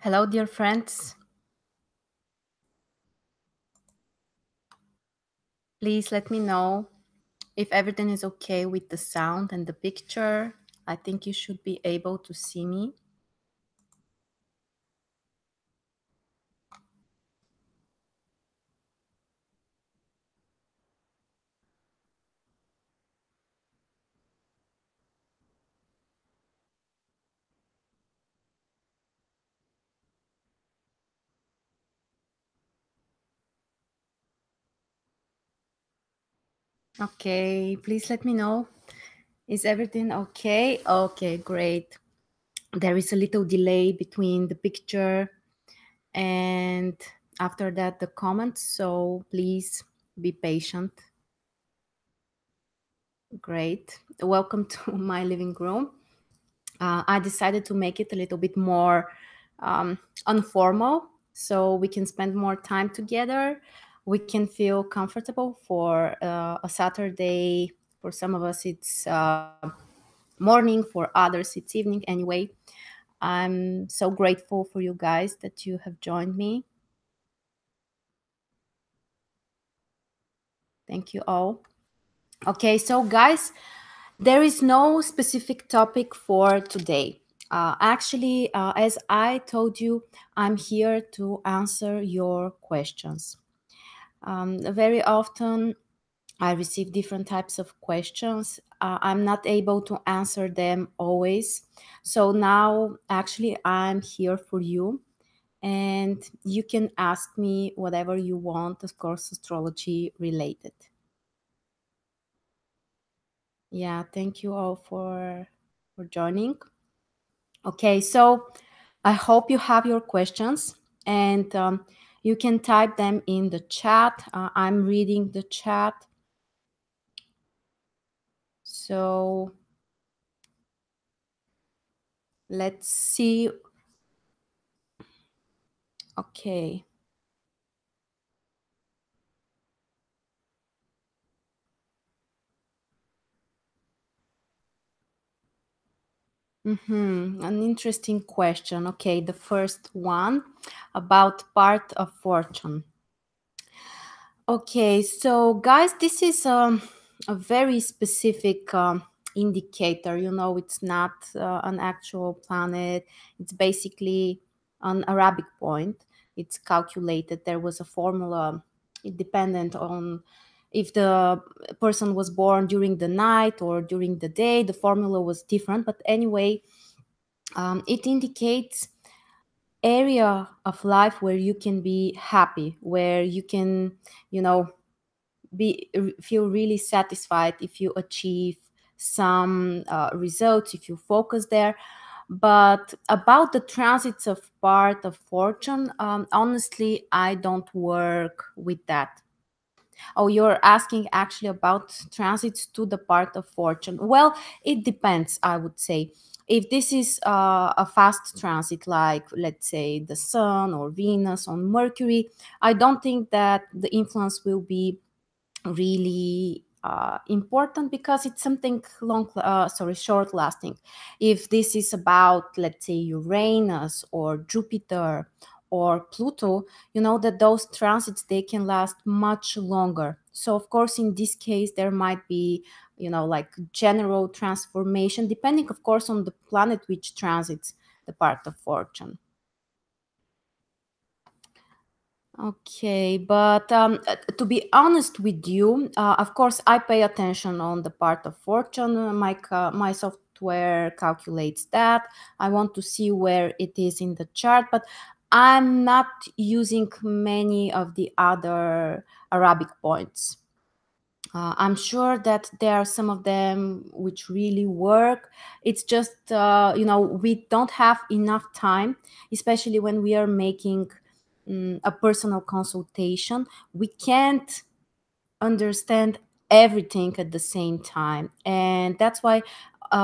Hello, dear friends. Please let me know if everything is okay with the sound and the picture. I think you should be able to see me. Okay, please let me know. Is everything okay? Okay, great. There is a little delay between the picture and after that the comments, so please be patient. Great. Welcome to my living room. I decided to make it a little bit more informal so we can spend more time together. We can feel comfortable for a Saturday. For some of us, it's morning, for others, it's evening. Anyway, I'm so grateful for you guys that you have joined me. Thank you all. Okay, so guys, there is no specific topic for today. Actually, as I told you, I'm here to answer your questions. Very often, I receive different types of questions. I'm not able to answer them always. So now, actually, I'm here for you. And you can ask me whatever you want, of course, astrology related. Yeah, thank you all for joining. Okay, so I hope you have your questions and you can type them in the chat. I'm reading the chat. So let's see. Okay. An interesting question. Okay, the first one about part of fortune. Okay, so guys, this is a very specific indicator. You know, it's not an actual planet. It's basically an Arabic point. It's calculated. There was a formula. It dependent on if the person was born during the night or during the day. The formula was different, but anyway, it indicates area of life where you can be happy, where you can, you know, feel really satisfied if you achieve some results, if you focus there. But about the transits of part of fortune, honestly, I don't work with that. Oh, you're asking actually about transits to the part of fortune. Well, it depends, I would say. If this is a fast transit, like let's say the Sun or Venus on Mercury, I don't think that the influence will be really important because it's something short lasting. If this is about, let's say, Uranus or Jupiter or Pluto, you know that those transits, they can last much longer. So of course, in this case, there might be, you know, like general transformation, depending of course on the planet which transits the part of fortune. Okay, but to be honest with you, of course, I pay attention on the part of fortune. My software calculates that. I want to see where it is in the chart, but I'm not using many of the other Arabic points. I'm sure that there are some of them which really work. It's just, you know, we don't have enough time, especially when we are making a personal consultation. We can't understand everything at the same time. And that's why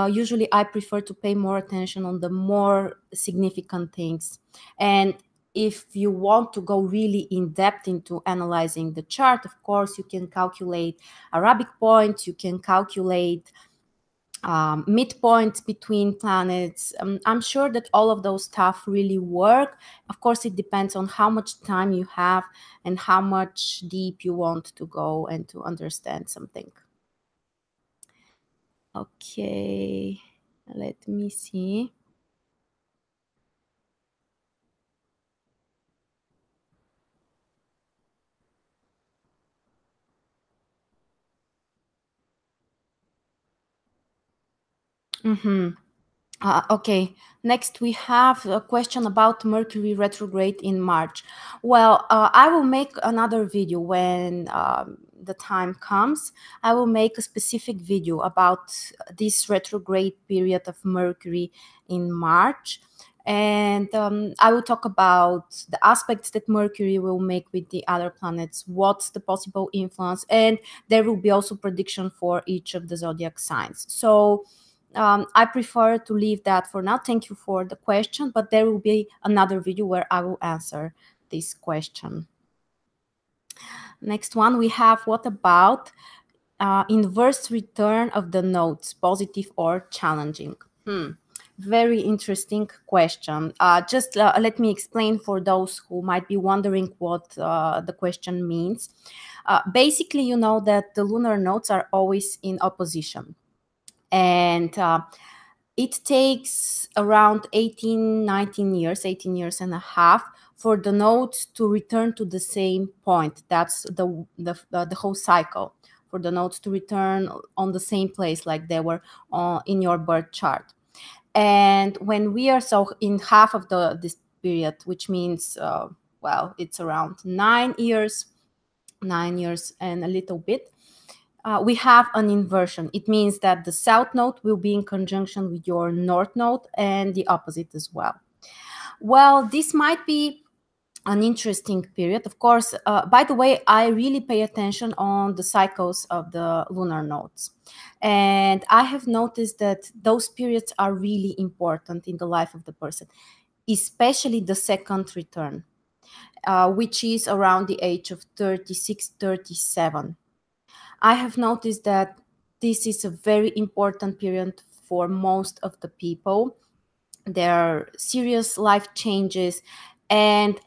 usually I prefer to pay more attention on the more significant things. And if you want to go really in depth into analyzing the chart, of course, you can calculate Arabic points, you can calculate midpoints between planets. I'm sure that all of those stuff really work. Of course, it depends on how much time you have and how much deep you want to go and to understand something. Okay, let me see. Mm-hmm. Okay, next we have a question about Mercury retrograde in March. Well, I will make another video when the time comes. I will make a specific video about this retrograde period of Mercury in March. And I will talk about the aspects that Mercury will make with the other planets, what's the possible influence, and there will be also prediction for each of the zodiac signs. So I prefer to leave that for now. Thank you for the question, but there will be another video where I will answer this question. Next one we have, what about inverse return of the nodes, positive or challenging? Very interesting question. Just let me explain for those who might be wondering what the question means. Basically, you know that the lunar nodes are always in opposition. And it takes around 18 years, 18 years and a half for the nodes to return to the same point. That's the whole cycle, for the nodes to return on the same place like they were in your birth chart. And when we are so in half of this period, which means, well, it's around 9 years, 9 years and a little bit, we have an inversion. It means that the south node will be in conjunction with your north node and the opposite as well. Well, this might be an interesting period. Of course, by the way, I really pay attention on the cycles of the lunar nodes. And I have noticed that those periods are really important in the life of the person, especially the second return, which is around the age of 36, 37. I have noticed that this is a very important period for most of the people. There are serious life changes, and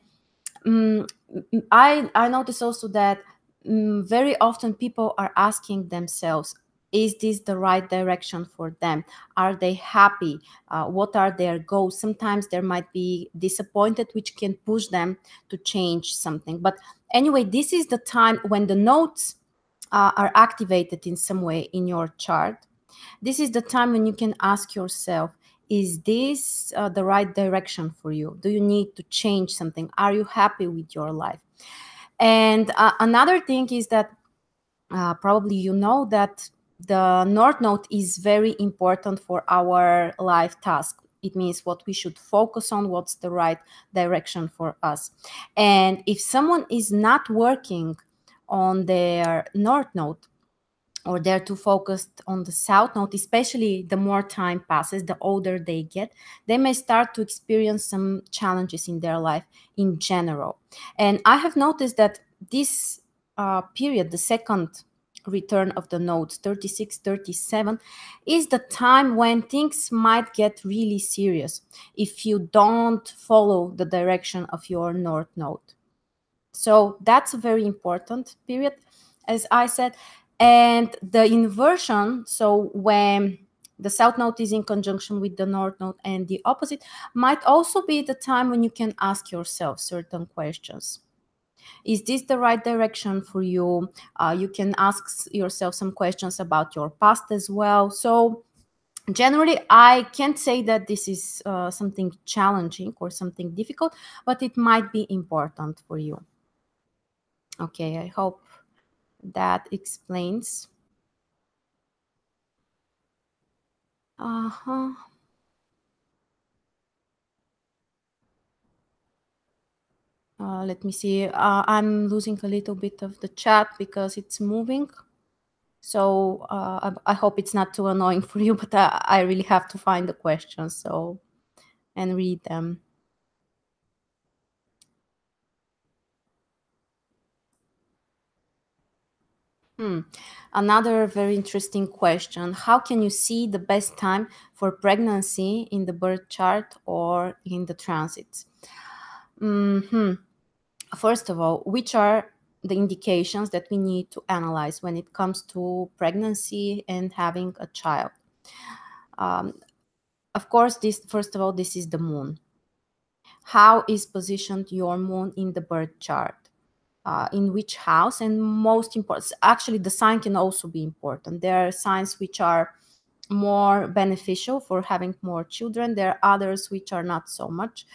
I notice also that very often people are asking themselves, is this the right direction for them? Are they happy? What are their goals? Sometimes there might be disappointed, which can push them to change something. But anyway, this is the time when the nodes are activated in some way in your chart. This is the time when you can ask yourself, is this the right direction for you? Do you need to change something? Are you happy with your life? And another thing is that probably you know that the north node is very important for our life task. It means what we should focus on, what's the right direction for us. And if someone is not working on their north node, or they're too focused on the south node, especially the more time passes, the older they get, they may start to experience some challenges in their life in general. And I have noticed that this period, the second return of the nodes, 36, 37, is the time when things might get really serious if you don't follow the direction of your north node. So that's a very important period, as I said. And the inversion, so when the south node is in conjunction with the north node and the opposite, might also be the time when you can ask yourself certain questions. Is this the right direction for you? You can ask yourself some questions about your past as well. So generally, I can't say that this is something challenging or something difficult, but it might be important for you. Okay, I hope that explains. Uh-huh. Let me see. I'm losing a little bit of the chat because it's moving. So I hope it's not too annoying for you, but I really have to find the questions and read them. Hmm. Another very interesting question. How can you see the best time for pregnancy in the birth chart or in the transits? Hmm. First of all, which are the indications that we need to analyze when it comes to pregnancy and having a child? Um, of course, this first of all, this is the moon. How is positioned your moon in the birth chart? In which house? And most important, actually, the sign can also be important. There are signs which are more beneficial for having more children. There are others which are not so much.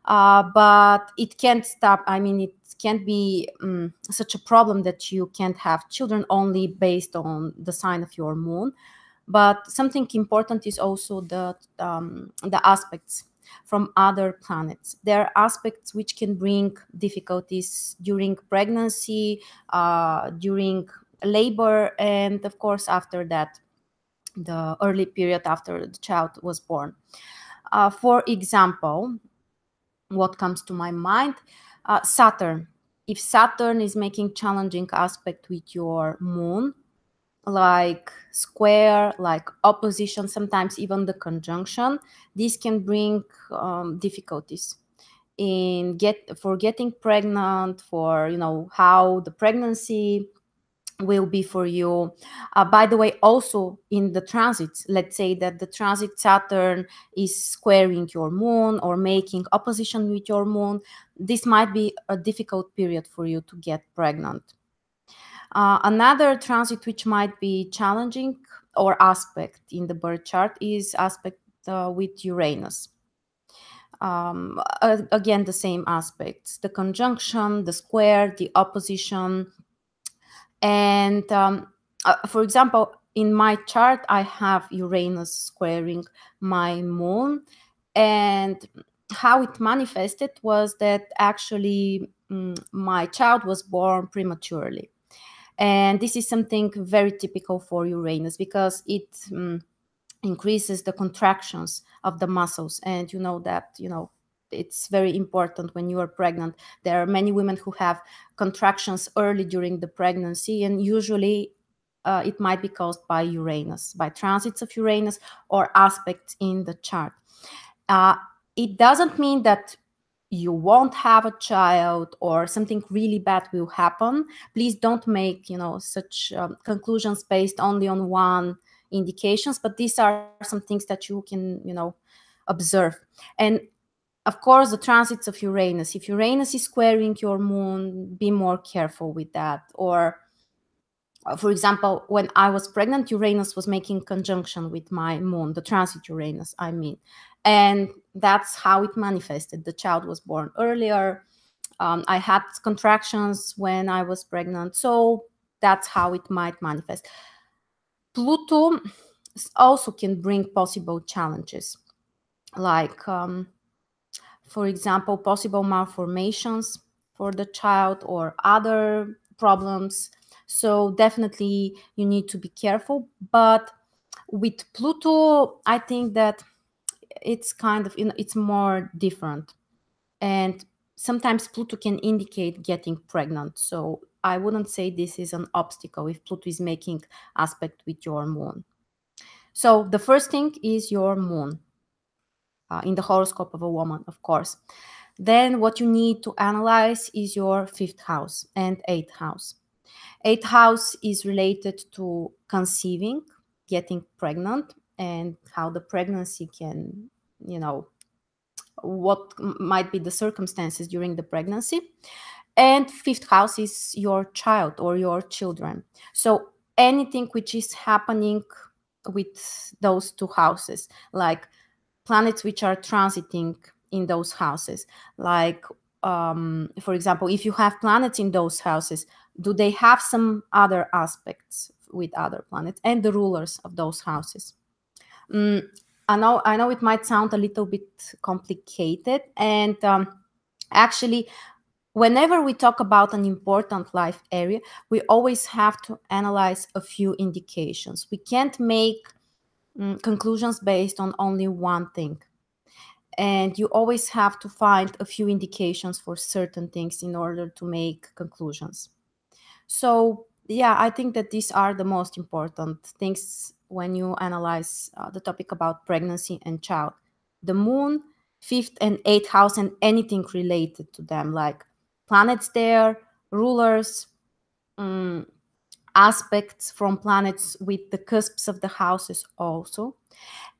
But it can't stop. I mean, it can't be such a problem that you can't have children only based on the sign of your moon. But something important is also the aspects from other planets. There are aspects which can bring difficulties during pregnancy, during labor, and of course after that, the early period after the child was born. For example, what comes to my mind? Saturn. If Saturn is making challenging aspect with your moon, like square, like opposition, sometimes even the conjunction, this can bring difficulties in getting pregnant, for how the pregnancy will be for you. By the way, also in the transits, let's say that the transit Saturn is squaring your moon or making opposition with your moon, this might be a difficult period for you to get pregnant. Another transit which might be challenging or aspect in the birth chart is aspect with Uranus. Again, the same aspects: the conjunction, the square, the opposition. And for example, in my chart, I have Uranus squaring my moon. And how it manifested was that actually my child was born prematurely. And this is something very typical for Uranus because it increases the contractions of the muscles. And you know that, it's very important when you are pregnant. There are many women who have contractions early during the pregnancy, and usually it might be caused by Uranus, by transits of Uranus or aspects in the chart. Uh, it doesn't mean that you won't have a child or something really bad will happen. Please don't make such conclusions based only on one indications, but these are some things that you can observe. And of course, the transits of Uranus, if Uranus is squaring your moon, be more careful with that. Or for example, when I was pregnant, Uranus was making conjunction with my moon, the transit Uranus, I mean. And that's how it manifested. The child was born earlier. I had contractions when I was pregnant. So that's how it might manifest. Pluto also can bring possible challenges, like, for example, possible malformations for the child or other problems. So definitely you need to be careful. But with Pluto, I think that it's kind of, it's more different. And sometimes Pluto can indicate getting pregnant. So I wouldn't say this is an obstacle if Pluto is making aspect with your moon. So the first thing is your moon, in the horoscope of a woman, of course. Then what you need to analyze is your fifth house and eighth house. Eighth house is related to conceiving, getting pregnant, and how the pregnancy can, what might be the circumstances during the pregnancy. And fifth house is your child or your children. So anything which is happening with those two houses, like planets which are transiting in those houses, like, for example, if you have planets in those houses, do they have some other aspects with other planets and the rulers of those houses? Mm, I know it might sound a little bit complicated, and actually, whenever we talk about an important life area, we always have to analyze a few indications. We can't make conclusions based on only one thing. And you always have to find a few indications for certain things in order to make conclusions. So Yeah, I think that these are the most important things when you analyze the topic about pregnancy and child. The moon, fifth and eighth house, and anything related to them, like planets there, rulers, um, aspects from planets with the cusps of the houses also.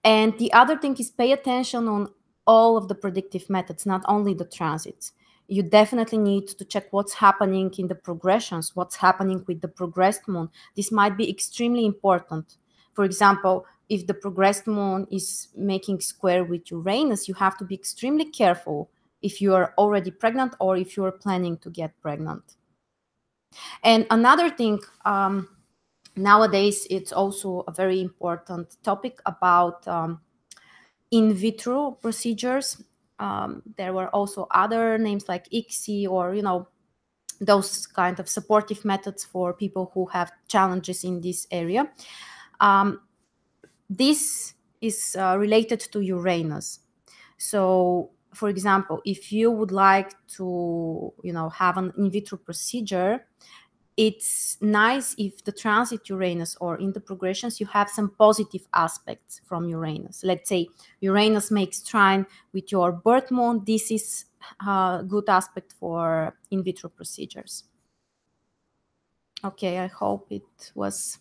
And the other thing is pay attention on all of the predictive methods, not only the transits. You definitely need to check what's happening in the progressions, what's happening with the progressed moon. This might be extremely important. For example, if the progressed moon is making square with Uranus, you have to be extremely careful if you are already pregnant or if you are planning to get pregnant. And another thing, nowadays, it's also a very important topic about in vitro procedures. There were also other names like ICSI, or those kind of supportive methods for people who have challenges in this area. Um, this is related to Uranus. So, for example, if you would like to, have an in vitro procedure, it's nice if the transit Uranus or in the progressions you have some positive aspects from Uranus. Let's say Uranus makes trine with your birth moon. This is a good aspect for in vitro procedures. Okay, I hope it was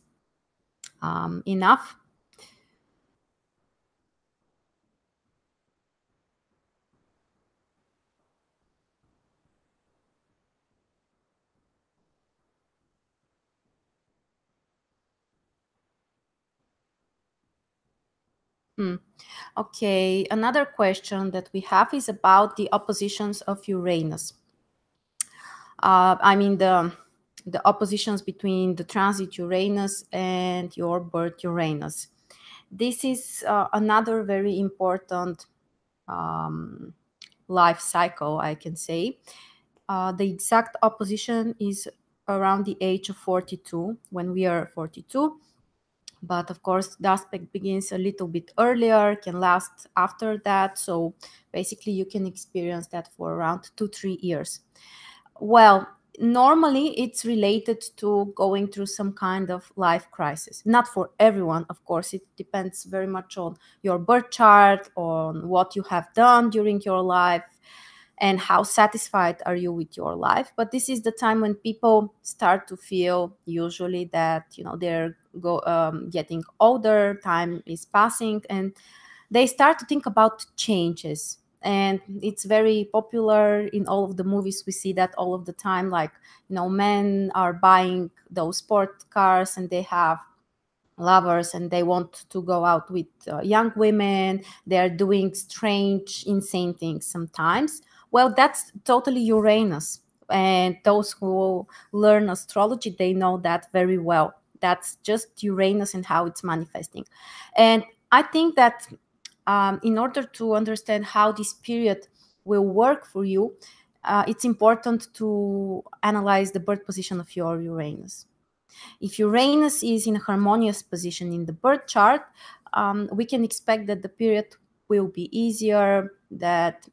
enough. Hmm. Okay, another question that we have is about the oppositions of Uranus. I mean the oppositions between the transit Uranus and your birth Uranus. This is another very important um, life cycle, I can say. The exact opposition is around the age of 42, when we are 42. But of course, the aspect begins a little bit earlier, can last after that. So basically, you can experience that for around 2-3 years. Well, normally it's related to going through some kind of life crisis. Not for everyone, of course. It depends very much on your birth chart, on what you have done during your life, and how satisfied are you with your life. But this is the time when people start to feel usually that they're getting older, time is passing, and they start to think about changes. And it's very popular in all of the movies. We see that all of the time, like men are buying those sport cars and they have lovers and they want to go out with young women. They're doing strange, insane things sometimes. Well, that's totally Uranus. And those who learn astrology, they know that very well. That's just Uranus and how it's manifesting. And I think that in order to understand how this period will work for you, it's important to analyze the birth position of your Uranus. If Uranus is in a harmonious position in the birth chart, we can expect that the period will be easier, that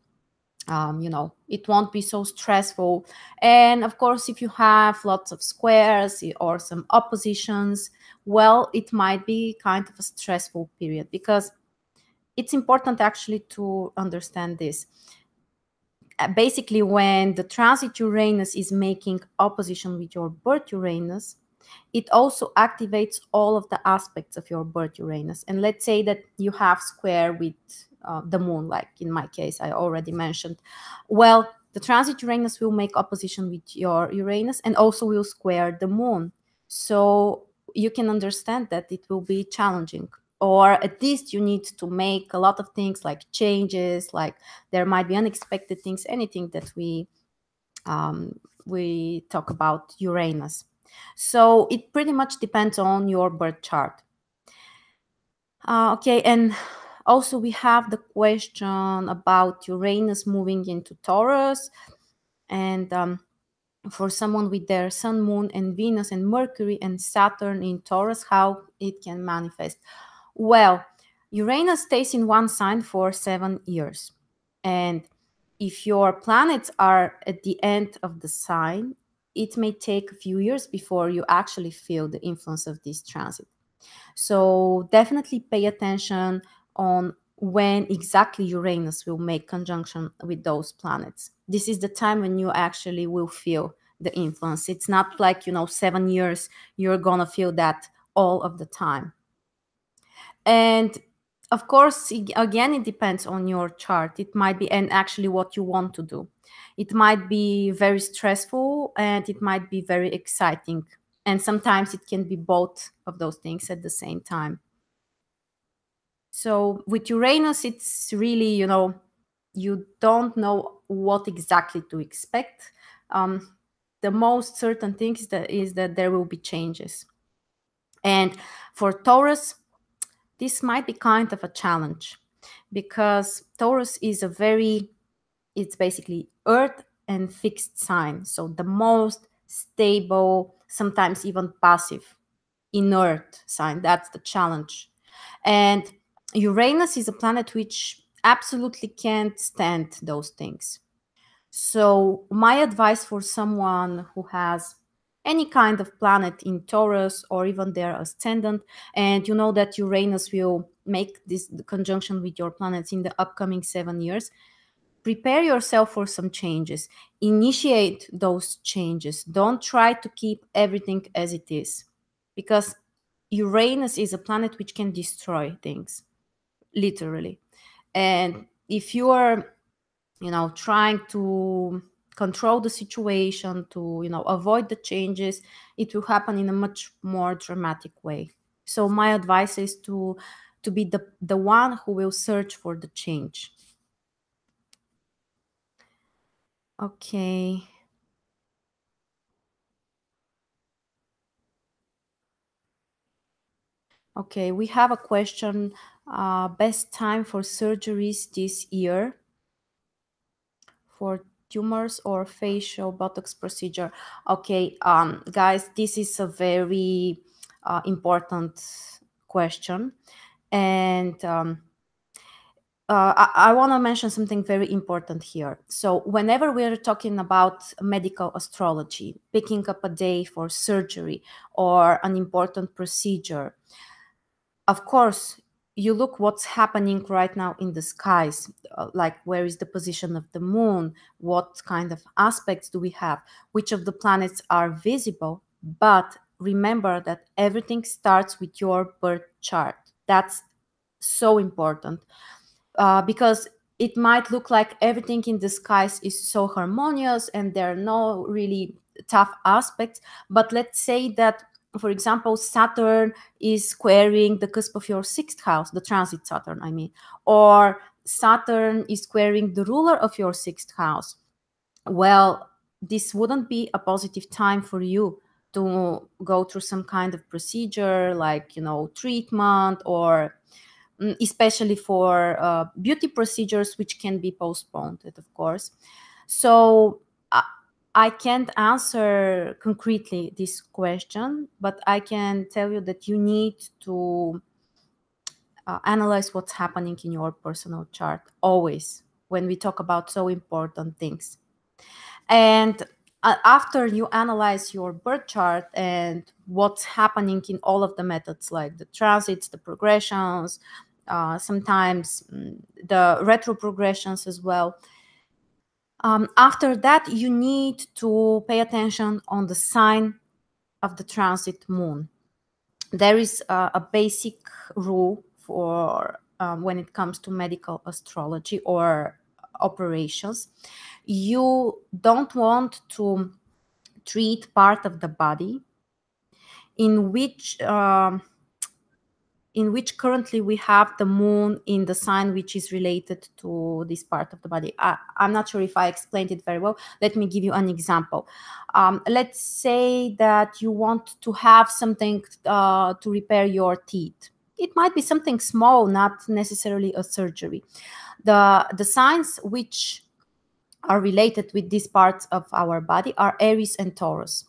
it won't be so stressful. And of course, if you have lots of squares or some oppositions, well, it might be kind of a stressful period, because it's important actually to understand this. Basically, when the transit Uranus is making opposition with your birth Uranus, it also activates all of the aspects of your birth Uranus. And let's say that you have square with the moon, like in my case, I already mentioned. Well, the transit Uranus will make opposition with your Uranus and also will square the moon. So you can understand that it will be challenging. Or at least you need to make a lot of things, like changes, like there might be unexpected things, anything that we talk about Uranus. So it pretty much depends on your birth chart. Okay, and also we have the question about Uranus moving into Taurus, and for someone with their Sun, Moon, and Venus, and Mercury, and Saturn in Taurus, how it can manifest. Well, Uranus stays in one sign for 7 years, and if your planets are at the end of the sign, it may take a few years before you actually feel the influence of this transit. So definitely pay attention on when exactly Uranus will make conjunction with those planets. This is the time when you actually will feel the influence. It's not like, 7 years, you're gonna feel that all of the time. And of course, again, it depends on your chart. It might be, and actually what you want to do. It might be very stressful and it might be very exciting. And sometimes it can be both of those things at the same time. So with Uranus, it's really, you don't know what exactly to expect. The most certain thing is that there will be changes. And for Taurus, this might be kind of a challenge because Taurus is it's basically earth and fixed sign. So the most stable, sometimes even passive, inert sign. That's the challenge. And Uranus is a planet which absolutely can't stand those things. So my advice for someone who has any kind of planet in Taurus or even their ascendant, and you know that Uranus will make this conjunction with your planets in the upcoming 7 years, prepare yourself for some changes. Initiate those changes. Don't try to keep everything as it is, because Uranus is a planet which can destroy things, literally. And if you are, trying to control the situation, to, avoid the changes, it will happen in a much more dramatic way. So my advice is to be the one who will search for the change. Okay. Okay, we have a question. Best time for surgeries this year for tumors or facial Botox procedure? Okay, guys, this is a very important question. And I want to mention something very important here. So whenever we're talking about medical astrology, picking up a day for surgery or an important procedure, of course, you look what's happening right now in the skies, like where is the position of the moon, what kind of aspects do we have, which of the planets are visible. But remember that everything starts with your birth chart. That's so important, because it might look like everything in the skies is so harmonious and there are no really tough aspects. But let's say that, for example, Saturn is squaring the cusp of your sixth house, the transit Saturn, I mean, or Saturn is squaring the ruler of your sixth house. Well, this wouldn't be a positive time for you to go through some kind of procedure, like, treatment, or especially for beauty procedures, which can be postponed, of course. So I can't answer concretely this question, but I can tell you that you need to analyze what's happening in your personal chart always when we talk about so important things. And after you analyze your birth chart and what's happening in all of the methods, like the transits, the progressions, sometimes the retro progressions as well. After that, you need to pay attention on the sign of the transit moon. There is a basic rule for when it comes to medical astrology or operations. You don't want to treat part of the body in which currently we have the moon in the sign which is related to this part of the body. I'm not sure if I explained it very well. Let me give you an example. Let's say that you want to have something to repair your teeth. It might be something small, not necessarily a surgery. The signs which are related with these parts of our body are Aries and Taurus.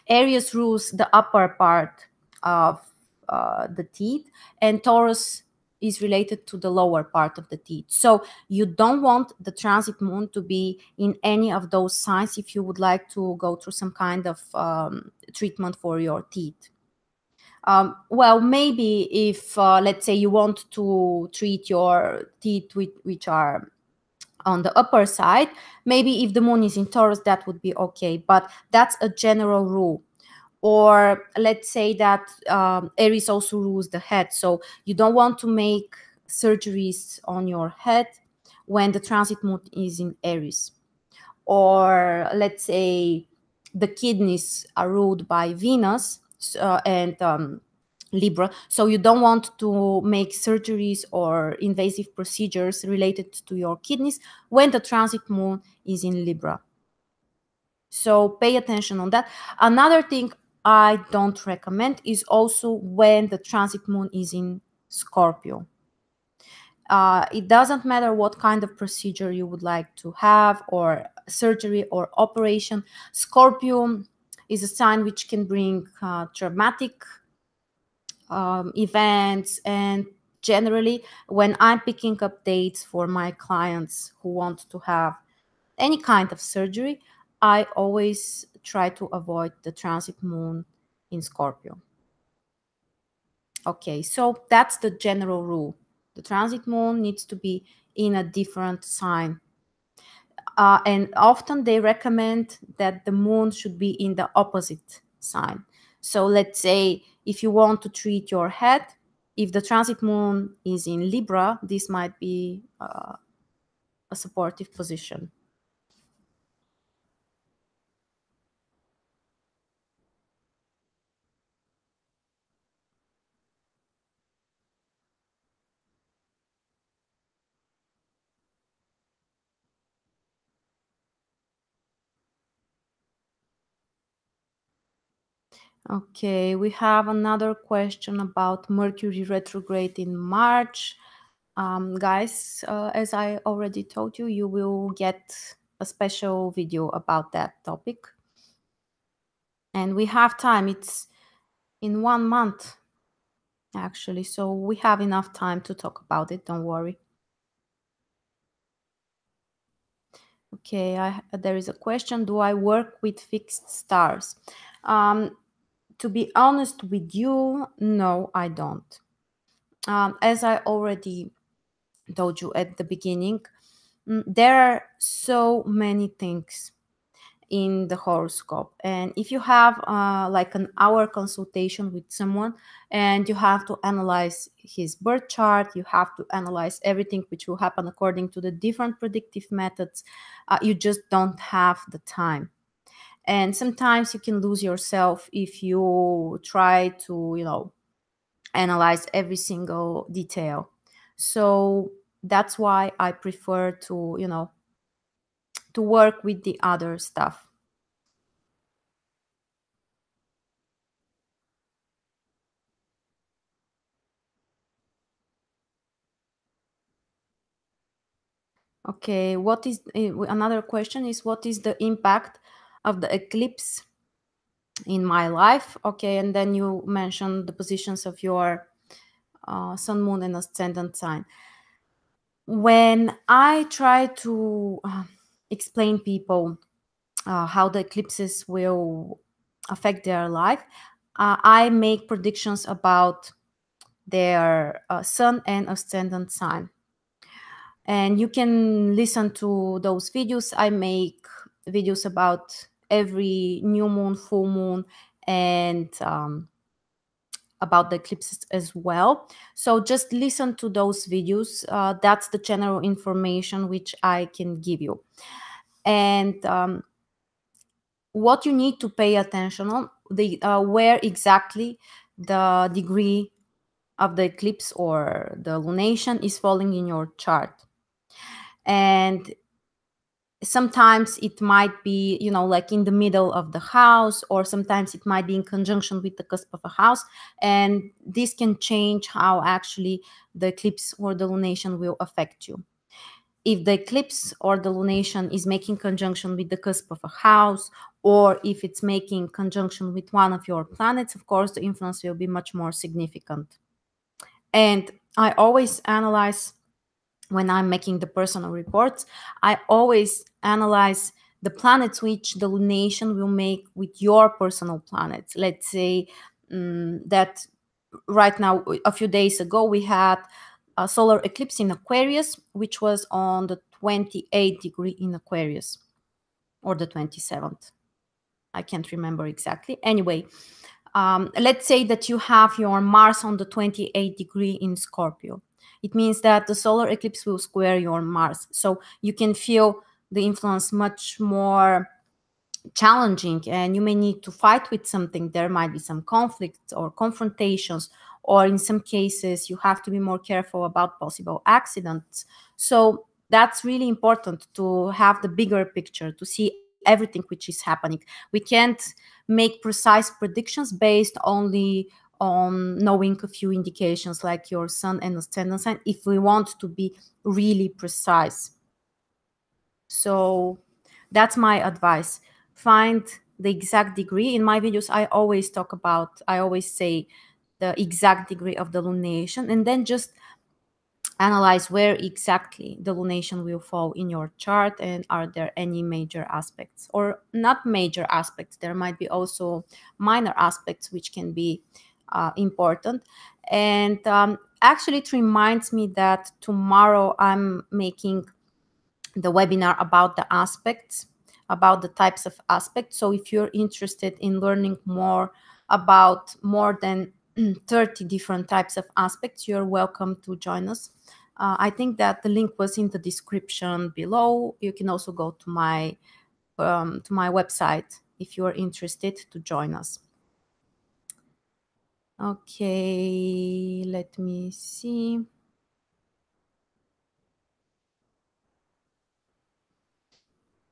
Aries rules the upper part of the teeth, and Taurus is related to the lower part of the teeth. So you don't want the transit moon to be in any of those signs if you would like to go through some kind of treatment for your teeth. Well, maybe if, let's say, you want to treat your teeth which are on the upper side, maybe if the moon is in Taurus, that would be okay. But that's a general rule. Or let's say that Aries also rules the head. So you don't want to make surgeries on your head when the transit moon is in Aries. Or let's say the kidneys are ruled by Venus and Libra. So you don't want to make surgeries or invasive procedures related to your kidneys when the transit moon is in Libra. So pay attention on that. Another thing I don't recommend is also when the transit moon is in Scorpio. It doesn't matter what kind of procedure you would like to have, or surgery or operation. Scorpio is a sign which can bring traumatic events, and generally when I'm picking up dates for my clients who want to have any kind of surgery, I always try to avoid the transit moon in Scorpio. Okay, so that's the general rule. The transit moon needs to be in a different sign. And often they recommend that the moon should be in the opposite sign. So let's say if you want to treat your head, if the transit moon is in Libra, this might be a supportive position. Okay, we have another question about Mercury retrograde in March. Guys, as I already told you, you will get a special video about that topic. And we have time, it's in 1 month actually, so we have enough time to talk about it, don't worry. Okay, there is a question, do I work with fixed stars? To be honest with you, no, I don't. As I already told you at the beginning, there are so many things in the horoscope, and if you have like an hour consultation with someone and you have to analyze his birth chart, you have to analyze everything which will happen according to the different predictive methods, you just don't have the time. And sometimes you can lose yourself if you try to, analyze every single detail. So that's why I prefer to, to work with the other stuff. Okay, what is another question is, what is the impact of the eclipse in my life? Okay, and then you mentioned the positions of your sun, moon, and ascendant sign. When I try to explain people how the eclipses will affect their life, I make predictions about their sun and ascendant sign. And you can listen to those videos. I make videos about every new moon, full moon, and about the eclipses as well. So just listen to those videos. That's the general information which I can give you. And what you need to pay attention on, the where exactly the degree of the eclipse or the lunation is falling in your chart. And sometimes it might be, like in the middle of the house, or sometimes it might be in conjunction with the cusp of a house, and this can change how actually the eclipse or the lunation will affect you. If the eclipse or the lunation is making conjunction with the cusp of a house, or if it's making conjunction with one of your planets, of course the influence will be much more significant. And I always analyze, when I'm making the personal reports, I always analyze the planets which the lunation will make with your personal planets. Let's say that right now, a few days ago, we had a solar eclipse in Aquarius, which was on the 28th degree in Aquarius, or the 27th. I can't remember exactly. Anyway, let's say that you have your Mars on the 28th degree in Scorpio. It means that the solar eclipse will square your Mars. So you can feel the influence much more challenging, and you may need to fight with something. There might be some conflicts or confrontations, or in some cases you have to be more careful about possible accidents. So that's really important, to have the bigger picture, to see everything which is happening. We can't make precise predictions based only on knowing a few indications like your sun and ascendant sign, if we want to be really precise. So that's my advice. Find the exact degree. In my videos, I always say the exact degree of the lunation, and then just analyze where exactly the lunation will fall in your chart, and are there any major aspects, or not major aspects. There might be also minor aspects which can be important. And actually, it reminds me that tomorrow I'm making the webinar about the aspects, about the types of aspects. So if you're interested in learning more about more than 30 different types of aspects, you're welcome to join us. I think that the link was in the description below. You can also go to my website if you are interested to join us. Okay, let me see.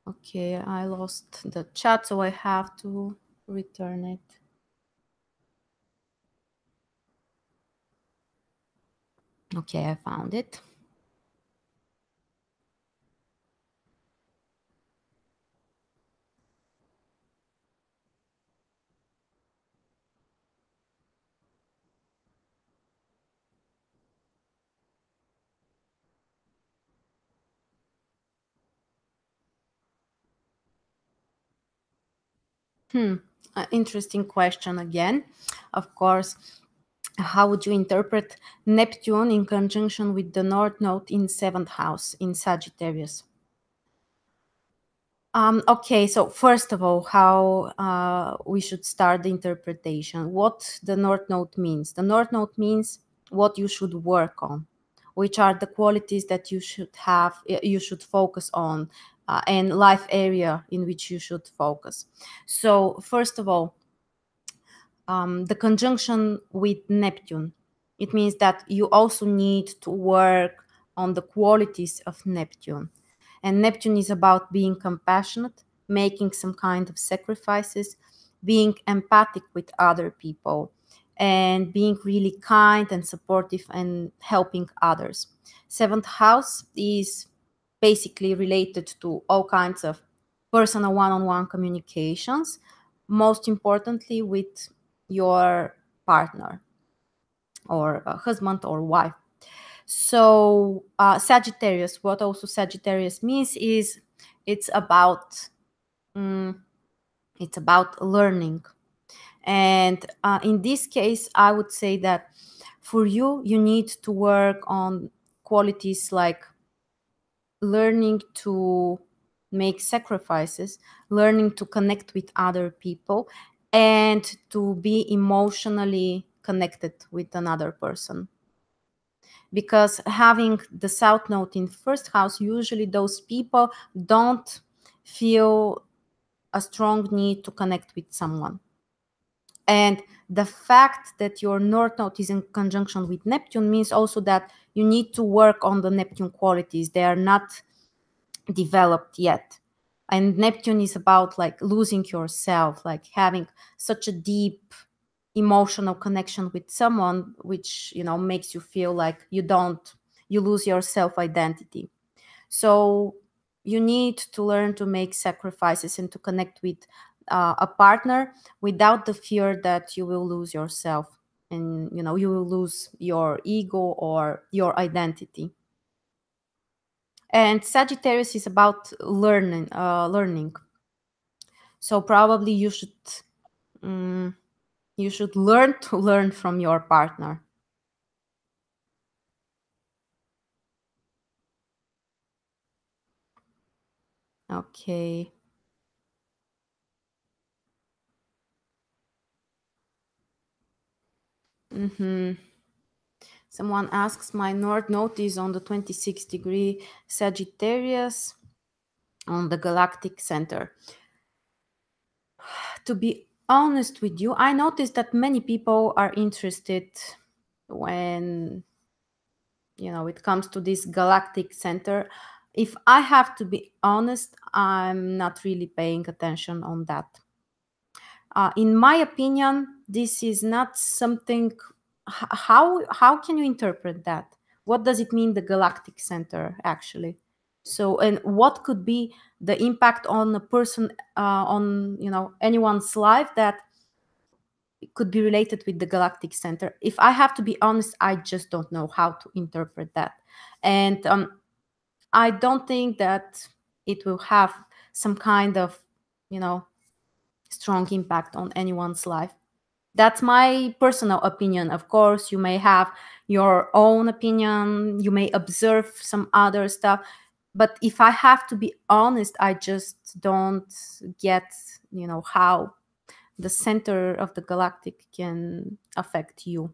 Okay, I lost the chat, so I have to return it. Okay, I found it. Interesting question again. Of course, how would you interpret Neptune in conjunction with the North Node in 7th house in Sagittarius? Okay, so first of all, how we should start the interpretation. What the North Node means. The North Node means what you should work on, which are the qualities that you should have, you should focus on, and life area in which you should focus. So first of all, the conjunction with Neptune, it means that you also need to work on the qualities of Neptune. And Neptune is about being compassionate, making some kind of sacrifices, being empathic with other people, and being really kind and supportive and helping others. 7th house is basically related to all kinds of personal one-on-one communications, most importantly with your partner, or a husband or wife. So Sagittarius, what also Sagittarius means is it's about learning. And in this case, I would say that for you, you need to work on qualities like learning to make sacrifices, learning to connect with other people, and to be emotionally connected with another person. Because having the South Node in 1st house, usually those people don't feel a strong need to connect with someone. And the fact that your North Node is in conjunction with Neptune means also that you need to work on the Neptune qualities. They are not developed yet. And Neptune is about like losing yourself, like having such a deep emotional connection with someone, which makes you feel like you lose your self identity. So you need to learn to make sacrifices and to connect with a partner without the fear that you will lose yourself. and you will lose your ego or your identity. And Sagittarius is about learning. So probably mm, you should learn to learn from your partner. Okay. Someone asks, my North Node is on the 26-degree Sagittarius on the galactic center. To be honest with you, I noticed that many people are interested when it comes to this galactic center. If I have to be honest, I'm not really paying attention on that. In my opinion, this is not something. How can you interpret that? What does it mean, the galactic center, actually? So, and what could be the impact on a person, on anyone's life that could be related with the galactic center? If I have to be honest, I just don't know how to interpret that, and I don't think that it will have some kind of strong impact on anyone's life. That's my personal opinion. Of course, you may have your own opinion, you may observe some other stuff, but if I have to be honest, I just don't get how the center of the galactic can affect you,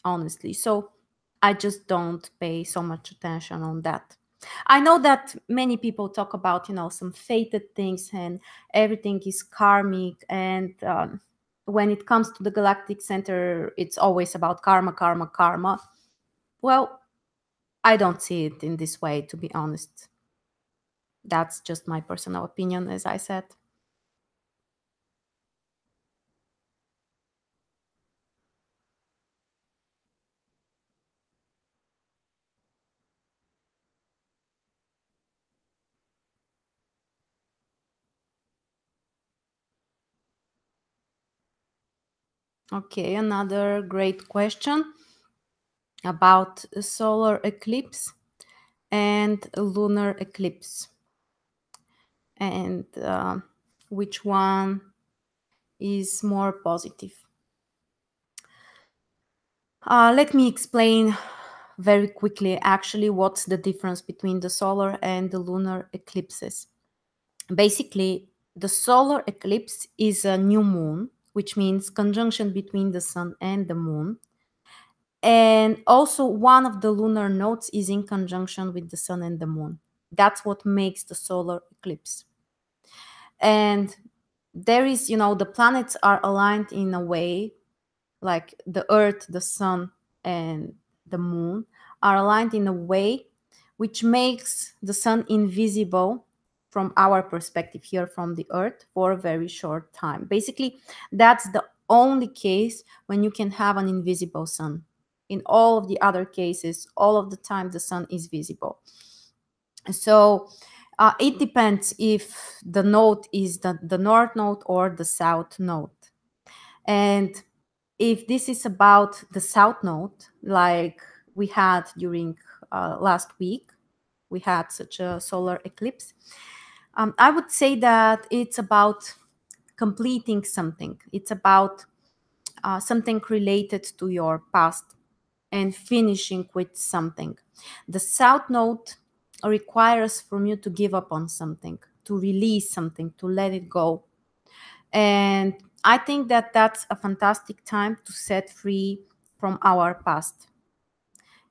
honestly. So I just don't pay so much attention on that. I know that many people talk about some fated things and everything is karmic, and when it comes to the galactic center, it's always about karma, karma, karma. Well, I don't see it in this way, to be honest. That's just my personal opinion, as I said. Okay, another great question about a solar eclipse and a lunar eclipse, and which one is more positive. Let me explain very quickly actually what's the difference between the solar and the lunar eclipses. Basically, the solar eclipse is a new moon, which means conjunction between the sun and the moon. And also, one of the lunar nodes is in conjunction with the sun and the moon. That's what makes the solar eclipse. And there is, the planets are aligned in a way, like the earth, the sun, and the moon are aligned in a way which makes the sun invisible from our perspective here from the earth for a very short time. Basically, that's the only case when you can have an invisible sun. In all of the other cases, all of the time the sun is visible. So it depends if the node is the north node or the south node. And if this is about the south node, like we had during last week, we had such a solar eclipse. I would say that it's about completing something. It's about something related to your past and finishing with something. The south node requires from you to give up on something, to release something, to let it go. And I think that that's a fantastic time to set free from our past.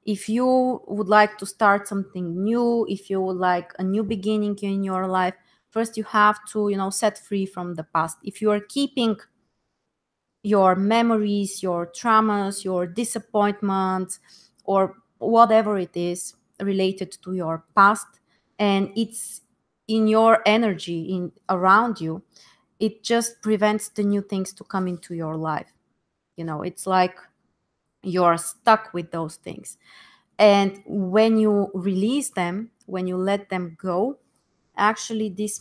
If you would like to start something new, if you would like a new beginning in your life, first you have to, set free from the past. If you are keeping your memories, your traumas, your disappointments, or whatever it is related to your past, and it's in your energy in around you, it just prevents the new things to come into your life. It's like you're stuck with those things. And when you release them, when you let them go, actually this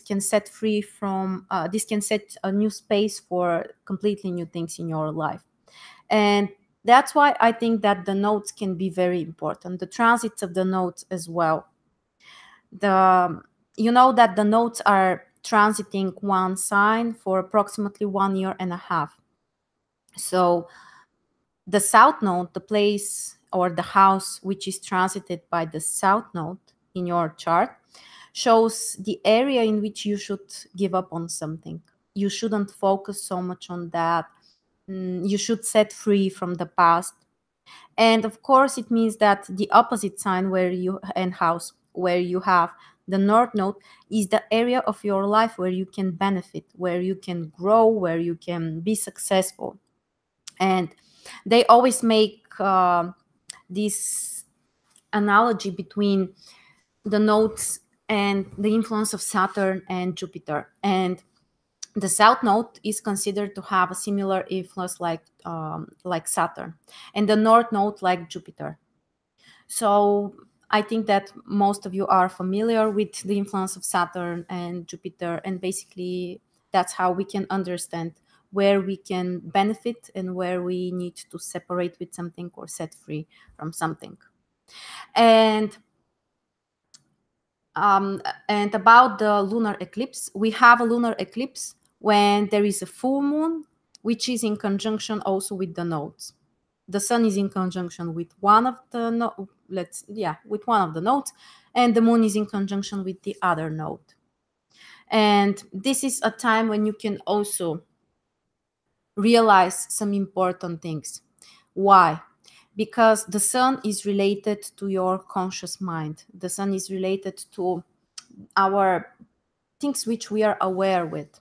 can set free from this can set a new space for completely new things in your life. And that's why I think that the nodes can be very important, the transits of the nodes as well. The You know that the nodes are transiting one sign for approximately 1 year and a half. So the south node, the place or the house which is transited by the south node in your chart, shows the area in which you should give up on something. You shouldn't focus so much on that. You should set free from the past. And of course, it means that the opposite sign where you and house where you have the north node is the area of your life where you can benefit, where you can grow, where you can be successful. And they always make this analogy between the nodes and the influence of Saturn and Jupiter. And the south node is considered to have a similar influence like Saturn, and the north node like Jupiter. So I think that most of you are familiar with the influence of Saturn and Jupiter, and basically that's how we can understand where we can benefit and where we need to separate with something or set free from something. And and about the lunar eclipse, we have a lunar eclipse when there is a full moon, which is in conjunction also with the nodes. The sun is in conjunction with one of the with one of the nodes, and the moon is in conjunction with the other node. And this is a time when you can also realize some important things. Why? Because the sun is related to your conscious mind. The sun is related to our things which we are aware with,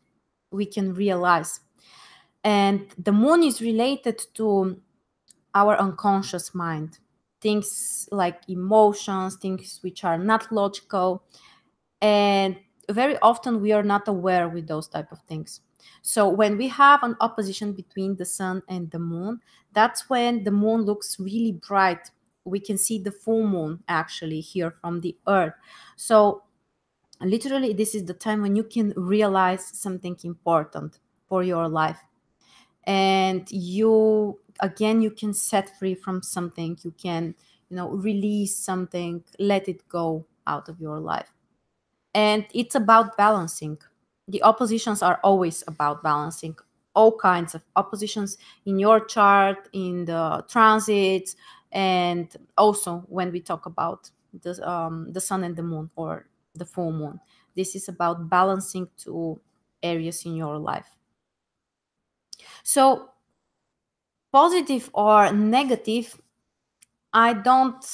we can realize. And the moon is related to our unconscious mind, things like emotions, things which are not logical, and very often we are not aware with those type of things. So when we have an opposition between the sun and the moon, that's when the moon looks really bright. We can see the full moon actually here from the earth. So literally this is the time when you can realize something important for your life, and you again you can set free from something, you can release something, let it go out of your life. And it's about balancing. The oppositions are always about balancing, all kinds of oppositions in your chart, in the transits, and also when we talk about the sun and the moon or the full moon. This is about balancing two areas in your life. So positive or negative, I don't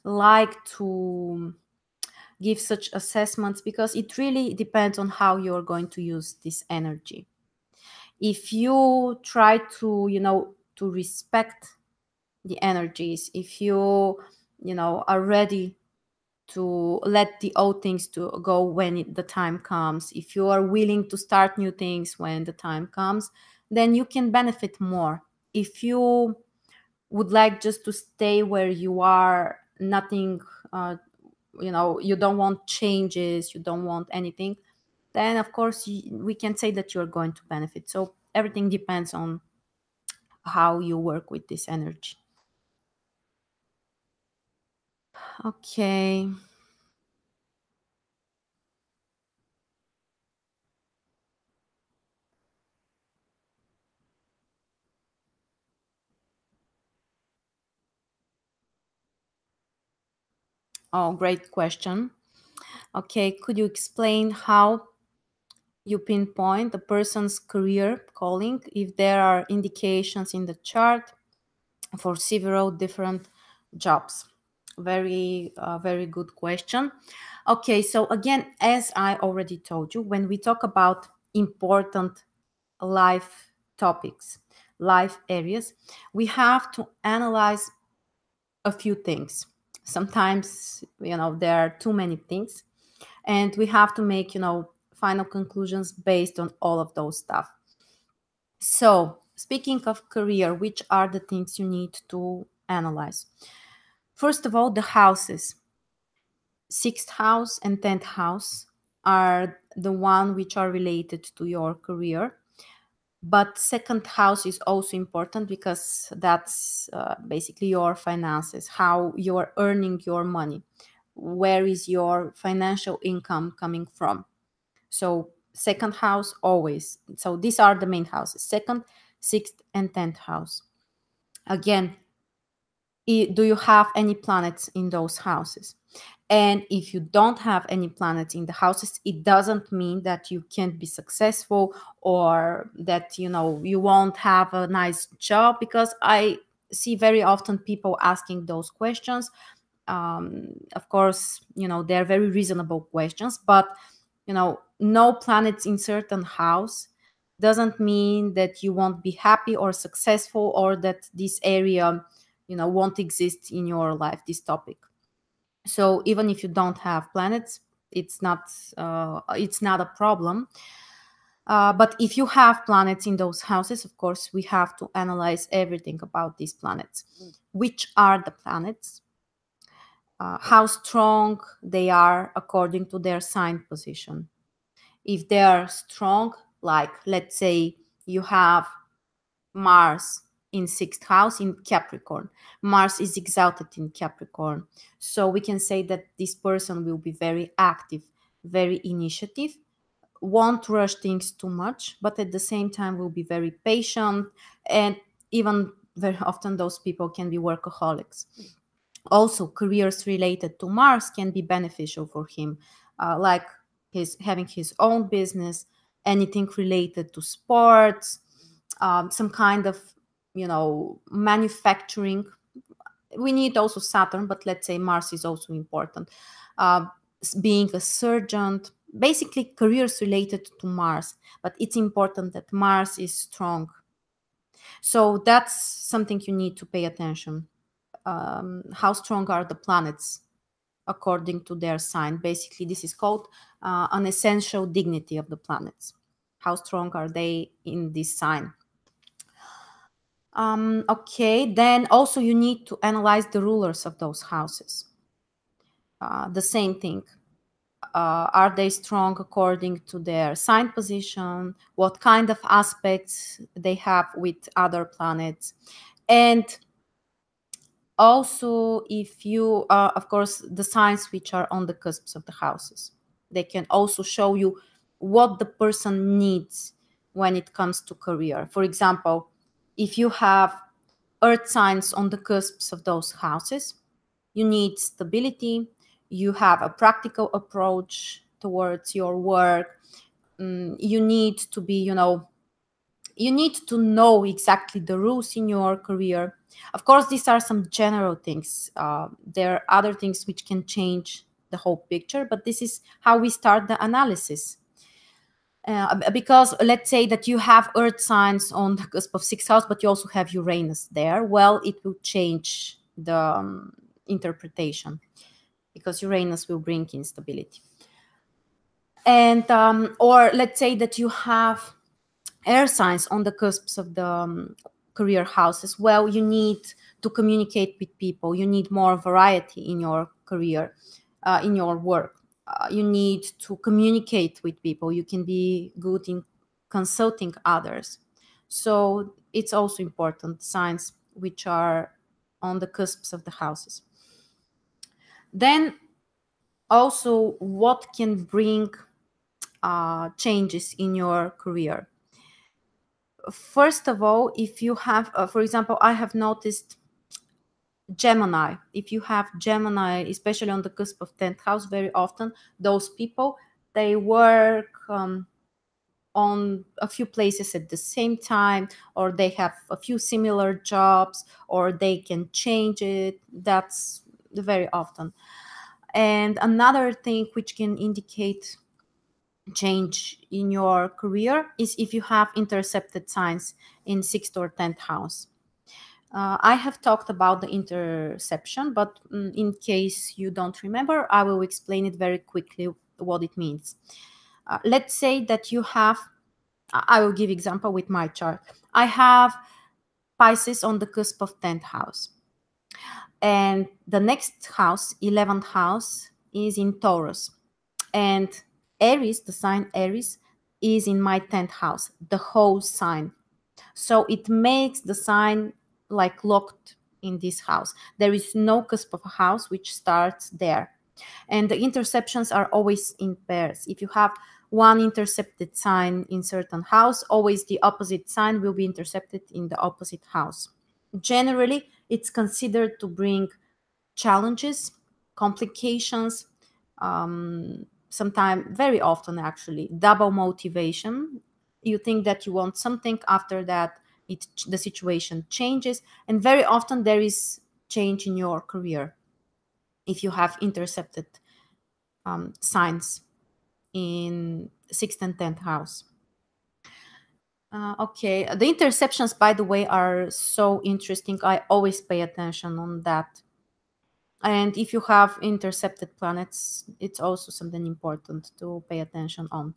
like to give such assessments, because it really depends on how you're going to use this energy. If you try to respect the energies, if you are ready to let the old things to go when the time comes, if you are willing to start new things when the time comes, then you can benefit more. If you would like just to stay where you are, nothing, you don't want changes, you don't want anything, then of course we can say that you're going to benefit. So everything depends on how you work with this energy. Okay. Oh, great question. Okay, could you explain how you pinpoint a person's career calling if there are indications in the chart for several different jobs? Very good question. Okay, so again, as I already told you, when we talk about important life topics, life areas, we have to analyze a few things. Sometimes, there are too many things, and we have to make, final conclusions based on all of those stuff. So, speaking of career, which are the things you need to analyze? First of all, the houses. Sixth house and 10th house are the one which are related to your career. But second house is also important because that's basically your finances, how you're earning your money, where is your financial income coming from. So second house always. So these are the main houses: second, sixth, and 10th house. Again, do you have any planets in those houses? And if you don't have any planets in the houses, it doesn't mean that you can't be successful or that, you know, you won't have a nice job, because I see very often people asking those questions. Of course, you know, they're very reasonable questions, but, you know, no planets in certain house doesn't mean that you won't be happy or successful, or that this area, you know, won't exist in your life, this topic. So even if you don't have planets, it's not a problem. But if you have planets in those houses, of course, we have to analyze everything about these planets. Which are the planets? How strong they are according to their sign position. If they are strong, like let's say you have Mars in sixth house in Capricorn. Mars is exalted in Capricorn. So we can say that this person will be very active, very initiative, won't rush things too much, but at the same time will be very patient. And even very often those people can be workaholics. Also, careers related to Mars can be beneficial for him, like his having his own business, anything related to sports, some kind of, you know, manufacturing. We need also Saturn, but let's say Mars is also important. Uh, Being a surgeon, basically careers related to Mars, but it's important that Mars is strong. So that's something you need to pay attention. How strong are the planets according to their sign? Basically, this is called an essential dignity of the planets. How strong are they in this sign? Okay, then also you need to analyze the rulers of those houses. The same thing. Are they strong according to their sign position? What kind of aspects they have with other planets? And also, if you, of course, the signs which are on the cusps of the houses, they can also show you what the person needs when it comes to career. For example, if you have earth signs on the cusps of those houses, you need stability, you have a practical approach towards your work. You need to be, you know, you need to know exactly the rules in your career. Of course, these are some general things. There are other things which can change the whole picture, but this is how we start the analysis. Because let's say that you have earth signs on the cusp of sixth house, but you also have Uranus there. Well, it will change the interpretation, because Uranus will bring instability. And or let's say that you have air signs on the cusps of the career houses. Well, you need to communicate with people. You need more variety in your career, in your work. You need to communicate with people. You can be good in consulting others. So it's also important, signs which are on the cusps of the houses. Then also, what can bring changes in your career? First of all, if you have, for example, I have noticed Gemini. If you have Gemini, especially on the cusp of 10th house, very often those people, they work on a few places at the same time, or they have a few similar jobs, or they can change it. That's very often. And another thing which can indicate change in your career is if you have intercepted signs in 6th or 10th house. I have talked about the interception, but in case you don't remember, I will explain it very quickly what it means. Let's say that you have, I will give example with my chart. I have Pisces on the cusp of 10th house. And the next house, 11th house, is in Taurus. And Aries, the sign Aries, is in my 10th house, the whole sign. So it makes the sign like locked in this house. There is no cusp of a house which starts there. And the interceptions are always in pairs. If you have one intercepted sign in certain house, always the opposite sign will be intercepted in the opposite house. Generally, it's considered to bring challenges, complications, sometimes, very often actually, double motivation. You think that you want something, after that the situation changes, and very often there is change in your career if you have intercepted signs in 6th and 10th house. Okay, the interceptions, by the way, are so interesting. I always pay attention on that. And if you have intercepted planets, it's also something important to pay attention on.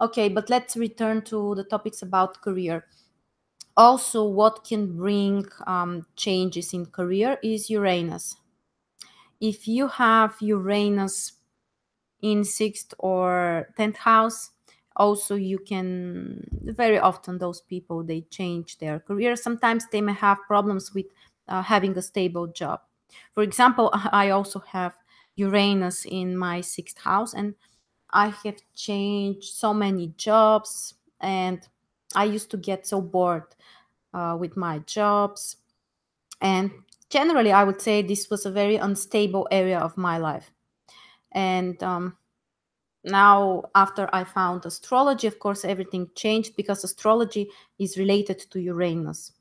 Okay, but let's return to the topics about career. Also, what can bring changes in career is Uranus. If you have Uranus in 6th or 10th house, also you can, very often those people, they change their career. Sometimes they may have problems with having a stable job. For example, I also have Uranus in my 6th house, and I have changed so many jobs, and I used to get so bored with my jobs. And generally, I would say this was a very unstable area of my life. And now, after I found astrology, of course, everything changed, because astrology is related to Uranus.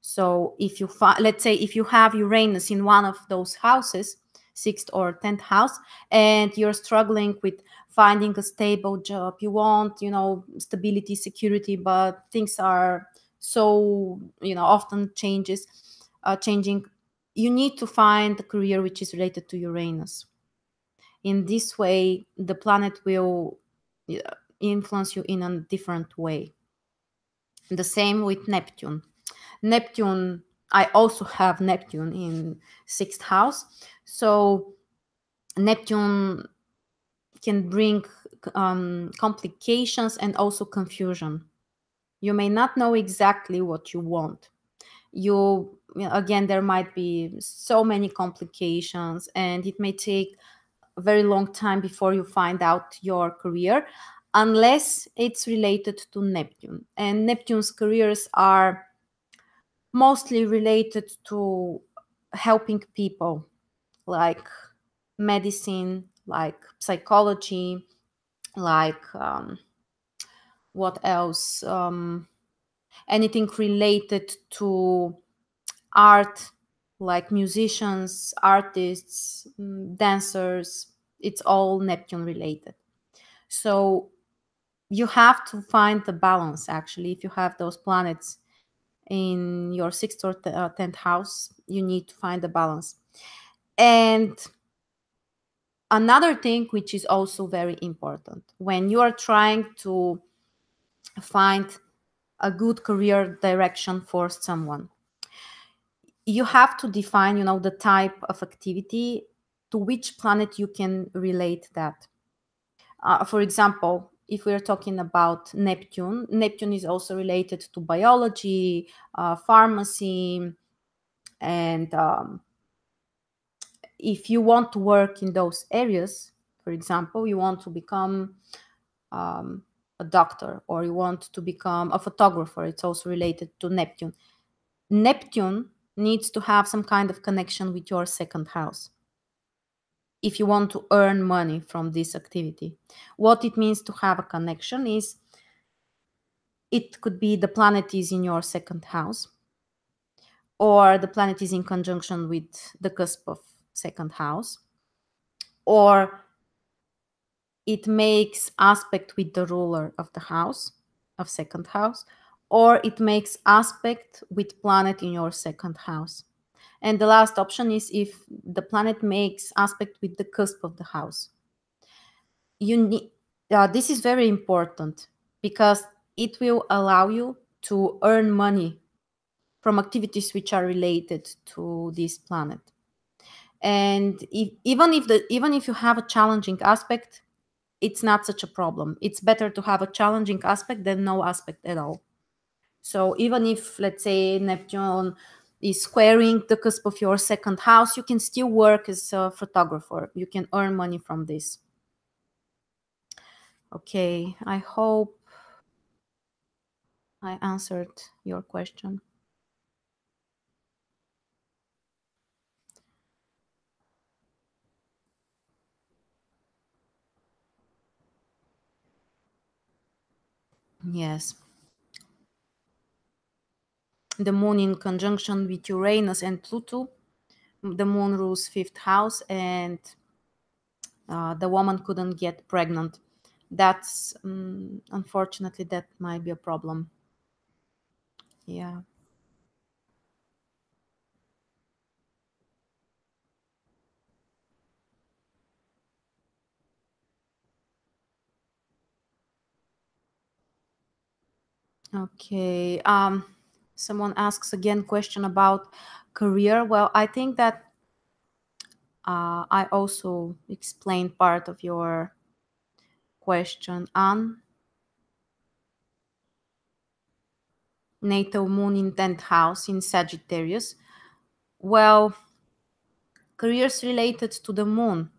So if you let's say if you have Uranus in one of those houses, 6th or 10th house, and you're struggling with finding a stable job, you want, stability, security, but things are so, often changing, you need to find a career which is related to Uranus. In this way, the planet will influence you in a different way. The same with Neptune. Neptune, I also have Neptune in 6th house. So Neptune can bring complications and also confusion. You may not know exactly what you want. Again, there might be so many complications, and it may take a very long time before you find out your career, unless it's related to Neptune. And Neptune's careers are mostly related to helping people, like medicine, like psychology, like what else? Anything related to art, like musicians, artists, dancers. It's all Neptune related. So you have to find the balance, actually. If you have those planets in your 6th or 10th house, you need to find the balance. And another thing which is also very important, when you are trying to find a good career direction for someone, you have to define, the type of activity to which planet you can relate that. For example, if we're talking about Neptune, Neptune is also related to biology, pharmacy, and if you want to work in those areas, for example, you want to become a doctor, or you want to become a photographer, it's also related to Neptune. Neptune needs to have some kind of connection with your 2nd house if you want to earn money from this activity. What it means to have a connection is, it could be the planet is in your 2nd house, or the planet is in conjunction with the cusp of 2nd house, or it makes aspect with the ruler of the house, of 2nd house, or it makes aspect with planet in your 2nd house. And the last option is if the planet makes aspect with the cusp of the house. This is very important, because it will allow you to earn money from activities which are related to this planet. And even if you have a challenging aspect, it's not such a problem. It's better to have a challenging aspect than no aspect at all. So even if, let's say, Neptune is squaring the cusp of your second house, you can still work as a photographer. You can earn money from this. Okay, I hope I answered your question. Yes. The moon in conjunction with Uranus and Pluto. The moon rules fifth house, and the woman couldn't get pregnant. That's unfortunately that might be a problem. Yeah. Okay. Someone asks again question about career. Well, I think that I also explained part of your question on natal moon in 10th house in Sagittarius. Well, careers related to the moon,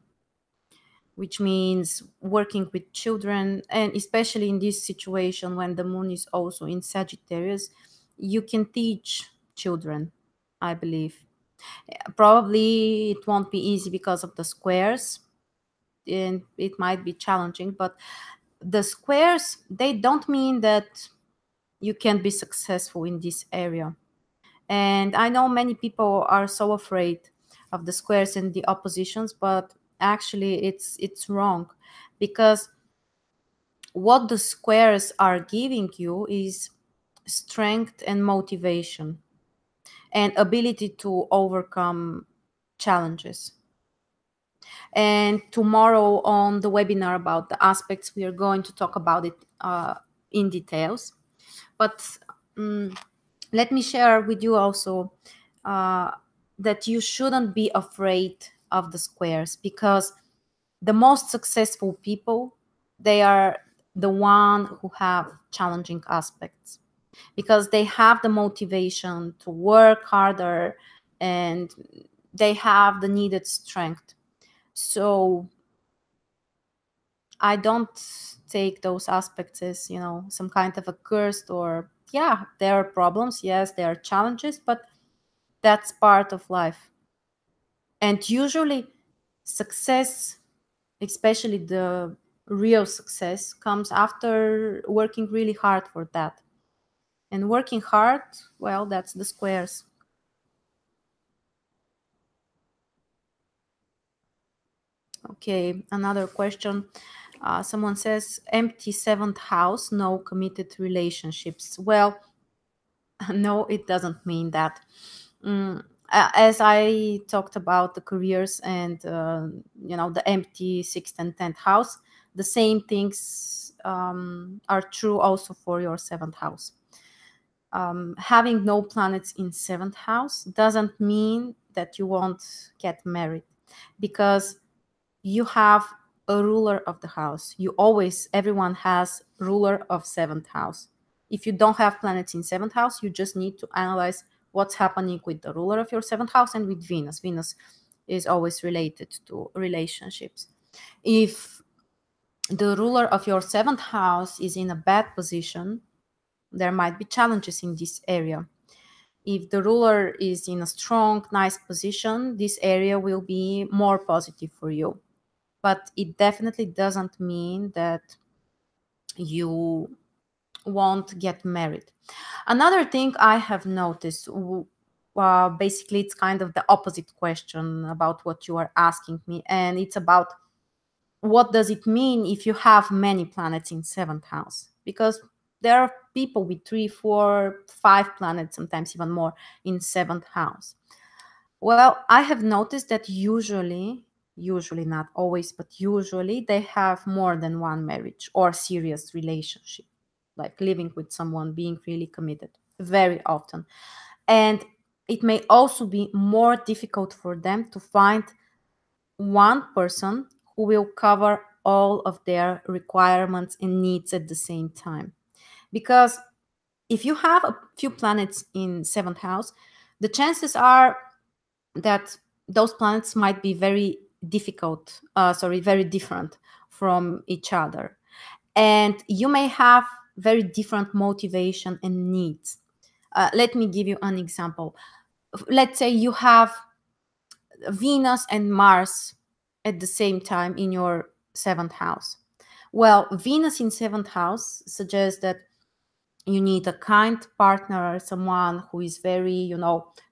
which means working with children, and especially in this situation when the moon is also in Sagittarius, you can teach children, I believe. Probably it won't be easy because of the squares, and it might be challenging, but the squares, they don't mean that you can be successful in this area. And I know many people are so afraid of the squares and the oppositions, but actually it's wrong, because what the squares are giving you is strength and motivation and ability to overcome challenges. And tomorrow on the webinar about the aspects, we are going to talk about it in details. But let me share with you also uh, that you shouldn't be afraid of the squares, because the most successful people, they are the one who have challenging aspects, because they have the motivation to work harder and they have the needed strength. So I don't take those aspects as, some kind of a curse, or yeah, there are problems, yes, there are challenges, but that's part of life. And usually success, especially the real success, comes after working really hard for that. And working hard, well, that's the squares. Okay, another question. Someone says, empty seventh house, no committed relationships. Well, no, it doesn't mean that. As I talked about the careers and the empty sixth and 10th house, the same things are true also for your seventh house. Having no planets in seventh house doesn't mean that you won't get married, because you have a ruler of the house. Everyone has ruler of seventh house. If you don't have planets in seventh house, you just need to analyze what's happening with the ruler of your seventh house and with Venus. Venus is always related to relationships. If the ruler of your seventh house is in a bad position, there might be challenges in this area. If the ruler is in a strong, nice position, this area will be more positive for you. But it definitely doesn't mean that you won't get married. Another thing I have noticed, basically, it's kind of the opposite question about what you are asking me, and it's about what does it mean if you have many planets in seventh house? Because there are people with 3, 4, 5 planets, sometimes even more, in seventh house. Well, I have noticed that usually not always, but usually they have more than one marriage or serious relationship, like living with someone, being really committed, very often. And it may also be more difficult for them to find one person who will cover all of their requirements and needs at the same time. Because if you have a few planets in seventh house, the chances are that those planets might be very very different from each other. And you may have very different motivation and needs. Let me give you an example. Let's say you have Venus and Mars at the same time in your seventh house. Well, Venus in seventh house suggests that you need a kind partner, someone who is very,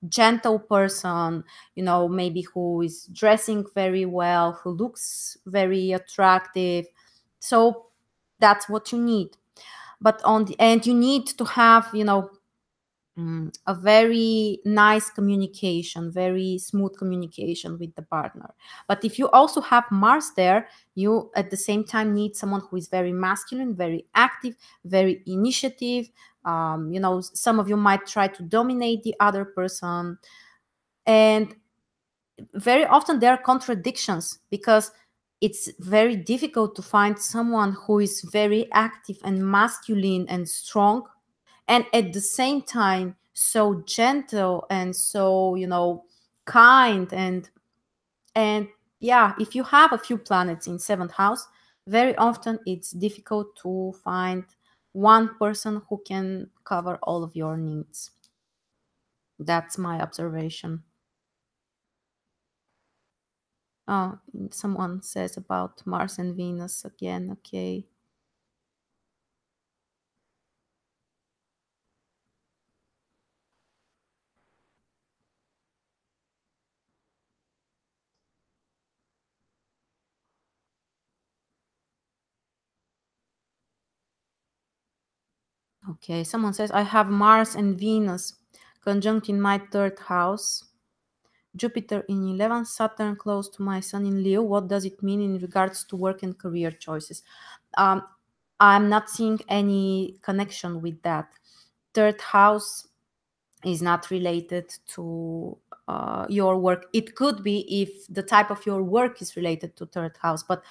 gentle person, maybe who is dressing very well, who looks very attractive. So that's what you need. But on the end, you need to have, a very nice communication, very smooth communication with the partner. But if you also have Mars there, you at the same time need someone who is very masculine, very active, very initiative. Some of you might try to dominate the other person. And very often there are contradictions because it's very difficult to find someone who is very active and masculine and strong, and at the same time so gentle and so kind. And yeah, if you have a few planets in seventh house, very often it's difficult to find one person who can cover all of your needs. That's my observation. Oh, someone says about Mars and Venus again. Okay. Okay, someone says, I have Mars and Venus conjunct in my third house, Jupiter in 11th, Saturn close to my Sun in Leo. What does it mean in regards to work and career choices? Um, I'm not seeing any connection with that. Third house is not related to your work. It could be if the type of your work is related to third house, but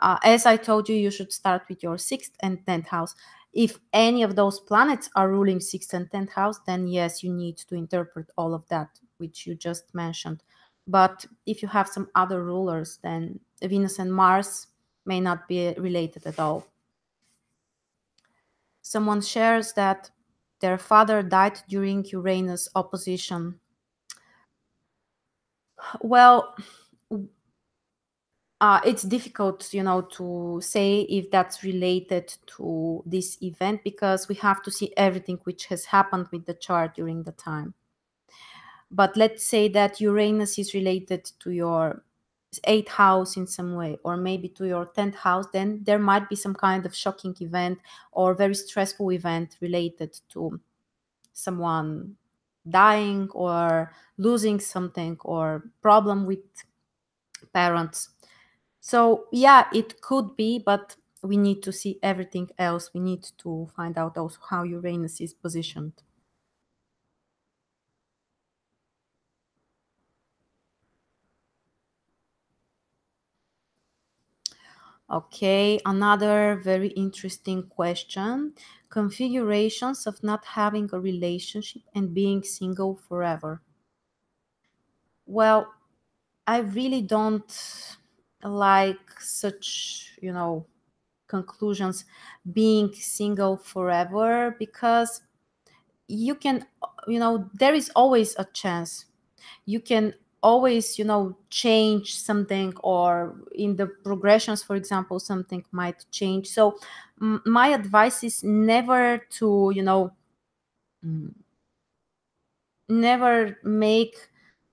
as I told you, you should start with your sixth and 10th house. If any of those planets are ruling sixth and 10th house, then yes, you need to interpret all of that, which you just mentioned. But if you have some other rulers, then Venus and Mars may not be related at all. Someone shares that their father died during Uranus opposition. Well, it's difficult, to say if that's related to this event because we have to see everything which has happened with the chart during the time. But let's say that Uranus is related to your eighth house in some way, or maybe to your 10th house, then there might be some kind of shocking event or very stressful event related to someone dying or losing something or problem with parents. So yeah, it could be, but we need to see everything else. We need to find out also how Uranus is positioned. Okay, another very interesting question. Configurations of not having a relationship and being single forever. Well, I really don't like such, conclusions, being single forever, because you can, there is always a chance. You can always, change something, or in the progressions, for example, something might change. So my advice is never to, mm, never make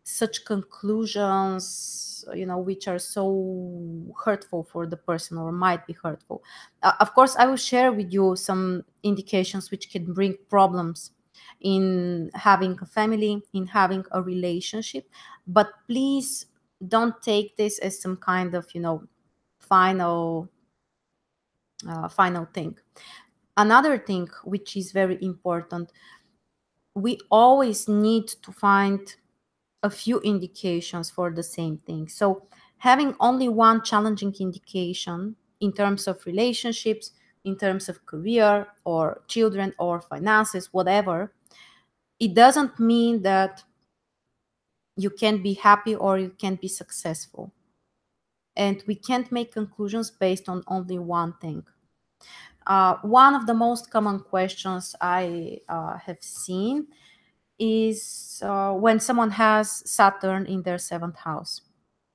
such conclusions, which are so hurtful for the person or might be hurtful. Of course, I will share with you some indications which can bring problems in having a family, in having a relationship, but please don't take this as some kind of, final final thing. Another thing which is very important, we always need to find a few indications for the same thing. So having only one challenging indication in terms of relationships, in terms of career or children or finances, whatever, it doesn't mean that you can't be happy or you can't be successful. And we can't make conclusions based on only one thing. One of the most common questions I have seen is when someone has Saturn in their seventh house.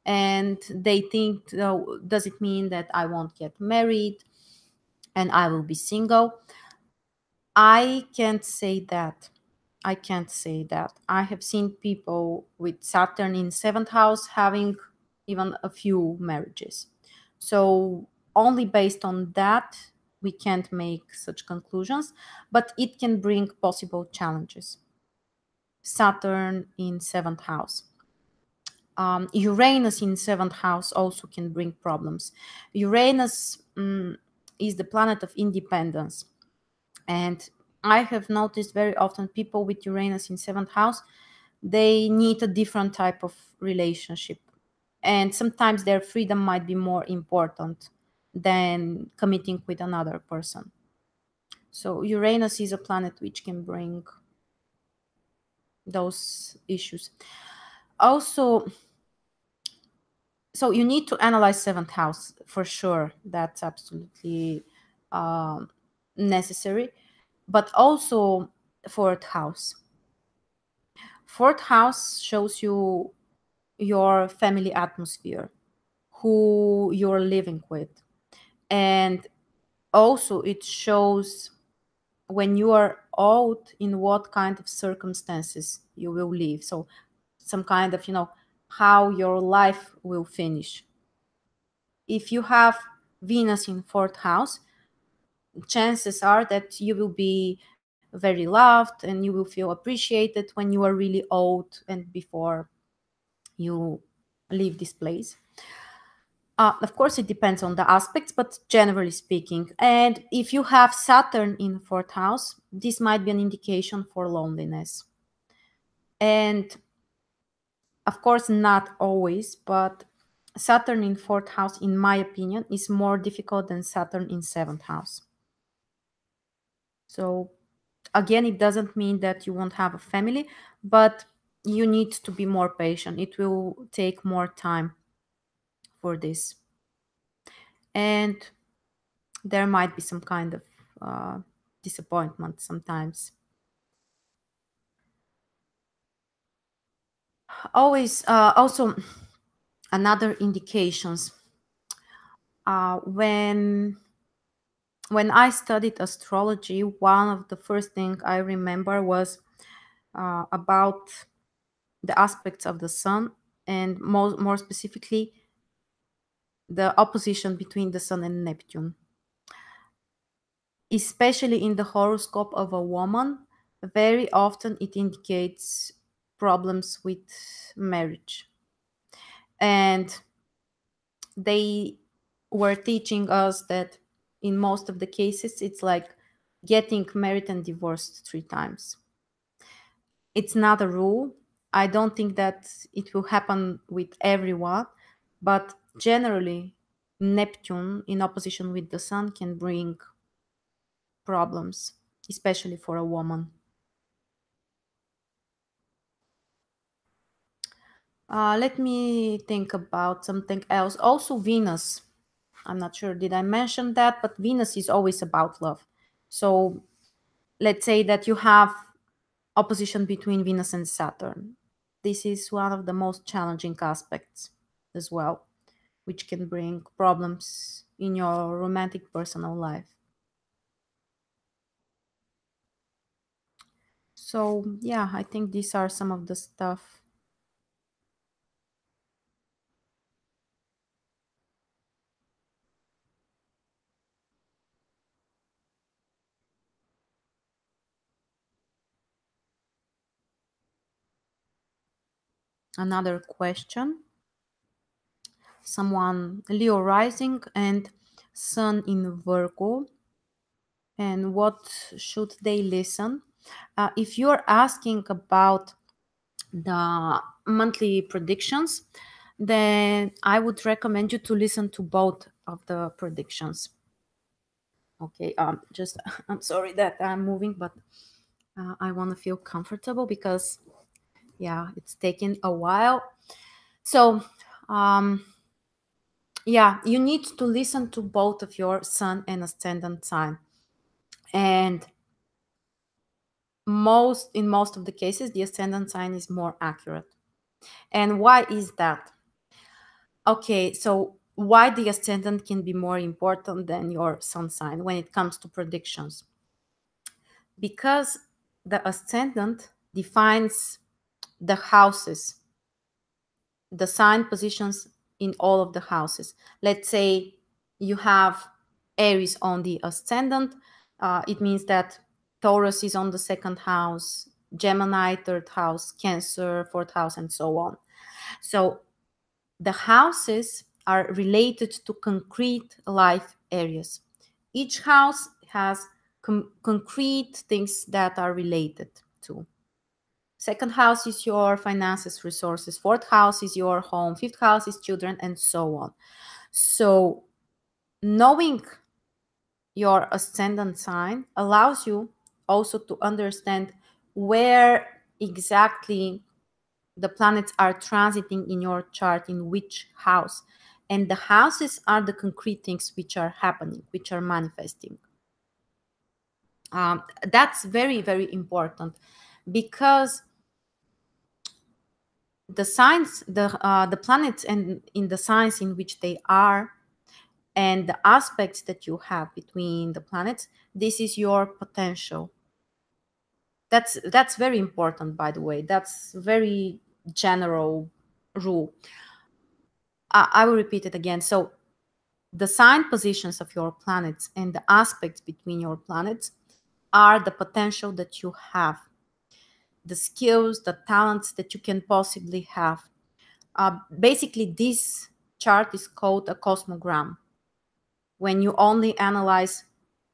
And they think, does it mean that I won't get married and I will be single? I can't say that. I can't say that. I have seen people with Saturn in seventh house having even a few marriages. So only based on that we can't make such conclusions, but it can bring possible challenges. Saturn in seventh house. Uranus in seventh house also can bring problems. Uranus is the planet of independence. And I have noticed very often people with Uranus in seventh house, they need a different type of relationship. And sometimes their freedom might be more important than committing with another person. So Uranus is a planet which can bring those issues. Also, so you need to analyze seventh house for sure. That's absolutely necessary. But also fourth house. Fourth house shows you your family atmosphere, who you're living with. And also it shows when you are out in what kind of circumstances you will live. So some kind of, how your life will finish. If you have Venus in fourth house, chances are that you will be very loved and you will feel appreciated when you are really old and before you leave this place. Of course, it depends on the aspects, but generally speaking. And if you have Saturn in fourth house, this might be an indication for loneliness. And of course, not always, but Saturn in fourth house, in my opinion, is more difficult than Saturn in seventh house. So again, it doesn't mean that you won't have a family, but you need to be more patient. It will take more time for this. And there might be some kind of disappointment sometimes. Always, also, another indications. When I studied astrology, one of the first thing I remember was about the aspects of the sun, and more specifically the opposition between the sun and Neptune. Especially in the horoscope of a woman, very often it indicates problems with marriage. And they were teaching us that in most of the cases it's like getting married and divorced 3 times. It's not a rule. I don't think that it will happen with everyone, but generally Neptune in opposition with the sun can bring problems, especially for a woman. Let me think about something else. Also, Venus. I'm not sure, did I mention that? But Venus is always about love. So let's say that you have opposition between Venus and Saturn. This is one of the most challenging aspects as well, which can bring problems in your romantic personal life. So, yeah, I think these are some of the stuff. Another question. Someone, Leo rising and Sun in Virgo, and what should they listen? If you're asking about the monthly predictions, then I would recommend you to listen to both of the predictions. Okay, just I'm sorry that I'm moving, but I want to feel comfortable because, yeah, it's taken a while. So, yeah, you need to listen to both of your sun and ascendant sign. And in most of the cases, the ascendant sign is more accurate. And why is that? Okay, so why the ascendant can be more important than your sun sign when it comes to predictions? Because the ascendant defines the houses, the sign positions in all of the houses. Let's say you have Aries on the ascendant, it means that Taurus is on the second house, Gemini, third house, Cancer, fourth house, and so on. So the houses are related to concrete life areas. Each house has concrete things that are related to. Second house is your finances, resources. Fourth house is your home. Fifth house is children, and so on. So knowing your ascendant sign allows you also to understand where exactly the planets are transiting in your chart, in which house. And the houses are the concrete things which are happening, which are manifesting. That's very, very important, because the signs, the planets, and in the signs in which they are, and the aspects that you have between the planets, this is your potential. That's very important, by the way. That's very general rule. I will repeat it again. So the sign positions of your planets and the aspects between your planets are the potential that you have, the skills, the talents that you can possibly have. Basically, this chart is called a cosmogram when you only analyze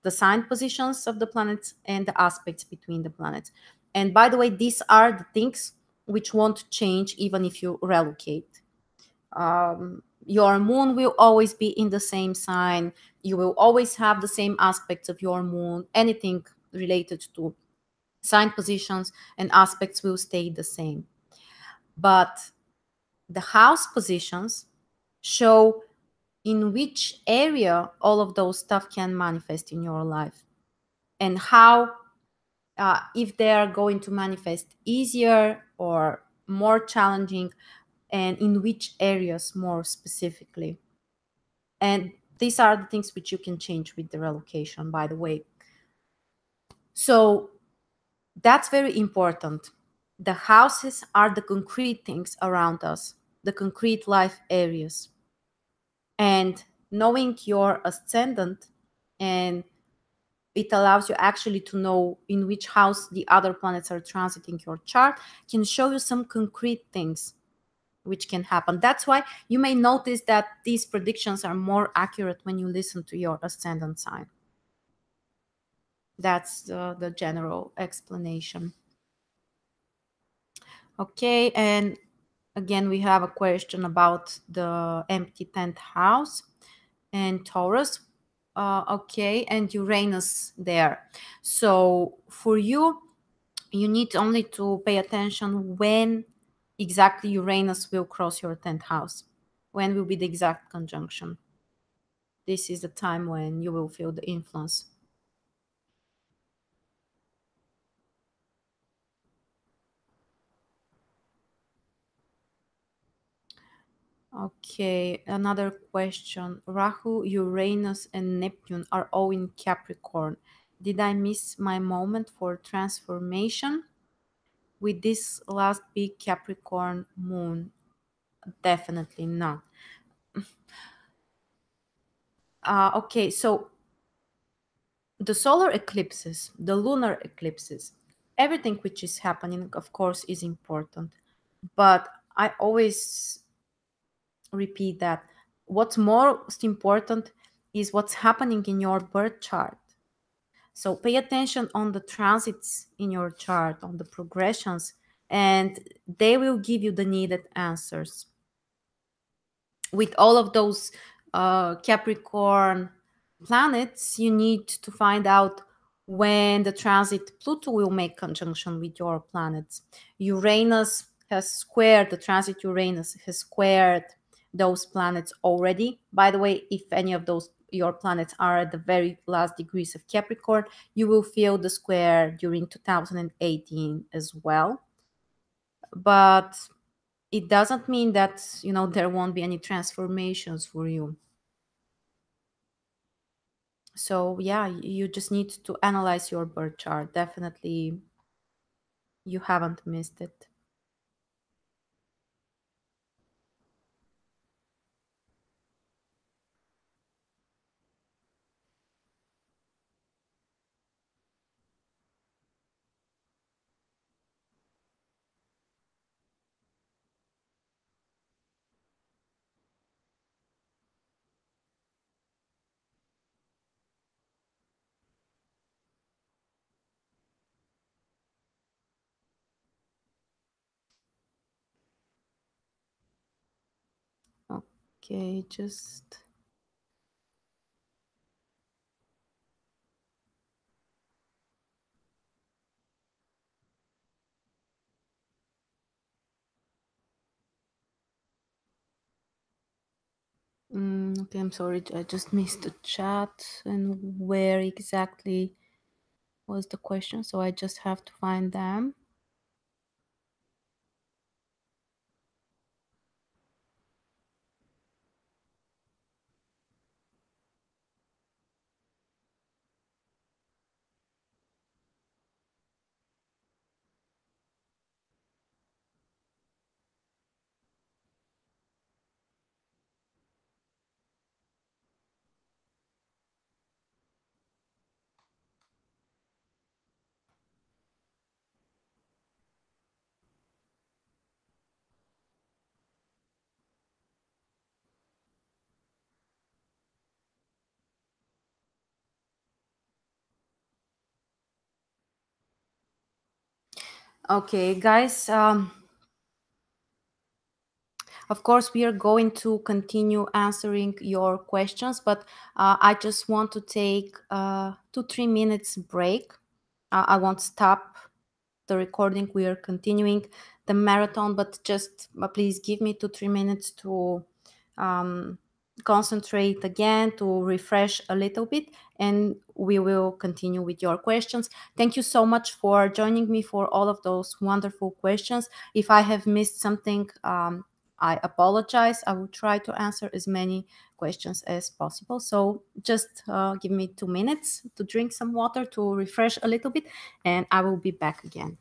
the sign positions of the planets and the aspects between the planets. And by the way, these are the things which won't change even if you relocate. Your moon will always be in the same sign. You will always have the same aspects of your moon. Anything related to sign positions and aspects will stay the same. But the house positions show in which area all of those stuff can manifest in your life, and how, if they are going to manifest easier or more challenging, and in which areas more specifically. And these are the things which you can change with the relocation, by the way. So that's very important. The houses are the concrete things around us, the concrete life areas. And knowing your ascendant, and it allows you actually to know in which house the other planets are transiting your chart, can show you some concrete things which can happen. That's why you may notice that these predictions are more accurate when you listen to your ascendant sign. That's the general explanation. Okay, and again, we have a question about the empty 10th house and Taurus. Okay, and Uranus there. So for you, you need only to pay attention when exactly Uranus will cross your 10th house. When will be the exact conjunction? This is the time when you will feel the influence. Okay, another question. Rahu, Uranus, and Neptune are all in Capricorn. Did I miss my moment for transformation with this last big Capricorn moon? Definitely not. Okay, so the solar eclipses, the lunar eclipses, everything which is happening, of course, is important. But I always repeat that what's most important is what's happening in your birth chart. So pay attention on the transits in your chart, on the progressions, and they will give you the needed answers. with all of those Capricorn planets, you need to find out when the transit Pluto will make conjunction with your planets. Uranus has squared, the transit Uranus has squared those planets already. By the way, if any of those your planets are at the very last degrees of Capricorn, you will feel the square during 2018 as well. But it doesn't mean that there won't be any transformations for you. So yeah, you just need to analyze your birth chart. Definitely you haven't missed it. Okay, just okay, I'm sorry, I just missed the chat and where exactly was the question, so I just have to find them. Okay, guys, of course, we are going to continue answering your questions, but I just want to take 2-3 minutes break. I won't stop the recording. We are continuing the marathon, but just please give me 2-3 minutes to um, concentrate again, to refresh a little bit, and we will continue with your questions. Thank you so much for joining me for all of those wonderful questions. If I have missed something, I apologize. I will try to answer as many questions as possible. So just give me 2 minutes to drink some water, to refresh a little bit, and I will be back again.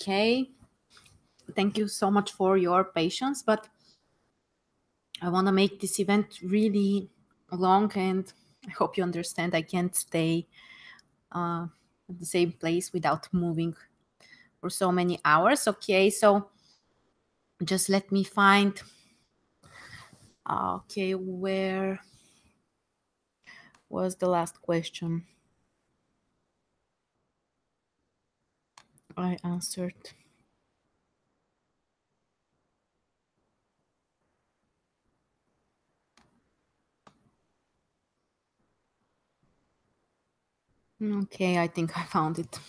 Okay, thank you so much for your patience, but I want to make this event really long, and I hope you understand I can't stay at the same place without moving for so many hours. Okay, so just let me find. Okay, where was the last question I answered? Okay, I think I found it.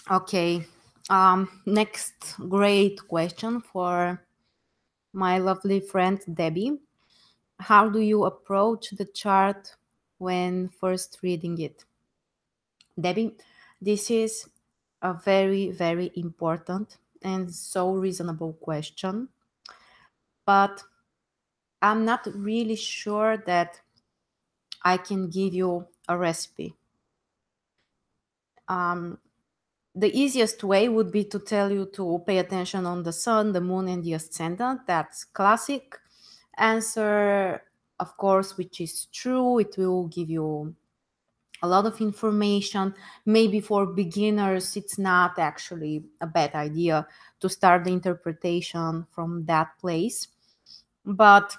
Okay, next great question for my lovely friend Debbie. How do you approach the chart when first reading it? Debbie, this is a very, very important and so reasonable question, but I'm not really sure that I can give you a recipe. Um, the easiest way would be to tell you to pay attention on the sun, the moon, and the ascendant. That's classic answer, of course, which is true. It will give you a lot of information. Maybe for beginners, it's not actually a bad idea to start the interpretation from that place. But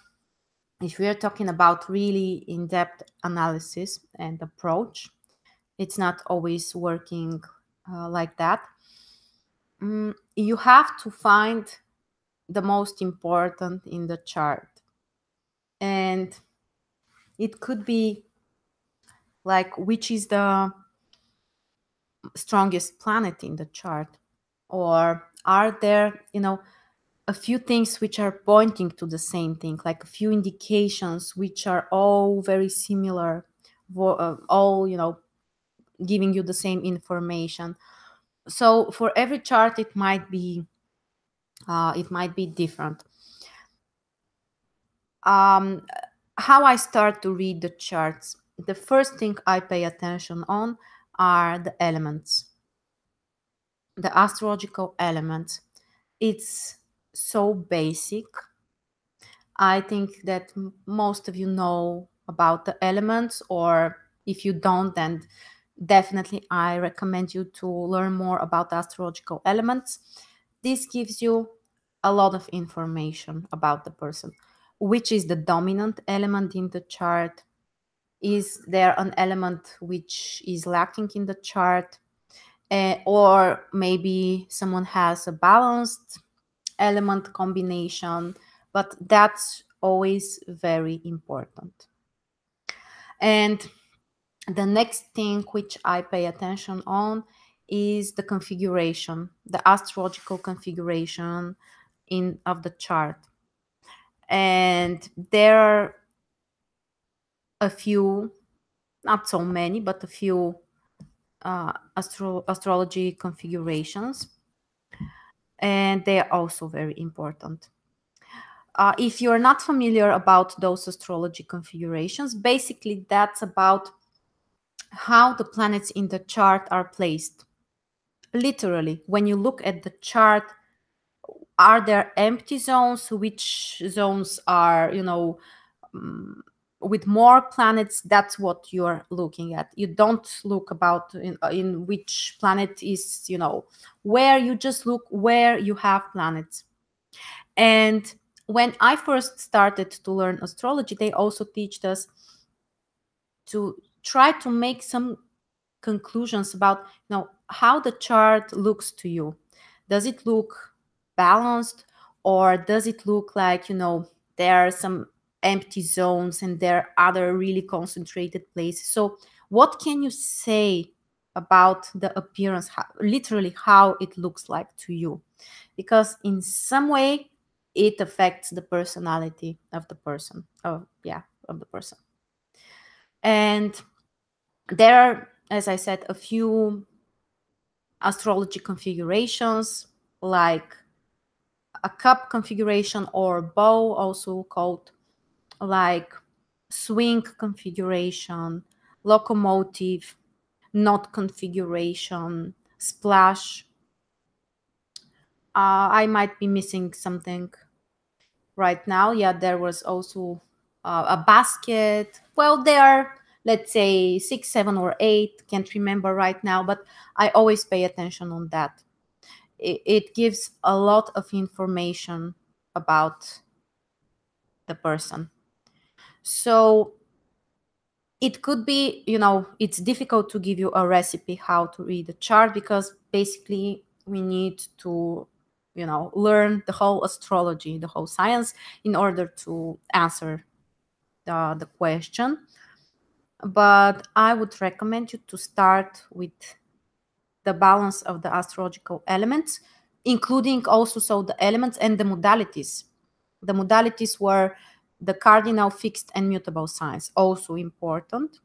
if we are talking about really in depth analysis and approach, it's not always working like that. You have to find the most important in the chart. And it could be like which is the strongest planet in the chart, or are there a few things which are pointing to the same thing, like a few indications which are all very similar, all giving you the same information. So for every chart it might be different. um, how I start to read the charts, the first thing I pay attention on are the elements, the astrological elements. It's so basic. I think that most of you know about the elements, or if you don't, then definitely I recommend you to learn more about the astrological elements. This gives you a lot of information about the person. Which is the dominant element in the chart? Is there an element which is lacking in the chart? Or maybe someone has a balanced element combination, but that's always very important. And the next thing which I pay attention on is the configuration, the astrological configuration in of the chart. And there are a few, not so many, but a few astrology configurations, and they are also very important. If you're not familiar about those astrology configurations, basically that's about how the planets in the chart are placed. Literally, when you look at the chart, are there empty zones? Which zones are, with more planets? That's what you're looking at. You don't look about in which planet is, where. You just look where you have planets. And when I first started to learn astrology, they also teach us to try to make some conclusions about how the chart looks to you. Does it look balanced, or does it look like there are some empty zones and there are other really concentrated places? So what can you say about the appearance, literally how it looks like to you, because in some way it affects the personality of the person. Of the person. And there are, as I said, a few astrology configurations, like a cup configuration or bow, also called, like swing configuration, locomotive, knot configuration, splash. I might be missing something right now. Yeah, there was also a basket. Well, there are, let's say, 6, 7, or 8. Can't remember right now, but I always pay attention on that. It gives a lot of information about the person. So it could be, it's difficult to give you a recipe how to read the chart, because basically we need to, learn the whole astrology, the whole science, in order to answer the question. But I would recommend you to start with the balance of the astrological elements, including also so the elements and the modalities. The modalities were the cardinal, fixed, and mutable signs, also important.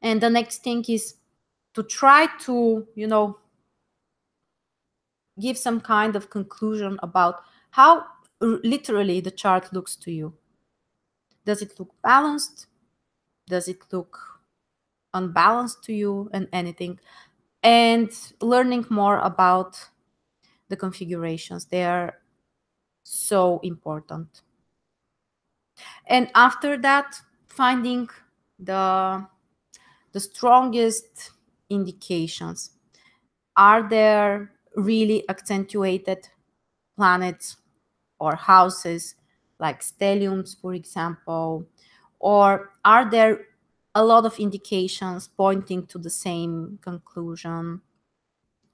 And the next thing is to try to, give some kind of conclusion about how literally the chart looks to you. Does it look balanced? Does it look unbalanced to you, and anything? And learning more about the configurations. They are so important. And after that, finding the strongest indications. Are there really accentuated planets or houses, like stelliums, for example? Or are there a lot of indications pointing to the same conclusion?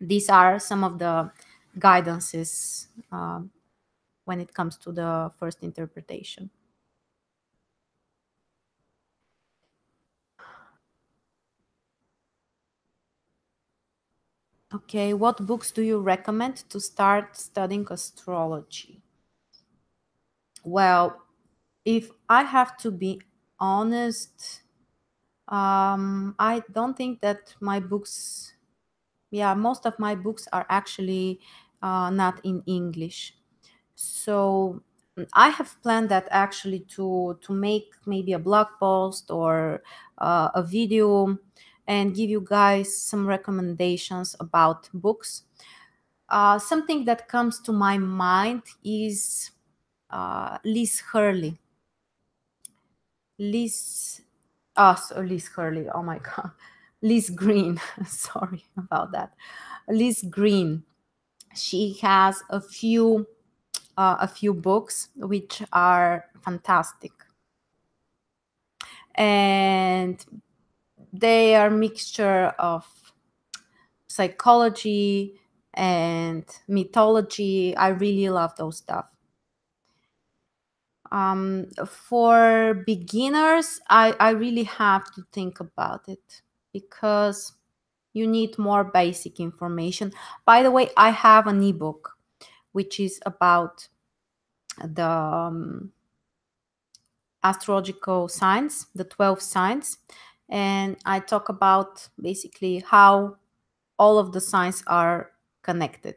These are some of the guidances when it comes to the first interpretation. Okay, what books do you recommend to start studying astrology? Well, if I have to be honest, I don't think that my books, most of my books are actually not in English. So I have planned that actually to make maybe a blog post or a video and give you guys some recommendations about books. Something that comes to my mind is Liz Hurley. Liz, Liz Hurley. Oh my God, Liz Green. Sorry about that. Liz Green. She has a few books which are fantastic, and they are mixture of psychology and mythology. I really love those stuff. For beginners, I really have to think about it, because you need more basic information. By the way, I have an ebook which is about the astrological signs, the 12 signs, and I talk about basically how all of the signs are connected.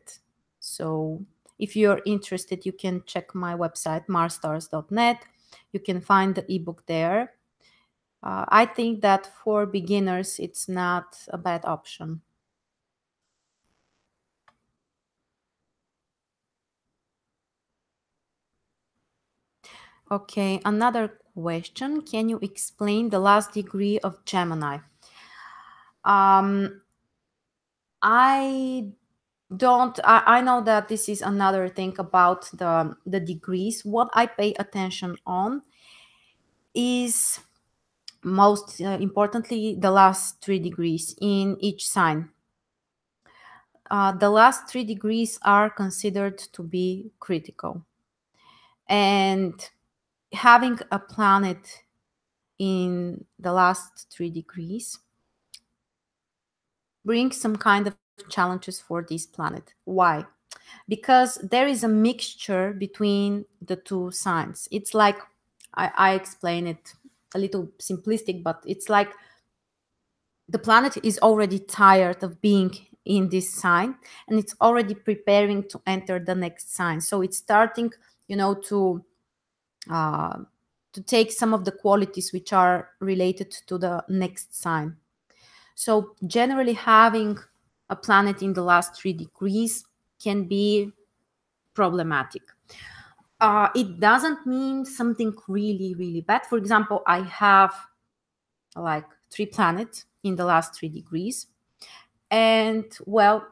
So if you're interested, you can check my website, marsstars.net. You can find the ebook there. I think that for beginners, it's not a bad option. Okay, another question. Can you explain the last degree of Gemini? Um, I I know that this is another thing about the degrees. What I pay attention on is most importantly the last 3 degrees in each sign. The last 3 degrees are considered to be critical, and having a planet in the last 3 degrees brings some kind of challenges for this planet. Why? Because there is a mixture between the two signs. It's like, I explain it a little simplistic, but it's like the planet is already tired of being in this sign, and it's already preparing to enter the next sign. So it's starting, you know, uh, to take some of the qualities which are related to the next sign. So generally, having a planet in the last 3 degrees can be problematic. It doesn't mean something really, really bad. For example, I have like 3 planets in the last 3 degrees. And well,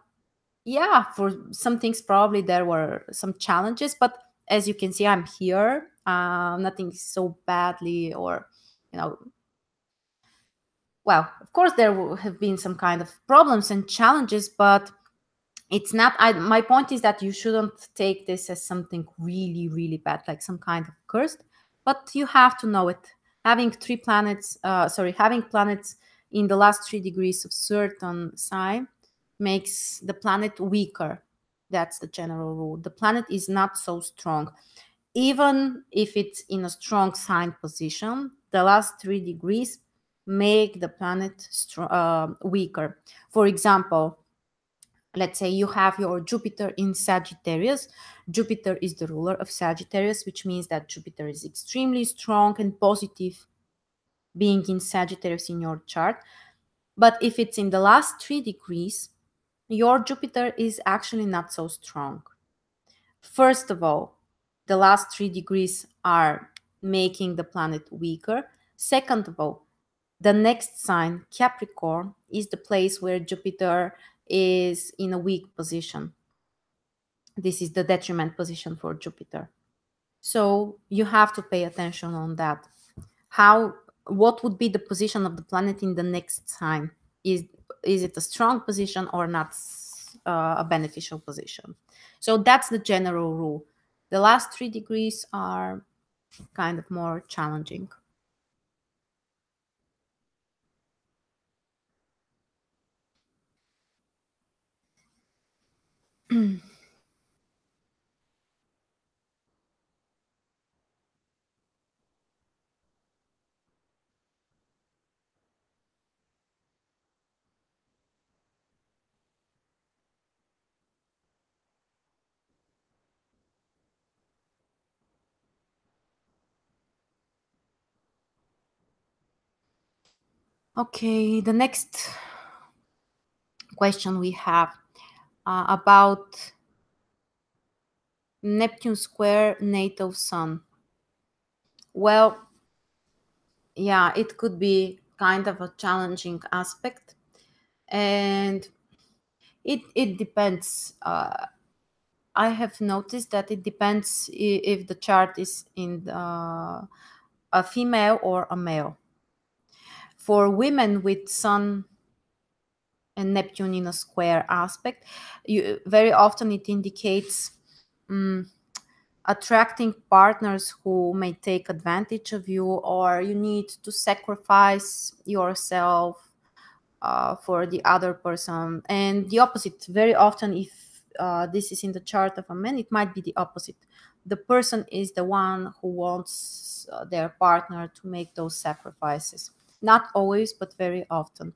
yeah, for some things, probably there were some challenges, but as you can see, I'm here. Nothing so badly, or, you know, well, of course, there will have been some kind of problems and challenges, but it's not, my point is that you shouldn't take this as something really, really bad, like some kind of cursed, but you have to know it. Having having planets in the last 3 degrees of certain sign makes the planet weaker. That's the general rule. The planet is not so strong. Even if it's in a strong sign position, the last 3 degrees make the planet weaker. For example, let's say you have your Jupiter in Sagittarius. Jupiter is the ruler of Sagittarius, which means that Jupiter is extremely strong and positive being in Sagittarius in your chart. But if it's in the last 3 degrees, your Jupiter is actually not so strong. First of all, the last 3 degrees are making the planet weaker. Second of all, the next sign, Capricorn, is the place where Jupiter is in a weak position. This is the detriment position for Jupiter. So you have to pay attention on that. What would be the position of the planet in the next sign? Is it a strong position or not a beneficial position? So that's the general rule. The last 3 degrees are kind of more challenging. Okay, the next question we have about Neptune square natal Sun. Well, yeah, it could be kind of a challenging aspect, and it depends. I have noticed that it depends if the chart is in a female or a male. For women with Sun and Neptune in a square aspect, very often it indicates attracting partners who may take advantage of you, or you need to sacrifice yourself for the other person. And the opposite, very often, if this is in the chart of a man, it might be the opposite. The person is the one who wants their partner to make those sacrifices. Not always, but very often.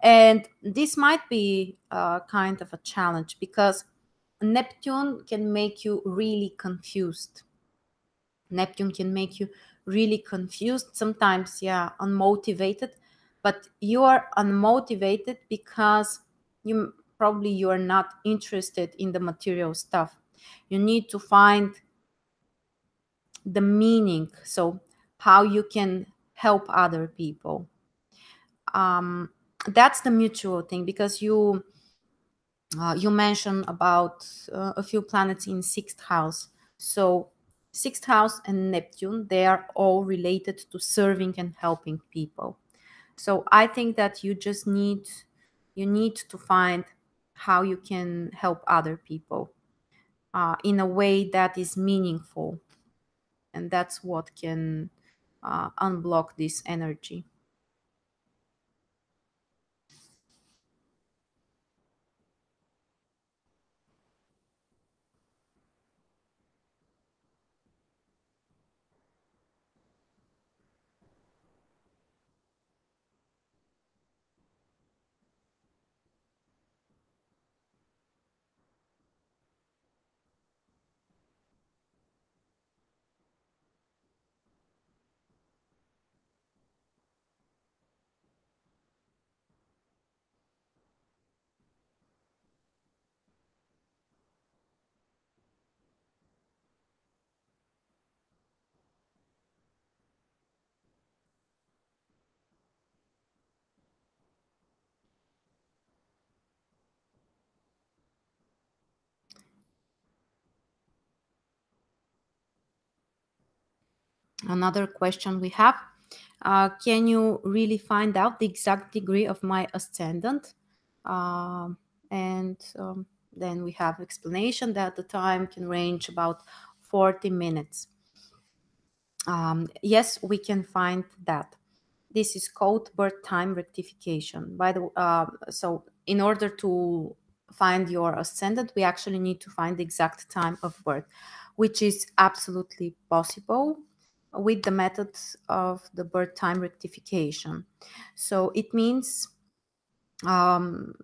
And this might be kind of a challenge, because Neptune can make you really confused. Neptune can make you really confused, sometimes, yeah, unmotivated. But you are unmotivated because you are not interested in the material stuff. You need to find the meaning, so how you can help other people. That's the mutual thing, because you mentioned about a few planets in sixth house. So sixth house and Neptune, they are all related to serving and helping people. So I think that you need to find how you can help other people in a way that is meaningful, and that's what can unblock this energy. Another question we have, can you really find out the exact degree of my ascendant? And then we have explanation that the time can range about 40 minutes. Yes, we can find that. This is called birth time rectification. So in order to find your ascendant, we actually need to find the exact time of birth, which is absolutely possible with the methods of the birth time rectification. So um,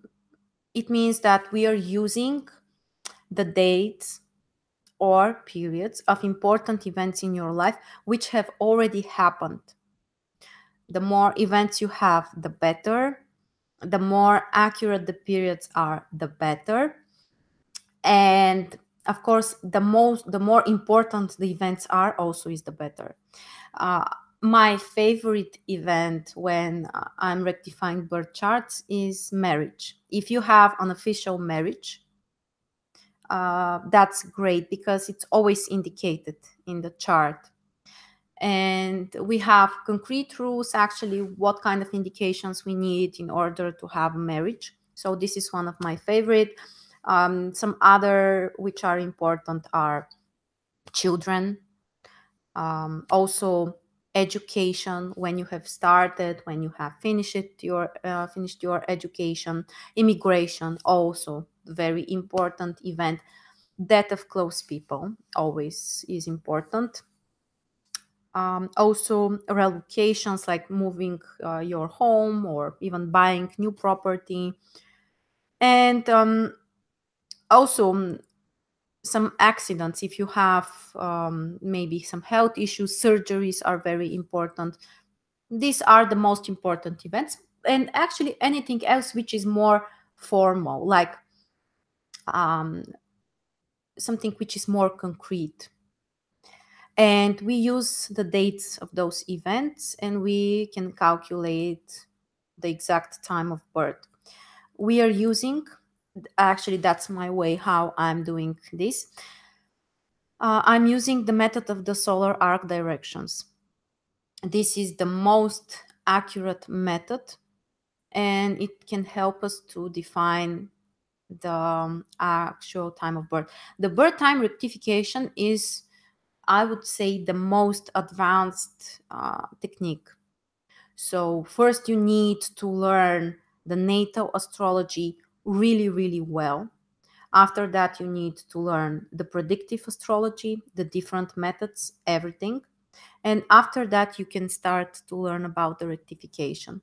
it means that we are using the dates or periods of important events in your life which have already happened. The more events you have, the better. The more accurate the periods are, the better. And of course, the more important the events are, also is the better. Uh, my favorite event when I'm rectifying birth charts is marriage. If you have an official marriage, that's great because it's always indicated in the chart. And we have concrete rules actually what kind of indications we need in order to have a marriage. So this is one of my favorite. Some other which are important are children, also education, when you have started, when you have finished your education. Immigration, also very important event. Death of close people always is important. Also relocations like moving your home or even buying new property. And also some accidents. If you have maybe some health issues, surgeries are very important. These are the most important events. And actually anything else which is more formal, like um, something which is more concrete. And we use the dates of those events and we can calculate the exact time of birth. We are using, actually that's my way how I'm doing this. I'm using the method of the solar arc directions. This is the most accurate method and it can help us to define the actual time of birth. The birth time rectification is, I would say, the most advanced technique. So first you need to learn the natal astrology really, really well. After that, you need to learn the predictive astrology, the different methods, everything. And after that, you can start to learn about the rectification.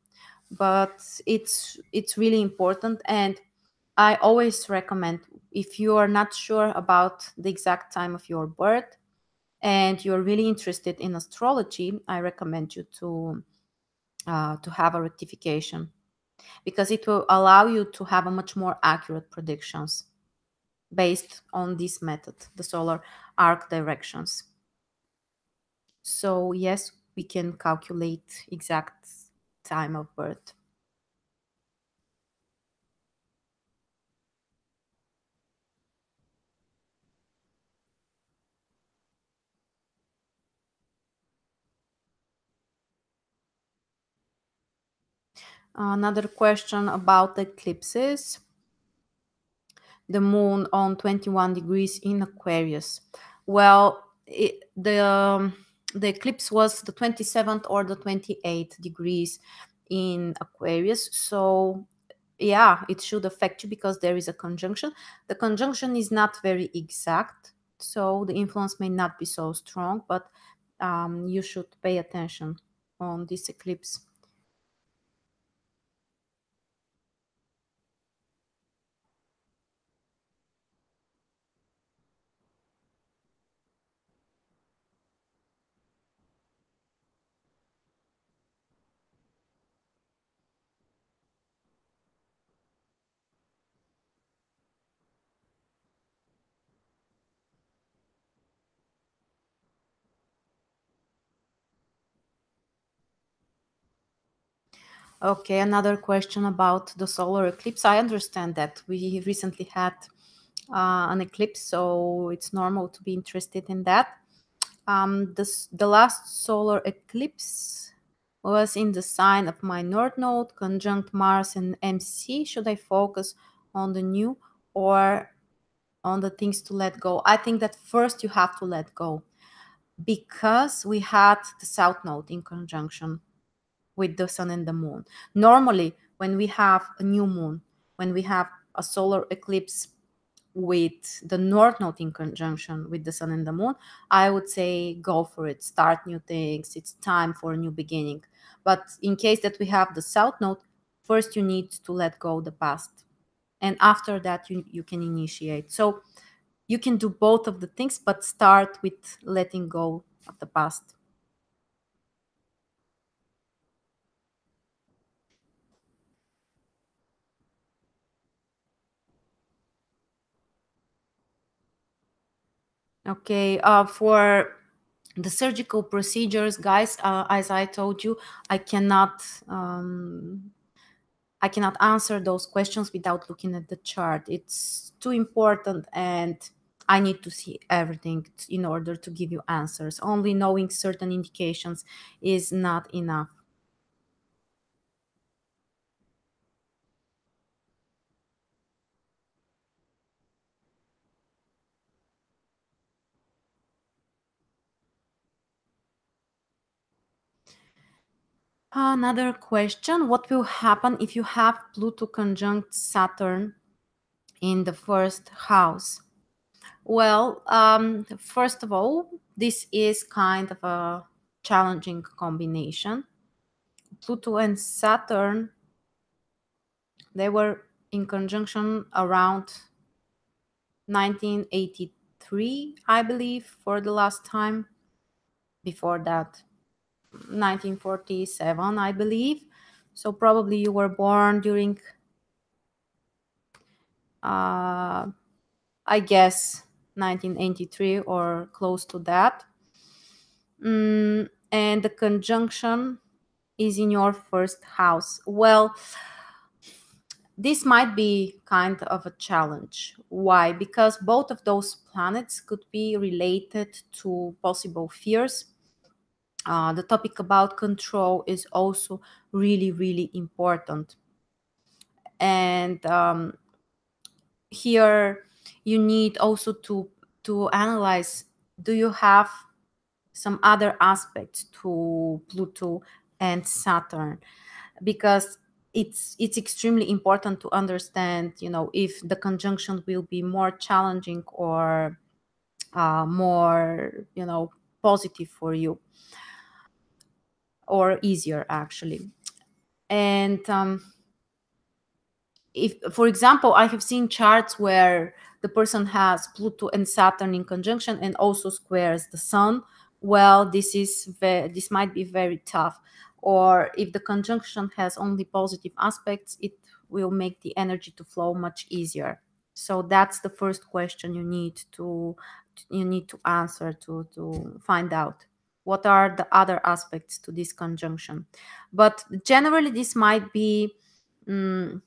But it's really important. And I always recommend, if you are not sure about the exact time of your birth and you're really interested in astrology, I recommend you to have a rectification because it will allow you to have a much more accurate predictions based on this method, the solar arc directions. So yes, we can calculate exact time of birth. Another question about eclipses. The moon on 21 degrees in Aquarius. Well, the eclipse was the 27th or the 28th degrees in Aquarius. So yeah, it should affect you because there is a conjunction. The conjunction is not very exact, so the influence may not be so strong, but you should pay attention on this eclipse. Okay, another question about the solar eclipse. I understand that we recently had an eclipse, so it's normal to be interested in that. The last solar eclipse was in the sign of my North Node, conjunct Mars and MC. Should I focus on the new or on the things to let go? I think that first you have to let go, because we had the South Node in conjunction with the Sun and the Moon. Normally, when we have a new moon, when we have a solar eclipse with the North Node in conjunction with the Sun and the Moon, I would say go for it, start new things. It's time for a new beginning. But in case that we have the South Node, first you need to let go the past, and after that you can initiate. So you can do both of the things, but start with letting go of the past. Okay, for the surgical procedures, guys, as I told you, I cannot um, I cannot answer those questions without looking at the chart. It's too important, and I need to see everything in order to give you answers. Only knowing certain indications is not enough. Another question: what will happen if you have Pluto conjunct Saturn in the first house? Well, first of all, this is kind of a challenging combination. Pluto and Saturn, they were in conjunction around 1983, I believe, for the last time. Before that, 1947, I believe. So probably you were born during, uh, I guess, 1983 or close to that. And the conjunction is in your first house. Well, this might be kind of a challenge. Why? Because both of those planets could be related to possible fears. The topic about control is also really, really important. And here you need also to analyze, do you have some other aspects to Pluto and Saturn? Because it's extremely important to understand, if the conjunction will be more challenging or more, positive for you, or easier actually. And if, for example, I have seen charts where the person has Pluto and Saturn in conjunction and also squares the Sun, well, this might be very tough. Or if the conjunction has only positive aspects, it will make the energy to flow much easier. So that's the first question you need to answer, to find out what are the other aspects to this conjunction. But generally this might be mm,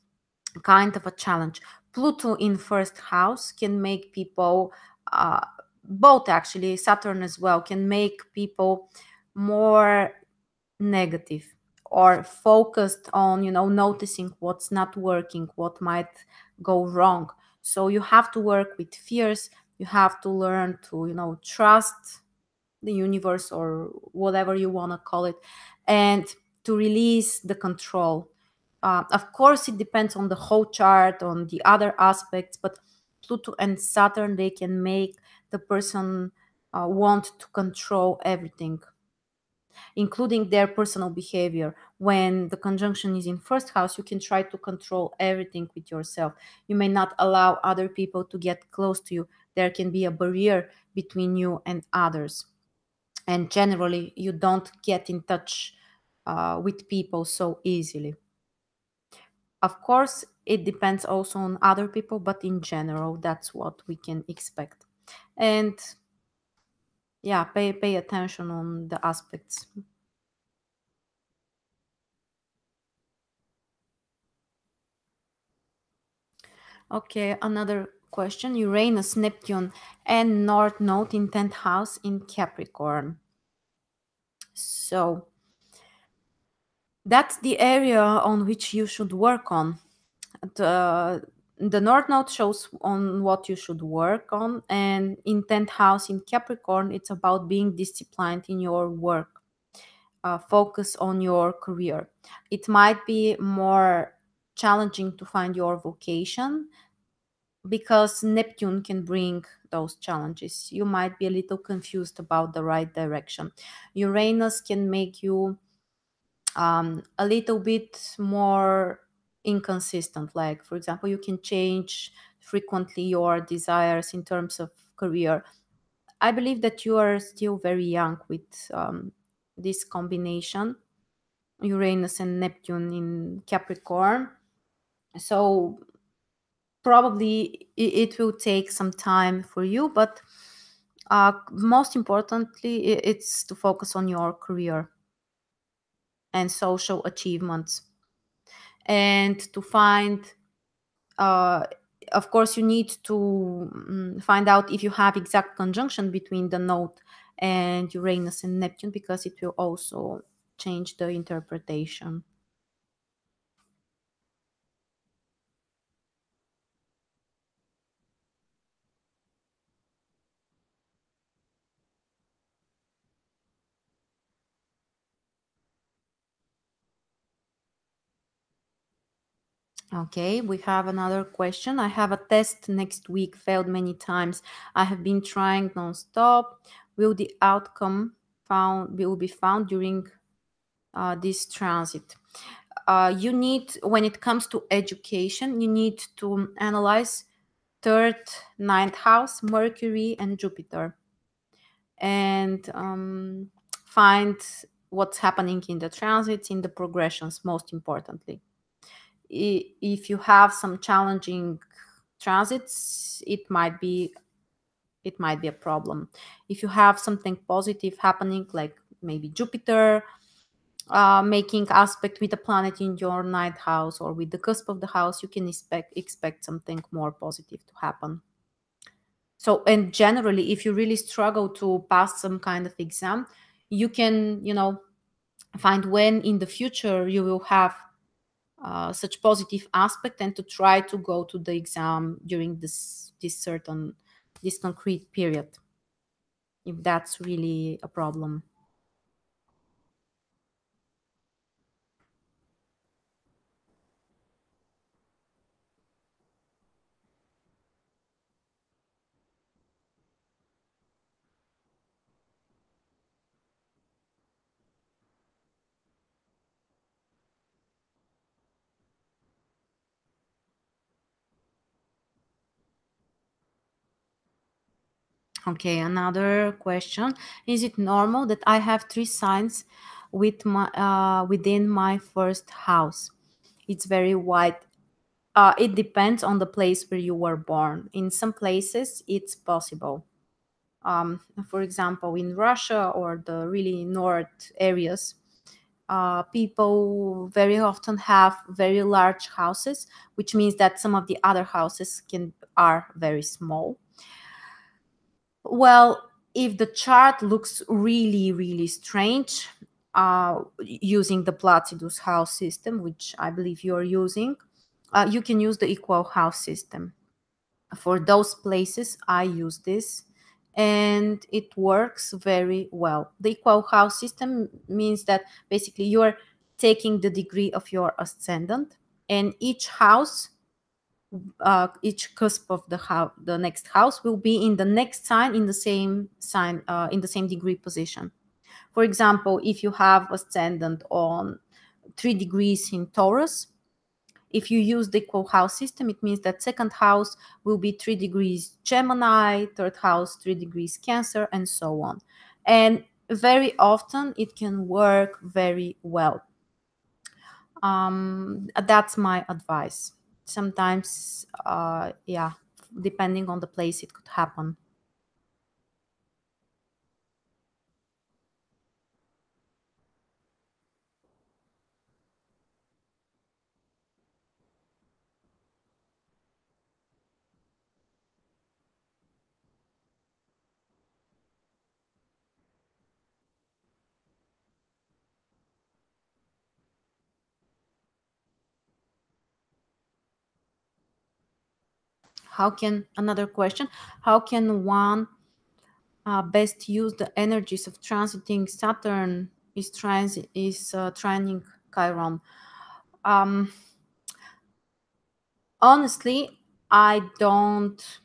kind of a challenge. Pluto in first house can make people, both actually, Saturn as well, can make people more negative or focused on, noticing what's not working, what might go wrong. So you have to work with fears. You have to learn to, trust the universe or whatever you want to call it, and to release the control. Of course, it depends on the whole chart, on the other aspects, but Pluto and Saturn, they can make the person want to control everything, including their personal behavior. When the conjunction is in first house, you can try to control everything with yourself. You may not allow other people to get close to you. There can be a barrier between you and others. And generally, you don't get in touch with people so easily. Of course, it depends also on other people, but in general, that's what we can expect. And yeah, pay attention on the aspects. Okay, another question. Uranus, Neptune, and North Node in 10th house in Capricorn. So that's the area on which you should work on. The North Node shows on what you should work on, and in 10th house in Capricorn, it's about being disciplined in your work. Focus on your career. It might be more challenging to find your vocation because Neptune can bring those challenges. You might be a little confused about the right direction. Uranus can make you a little bit more inconsistent. Like, for example, you can change frequently your desires in terms of career. I believe that you are still very young with this combination, Uranus and Neptune in Capricorn. So probably it will take some time for you, but most importantly, it's to focus on your career and social achievements, and to find uh, of course you need to find out if you have exact conjunction between the node and Uranus and Neptune, because it will also change the interpretation. Okay, we have another question. I have a test next week, failed many times. I have been trying non-stop. Will the outcome found will be found during this transit? You need, when it comes to education, you need to analyze third, ninth house, Mercury and Jupiter, and find what's happening in the transits, in the progressions, most importantly. If you have some challenging transits, it might be a problem. If you have something positive happening, like maybe Jupiter making aspect with a planet in your ninth house or with the cusp of the house, you can expect something more positive to happen. So, and generally, if you really struggle to pass some kind of exam, you can, find when in the future you will have such positive aspect, and to try to go to the exam during this concrete period, if that's really a problem. Okay, another question. Is it normal that I have three signs within my first house? It's very wide. It depends on the place where you were born. In some places, it's possible. For example, in Russia or the really north areas, people very often have very large houses, which means that some of the other houses are very small. Well, if the chart looks really, really strange, using the Placidus house system, which I believe you're using, you can use the equal house system. For those places, I use this, and it works very well. The equal house system means that basically you're taking the degree of your ascendant, and each cusp of the next house will be in the next sign, in the same sign, in the same degree position. For example, if you have ascendant on 3 degrees in Taurus, if you use the equal house system, it means that second house will be 3 degrees Gemini, third house 3 degrees Cancer, and so on. And very often it can work very well. That's my advice. Sometimes, yeah, depending on the place, it could happen. How can another question? How can one best use the energies of transiting Saturn is trining Chiron? Um, Honestly, I don't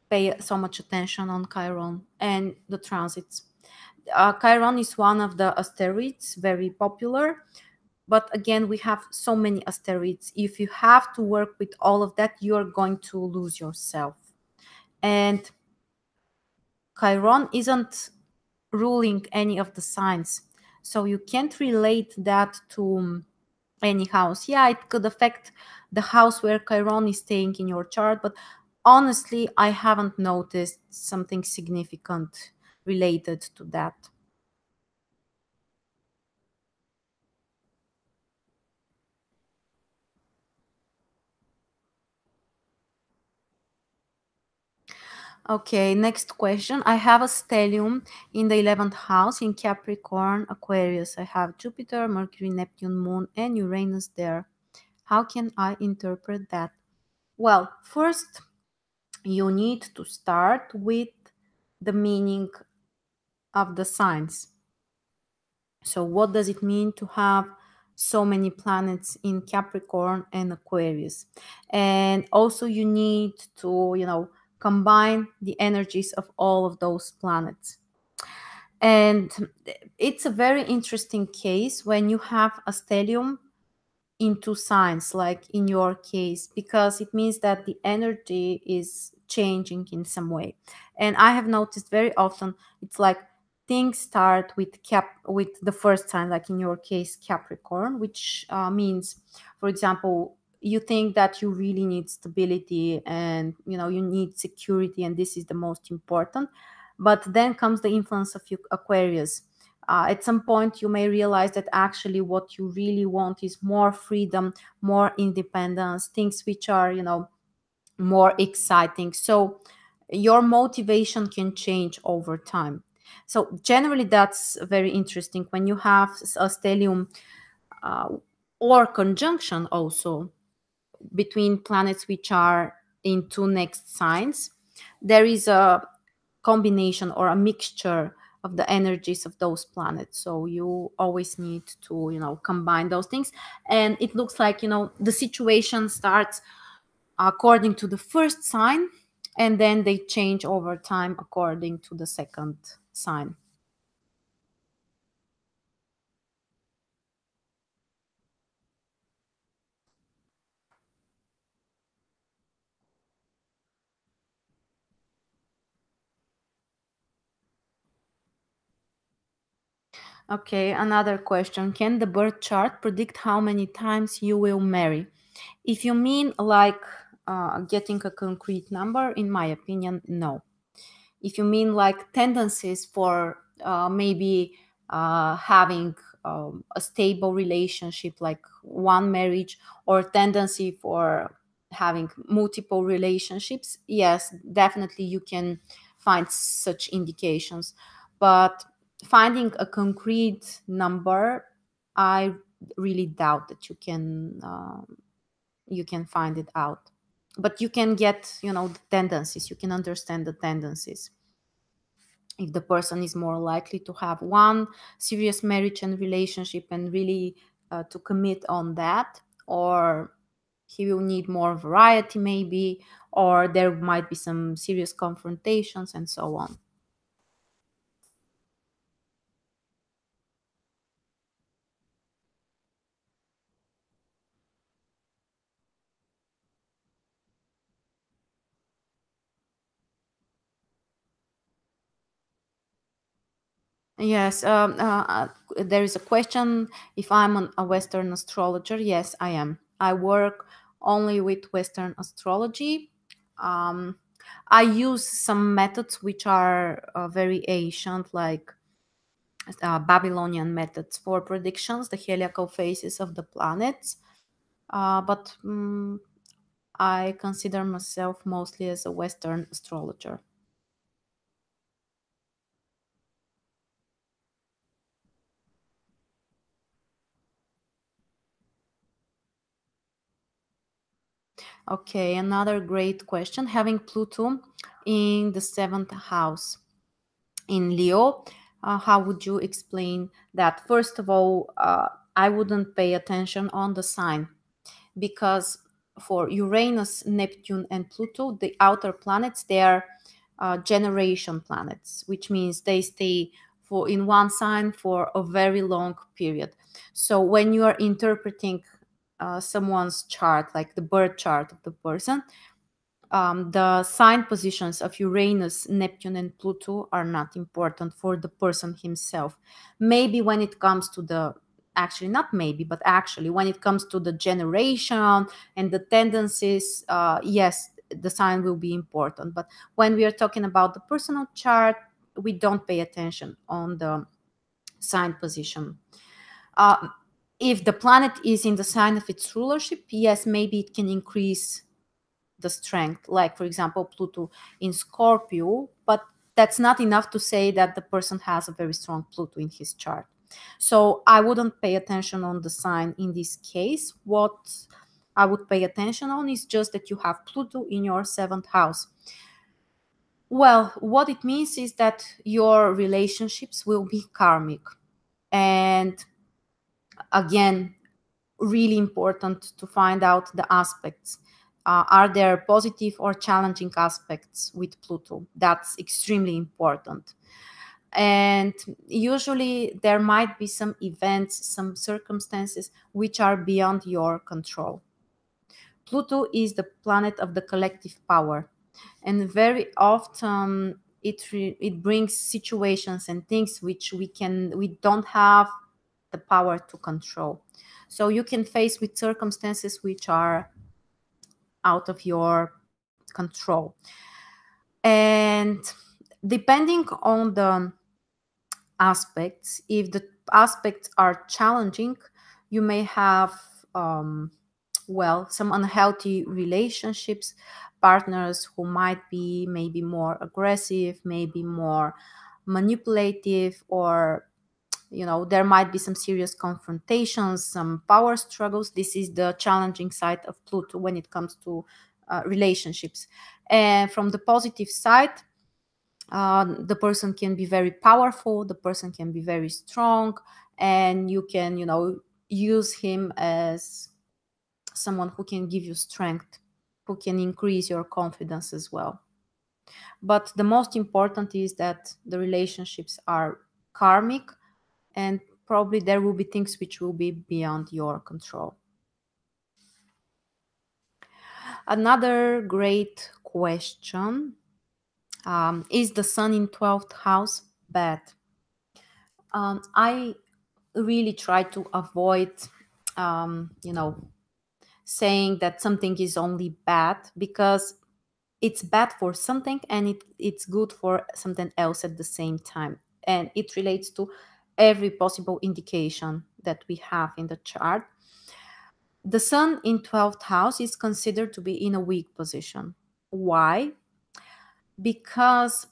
pay so much attention on Chiron and the transits. Chiron is one of the asteroids, very popular. But again, we have so many asteroids. If you have to work with all of that, you're going to lose yourself. And Chiron isn't ruling any of the signs. So you can't relate that to any house. Yeah, it could affect the house where Chiron is staying in your chart, but honestly, I haven't noticed something significant related to that. Okay, next question. I have a stellium in the 11th house in Capricorn, Aquarius. I have Jupiter, Mercury, Neptune, Moon, and Uranus there. How can I interpret that? Well, first, you need to start with the meaning of the signs. So, what does it mean to have so many planets in Capricorn and Aquarius? And also, you need to, combine the energies of all of those planets. And it's a very interesting case when you have a stellium into signs, like in your case, because it means that the energy is changing in some way. And I have noticed very often it's like things start with with the first sign, like in your case Capricorn, which means, for example, you think that you really need stability and you need security, and this is the most important. But then comes the influence of Aquarius. At some point you may realize that actually what you really want is more freedom, more independence, things which are more exciting. So your motivation can change over time. So generally that's very interesting when you have a stellium uh, or conjunction also between planets which are in two next signs. There is a combination or a mixture of the energies of those planets, so you always need to combine those things. And it looks like the situation starts according to the first sign, and then they change over time according to the second sign. Okay, another question. Can the birth chart predict how many times you will marry? If you mean like getting a concrete number, in my opinion, no. If you mean like tendencies for maybe having a stable relationship, like one marriage, or tendency for having multiple relationships, yes, definitely you can find such indications. But finding a concrete number, I really doubt that you can find it out. But you can get the tendencies, you can understand the tendencies. If the person is more likely to have one serious marriage and relationship and really to commit on that, or he will need more variety maybe, or there might be some serious confrontations and so on. Yes, there is a question if I'm a Western astrologer. Yes, I am. I work only with Western astrology. Um, I use some methods which are very ancient, like Babylonian methods for predictions, the heliacal phases of the planets. But I consider myself mostly as a Western astrologer. Okay, another great question. Having Pluto in the seventh house in Leo, how would you explain that? First of all, I wouldn't pay attention on the sign because for Uranus, Neptune, and Pluto, the outer planets, they are generation planets, which means they stay for in one sign for a very long period. So when you are interpreting someone's chart, like the birth chart of the person, the sign positions of Uranus, Neptune, and Pluto are not important for the person himself. Maybe when it comes to the actually not maybe but actually when it comes to the generation and the tendencies, yes, the sign will be important. But when we are talking about the personal chart, we don't pay attention on the sign position. uh, if the planet is in the sign of its rulership, yes, maybe it can increase the strength, like for example Pluto in Scorpio, but that's not enough to say that the person has a very strong Pluto in his chart. So I wouldn't pay attention on the sign in this case. What I would pay attention on is just that you have Pluto in your seventh house. Well, what it means is that your relationships will be karmic, and again, really important to find out the aspects. Are there positive or challenging aspects with Pluto? That's extremely important. And usually there might be some events, some circumstances which are beyond your control. Pluto is the planet of the collective power, and very often it brings situations and things which we don't have the power to control. So you can face with circumstances which are out of your control. And depending on the aspects, if the aspects are challenging, you may have well, some unhealthy relationships, partners who might be maybe more aggressive, maybe more manipulative, or there might be some serious confrontations, some power struggles. This is the challenging side of Pluto when it comes to relationships. And from the positive side, the person can be very powerful, the person can be very strong, and you can use him as someone who can give you strength, who can increase your confidence as well. But the most important is that the relationships are karmic, and probably there will be things which will be beyond your control. Another great question, is the sun in 12th house bad? I really try to avoid, saying that something is only bad, because it's bad for something and it's good for something else at the same time. And it relates to every possible indication that we have in the chart. The sun in 12th house is considered to be in a weak position. Why? Because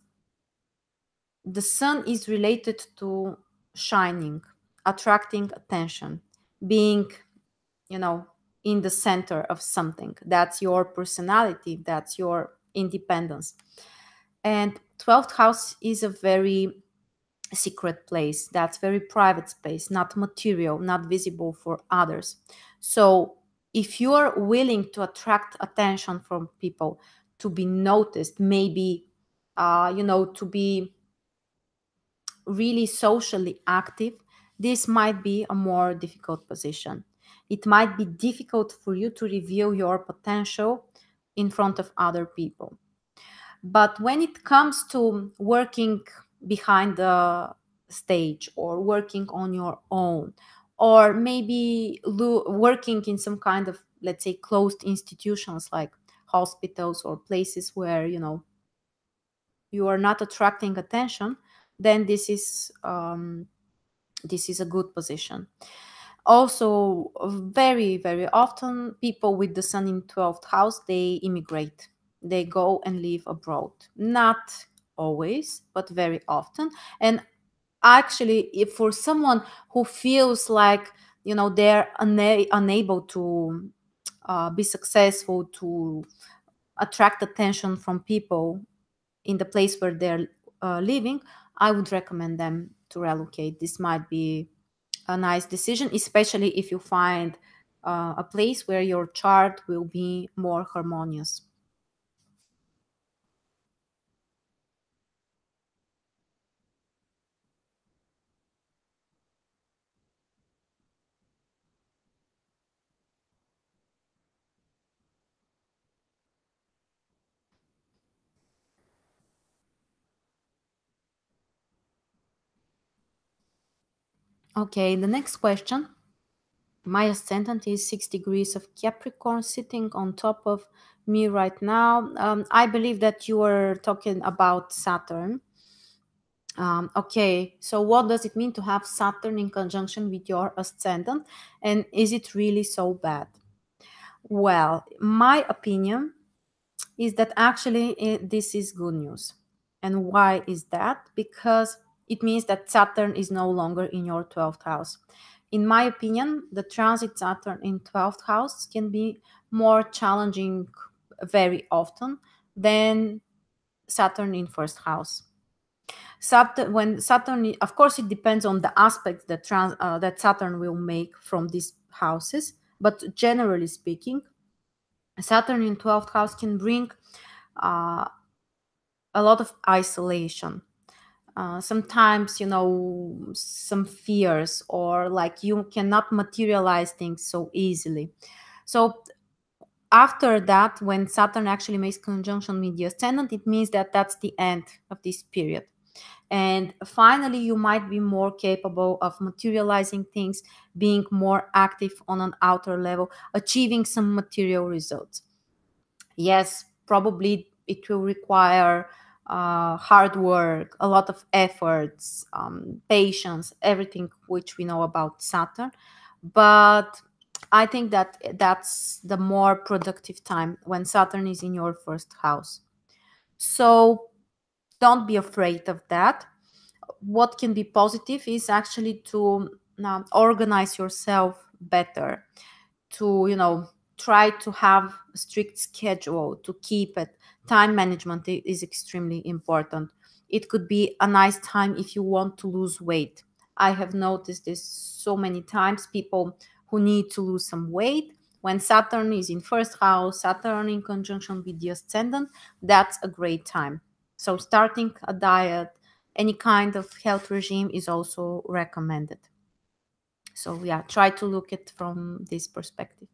the sun is related to shining, attracting attention, being, you know, in the center of something. That's your personality, that's your independence. And 12th house is a very secret place. That's very private space, not material, not visible for others. So if you are willing to attract attention from people, to be noticed, maybe to be really socially active, this might be a more difficult position. It might be difficult for you to reveal your potential in front of other people. But when it comes to working behind the stage, or working on your own, or maybe working in some kind of, let's say, closed institutions like hospitals or places where you are not attracting attention, then this is a good position. Also, very, very often, people with the sun in 12th house, they immigrate. They go and live abroad. Not always, but very often. And actually, if for someone who feels like, they're unable to be successful, to attract attention from people in the place where they're living, I would recommend them to relocate. This might be a nice decision, especially if you find a place where your chart will be more harmonious. Okay, the next question. My ascendant is 6 degrees of Capricorn sitting on top of me right now. I believe that you were talking about Saturn. Okay, so what does it mean to have Saturn in conjunction with your ascendant? And is it really so bad? Well, my opinion is that actually this is good news. And why is that? Because it means that Saturn is no longer in your 12th house. In my opinion, the transit Saturn in 12th house can be more challenging very often than Saturn in first house. Saturn, when Saturn, of course, it depends on the aspects that that Saturn will make from these houses. But generally speaking, Saturn in 12th house can bring uh, a lot of isolation. Sometimes, some fears, or like you cannot materialize things so easily. So after that, when Saturn actually makes conjunction with the ascendant, it means that that's the end of this period. And finally, you might be more capable of materializing things, being more active on an outer level, achieving some material results. Yes, probably it will require hard work, a lot of efforts, patience, everything which we know about Saturn. But I think that that's the more productive time when Saturn is in your first house. So don't be afraid of that. What can be positive is actually to organize yourself better, to try to have a strict schedule, to keep it. Time management is extremely important. It could be a nice time if you want to lose weight. I have noticed this so many times. People who need to lose some weight, when Saturn is in first house, Saturn in conjunction with the ascendant, that's a great time. So starting a diet, any kind of health regime is also recommended. So yeah, try to look at from this perspective.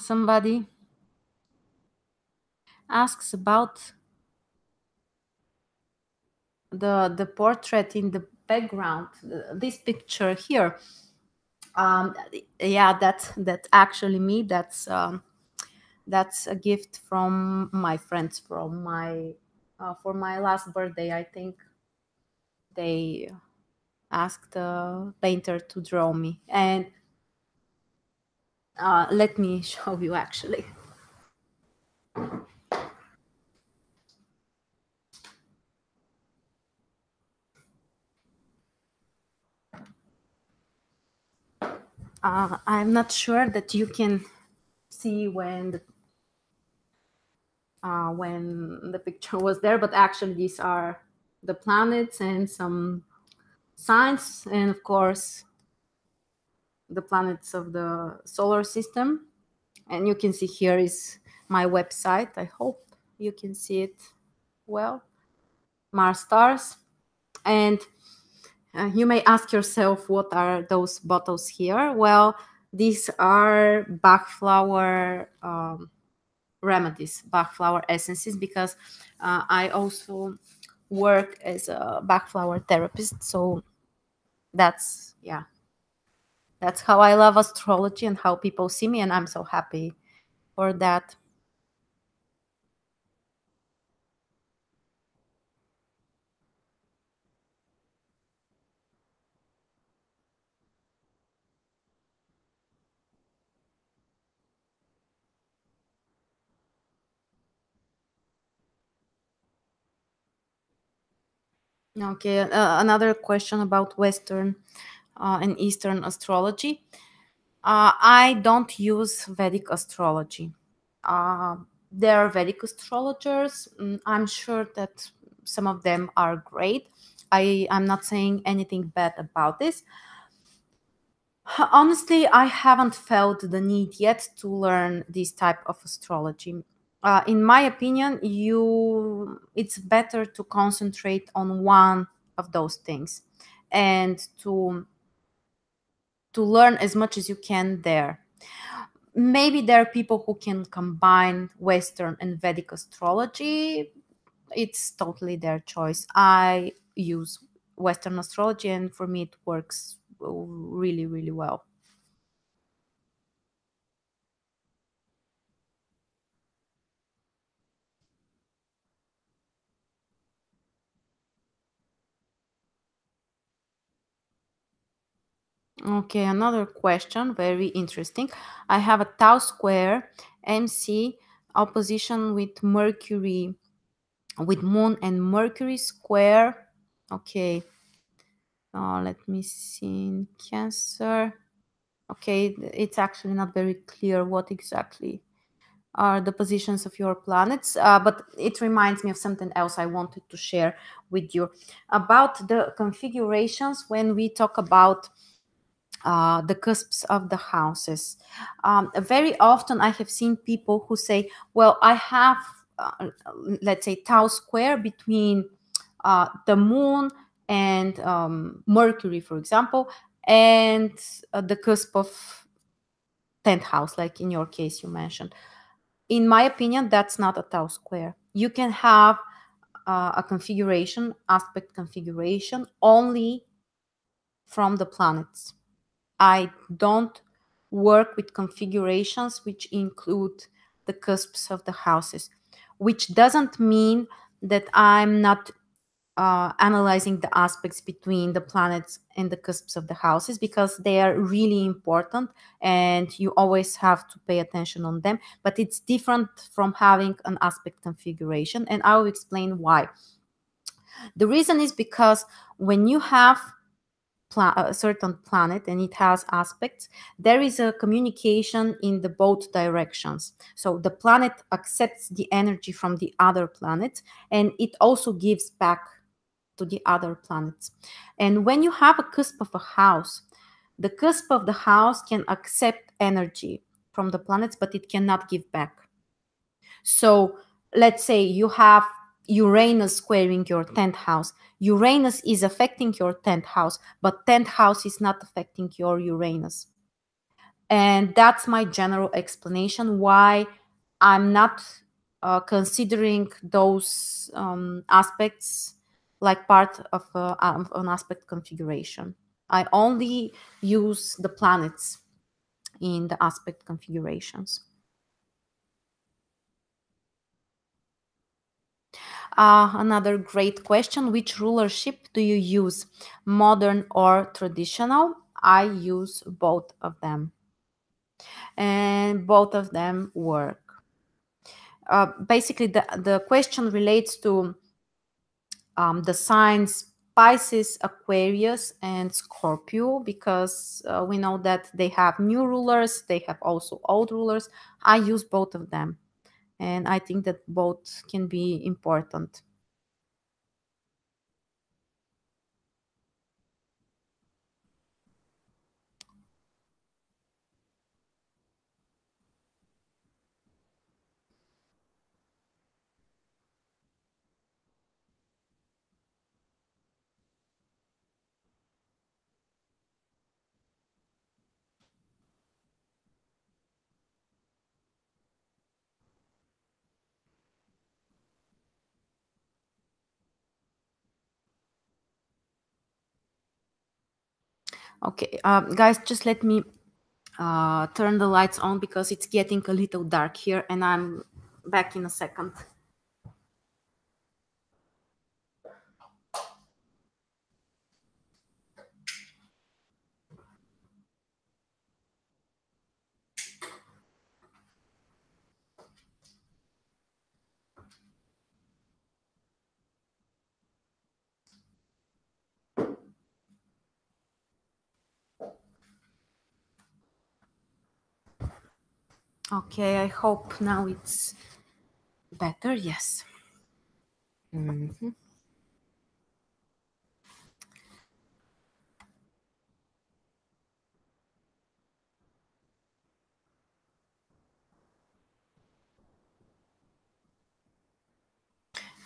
Somebody asks about the portrait in the background, this picture here. Yeah, that's actually me. That's a gift from my friends, from my for my last birthday. I think they asked the painter to draw me, and let me show you actually. I'm not sure that you can see when the picture was there, but actually these are the planets and some signs, and of course the planets of the solar system. And you can see here is my website. I hope you can see it well. Mars stars. And you may ask yourself, what are those bottles here? Well, these are Bach flower remedies, Bach flower essences, because I also work as a Bach flower therapist. So that's, yeah, that's how I love astrology and how people see me, and I'm so happy for that. Okay, another question about Western and Eastern astrology. I don't use Vedic astrology. Uh, there are Vedic astrologers. I'm sure that some of them are great. I'm not saying anything bad about this. Honestly, I haven't felt the need yet to learn this type of astrology. In my opinion, you it's better to concentrate on one of those things and to learn as much as you can there. Maybe there are people who can combine Western and Vedic astrology. It's totally their choice. I use Western astrology, and for me, it works really, really well. Okay, another question, very interesting. I have a tau square MC opposition with Mercury, with Moon and Mercury square. Okay, let me see in Cancer. Okay, it's actually not very clear what exactly are the positions of your planets, but it reminds me of something else I wanted to share with you about the configurations when we talk about the cusps of the houses. Very often, I have seen people who say, "Well, I have, let's say, tau square between the moon and Mercury, for example, and the cusp of 10th house, like in your case you mentioned." In my opinion, that's not a tau square. You can have a configuration, aspect configuration, only from the planets. I don't work with configurations which include the cusps of the houses, which doesn't mean that I'm not analyzing the aspects between the planets and the cusps of the houses, because they are really important and you always have to pay attention on them. But it's different from having an aspect configuration, and I will explain why. The reason is because when you have a certain planet and it has aspects, there is a communication in the both directions. So the planet accepts the energy from the other planet, and it also gives back to the other planets. And when you have a cusp of a house, the cusp of the house can accept energy from the planets, but it cannot give back. So let's say you have Uranus squaring your 10th house. Uranus is affecting your 10th house, but 10th house is not affecting your Uranus. And that's my general explanation why I'm not considering those aspects like part of an aspect configuration. I only use the planets in the aspect configurations. Another great question. Which rulership do you use, modern or traditional? I use both of them, and both of them work. Basically, the question relates to the signs Pisces, Aquarius, and Scorpio, because we know that they have new rulers, they have also old rulers. I use both of them, and I think that both can be important. Okay, guys, just let me turn the lights on because it's getting a little dark here, and I'm back in a second. Okay, I hope now it's better. Yes. Mhm.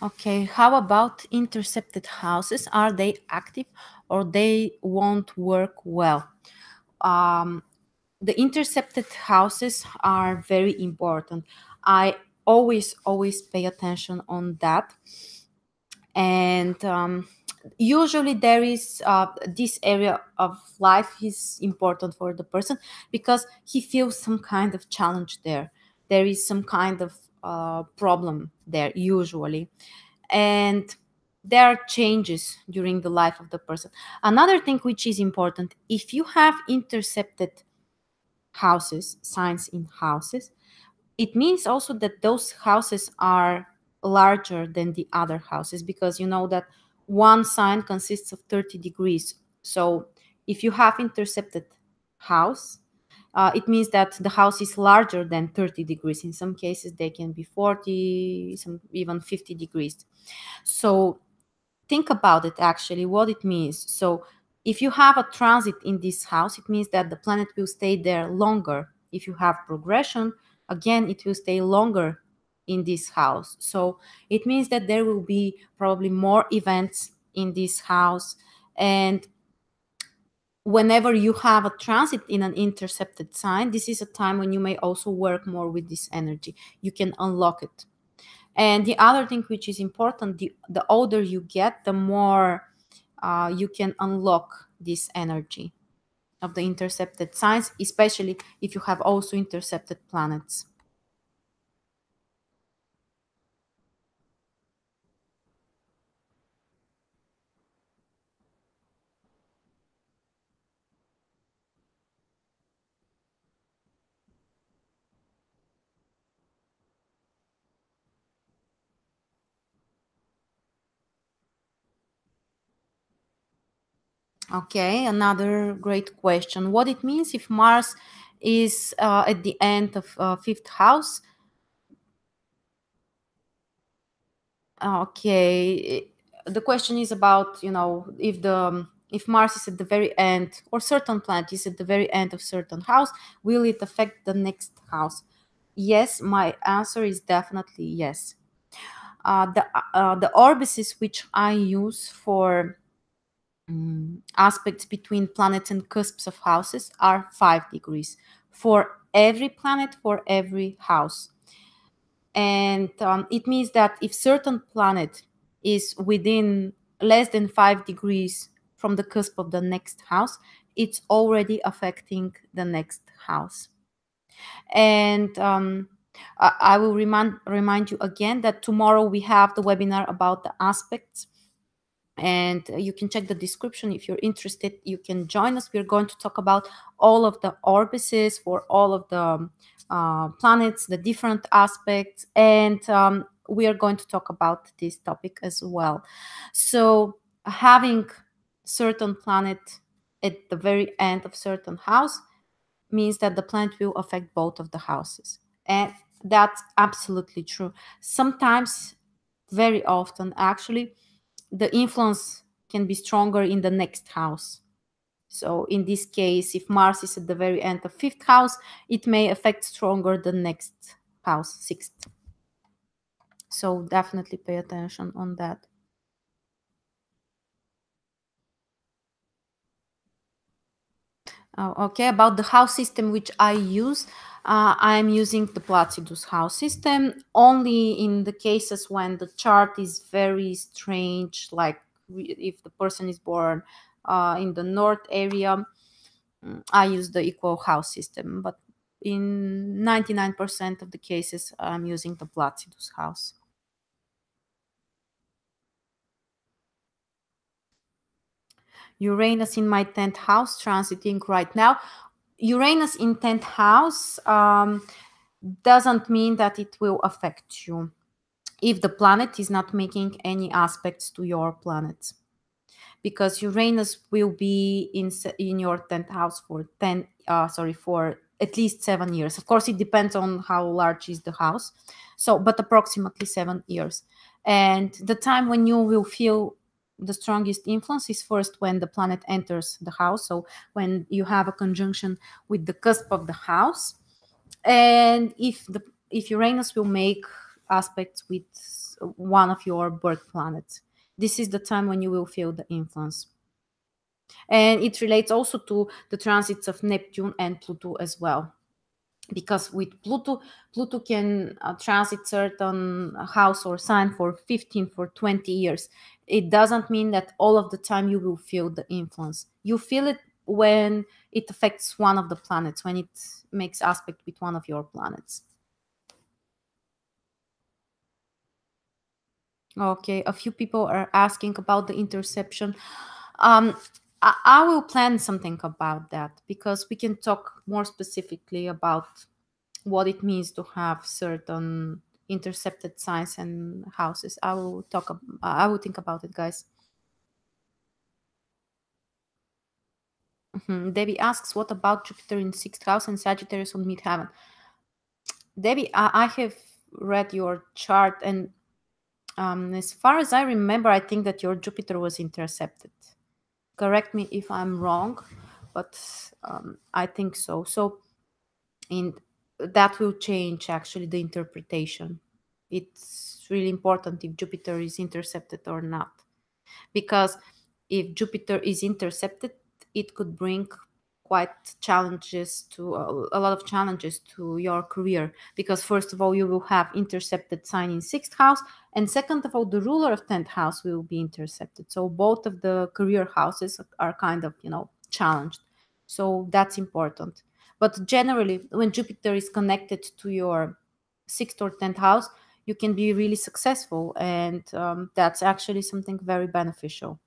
Okay, how about intercepted houses? Are they active or they won't work well? Um, the intercepted houses are very important. I always pay attention on that. And usually there is this area of life is important for the person because he feels some kind of challenge there. There is some kind of problem there usually, and there are changes during the life of the person. Another thing which is important, if you have intercepted houses, signs in houses, it means also that those houses are larger than the other houses, because you know that one sign consists of 30 degrees. So if you have intercepted house, it means that the house is larger than 30 degrees. In some cases they can be 40, some even 50 degrees. So think about it actually, what it means. So if you have a transit in this house, it means that the planet will stay there longer. If you have progression, again, it will stay longer in this house. So it means that there will be probably more events in this house. And whenever you have a transit in an intercepted sign, this is a time when you may also work more with this energy. You can unlock it. And the other thing which is important, the older you get, the more you can unlock this energy of the intercepted signs, especially if you have also intercepted planets. Okay, another great question. What it means if Mars is at the end of fifth house? Okay, the question is about, if the if Mars is at the very end, or certain planet is at the very end of certain house, will it affect the next house? Yes, my answer is definitely yes. The orbices which I use for aspects between planets and cusps of houses are 5 degrees for every planet, for every house. And it means that if certain planet is within less than 5 degrees from the cusp of the next house, it's already affecting the next house. And I will remind you again that tomorrow we have the webinar about the aspects, and you can check the description if you're interested. You can join us. We're going to talk about all of the orbices for all of the planets, the different aspects, and we are going to talk about this topic as well. So having certain planet at the very end of certain house means that the planet will affect both of the houses, and that's absolutely true. Sometimes, very often actually, the influence can be stronger in the next house. So in this case, if Mars is at the very end of fifth house, it may affect stronger the next house, sixth. So definitely pay attention on that. Okay, about the house system which I use, I'm using the Placidus house system only in the cases when the chart is very strange, like if the person is born in the north area. I use the equal house system, but in 99% of the cases, I'm using the Placidus house. Uranus in my 10th house, transiting right now. Uranus in 10th house doesn't mean that it will affect you if the planet is not making any aspects to your planets, because Uranus will be in your 10th house for 10 sorry for at least 7 years. Of course, it depends on how large is the house. So, but approximately 7 years. And the time when you will feel the strongest influence is first when the planet enters the house. So when you have a conjunction with the cusp of the house, and if Uranus will make aspects with one of your birth planets, this is the time when you will feel the influence. And it relates also to the transits of Neptune and Pluto as well, because with Pluto can transit certain house or sign for 15 for 20 years. It doesn't mean that all of the time you will feel the influence. You feel it when it affects one of the planets, when it makes aspect with one of your planets. Okay, a few people are asking about the interception. Um, I will plan something about that, because we can talk more specifically about what it means to have certain intercepted signs and houses. I will think about it, guys. Debbie asks, what about Jupiter in sixth house and Sagittarius on midheaven? Debbie, I have read your chart, and as far as I remember, I think that your Jupiter was intercepted. Correct me if I'm wrong, but I think so. So, and that will change actually the interpretation. It's really important if Jupiter is intercepted or not, because if Jupiter is intercepted, it could bring quite challenges to a lot of challenges to your career, because first of all you will have intercepted sign in sixth house, and second of all the ruler of 10th house will be intercepted, so both of the career houses are kind of challenged. So that's important. But generally, when Jupiter is connected to your sixth or 10th house, you can be really successful, and that's actually something very beneficial.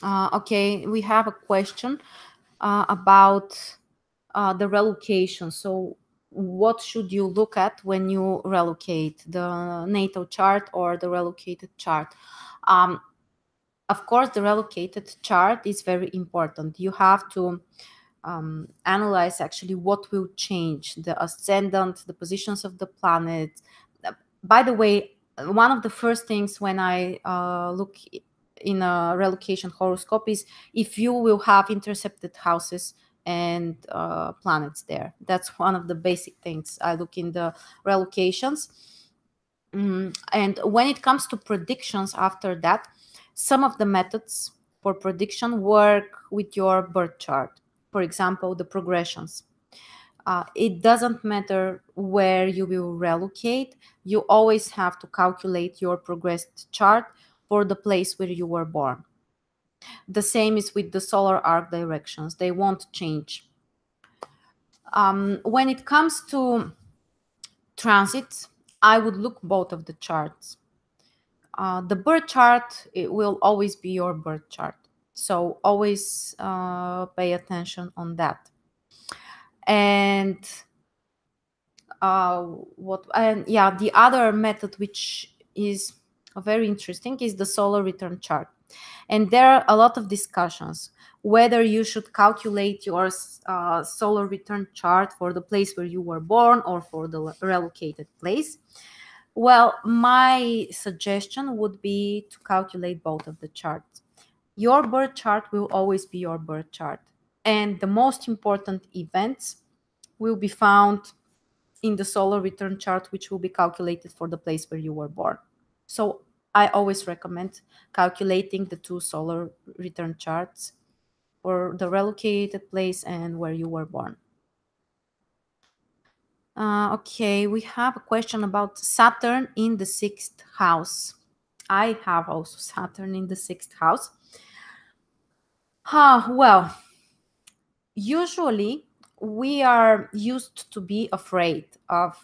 Okay, we have a question about the relocation. So, what should you look at when you relocate, the natal chart or the relocated chart? Um, of course, the relocated chart is very important. You have to analyze actually what will change the ascendant, the positions of the planet. By the way, one of the first things when I look in a relocation horoscope is if you will have intercepted houses and planets there. That's one of the basic things I look in the relocations. And when it comes to predictions after that, some of the methods for prediction work with your birth chart. For example, the progressions. It doesn't matter where you will relocate, you always have to calculate your progressed chart for the place where you were born. The same is with the solar arc directions, they won't change. When it comes to transits, I would look both of the charts. The birth chart, it will always be your birth chart. So always pay attention on that. And the other method which is very interesting is the solar return chart, and there are a lot of discussions whether you should calculate your solar return chart for the place where you were born or for the relocated place. Well, my suggestion would be to calculate both of the charts. Your birth chart will always be your birth chart, and the most important events will be found in the solar return chart, which will be calculated for the place where you were born. So I always recommend calculating the two solar return charts for the relocated place and where you were born. Okay, we have a question about Saturn in the sixth house. I have also Saturn in the sixth house. Well, usually we are used to be afraid of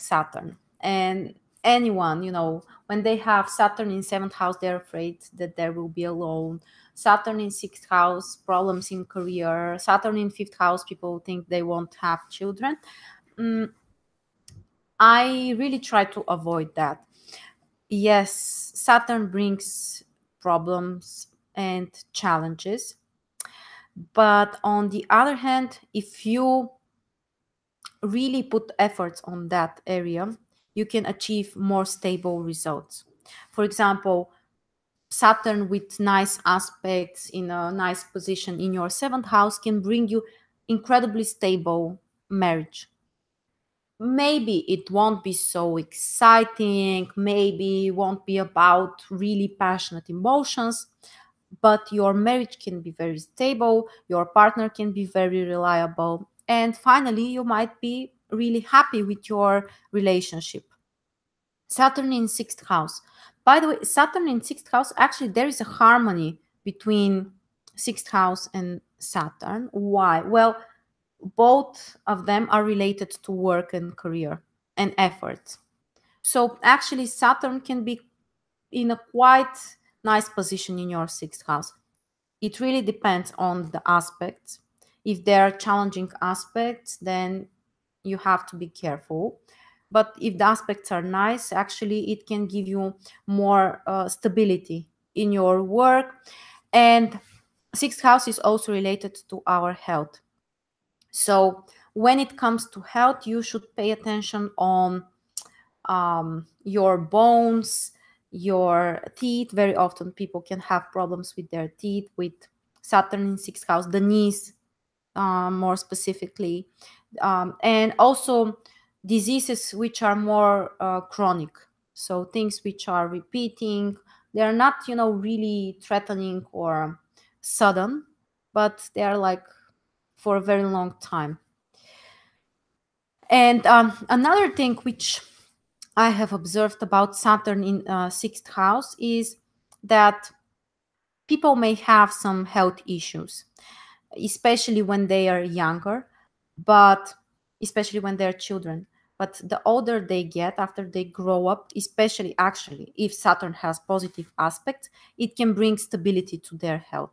Saturn. And anyone, when they have Saturn in seventh house, they're afraid that they will be alone. Saturn in sixth house, problems in career. Saturn in fifth house, people think they won't have children. I really try to avoid that. Yes, Saturn brings problems and challenges. But on the other hand, if you really put efforts on that area, you can achieve more stable results. For example, Saturn with nice aspects in a nice position in your seventh house can bring you incredibly stable marriage. Maybe it won't be so exciting, maybe it won't be about really passionate emotions, but your marriage can be very stable, your partner can be very reliable, and finally, you might be really happy with your relationship. Saturn in sixth house. By the way, Saturn in sixth house, actually, there is a harmony between sixth house and Saturn. Why? Well, both of them are related to work and career and effort. So actually, Saturn can be in a quite nice position in your sixth house. It really depends on the aspects. If there are challenging aspects, then you have to be careful. But if the aspects are nice, actually, it can give you more stability in your work. And sixth house is also related to our health. So when it comes to health, you should pay attention on your bones, your teeth. Very often people can have problems with their teeth with Saturn in sixth house, the knees more specifically, and also diseases which are more chronic. So things which are repeating, they are not, really threatening or sudden, but they are like for a very long time. And another thing which I have observed about Saturn in sixth house is that people may have some health issues, especially when they are younger, but especially when they're children. But the older they get, after they grow up, especially actually if Saturn has positive aspects, it can bring stability to their health.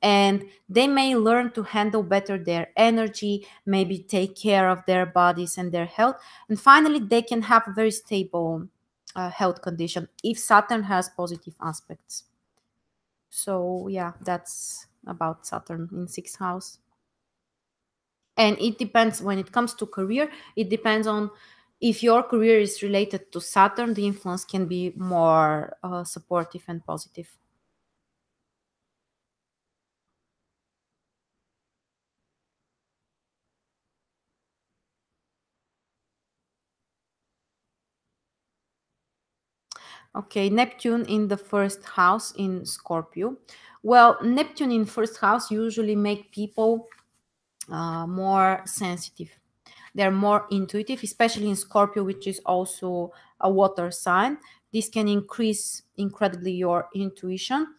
And they may learn to handle better their energy, maybe take care of their bodies and their health. And finally, they can have a very stable health condition if Saturn has positive aspects. So, yeah, that's about Saturn in sixth house. And it depends when it comes to career, it depends on if your career is related to Saturn, the influence can be more supportive and positive. Okay, Neptune in the first house in Scorpio. Well, Neptune in first house usually make people more sensitive. They're more intuitive, especially in Scorpio, which is also a water sign. This can increase incredibly your intuition.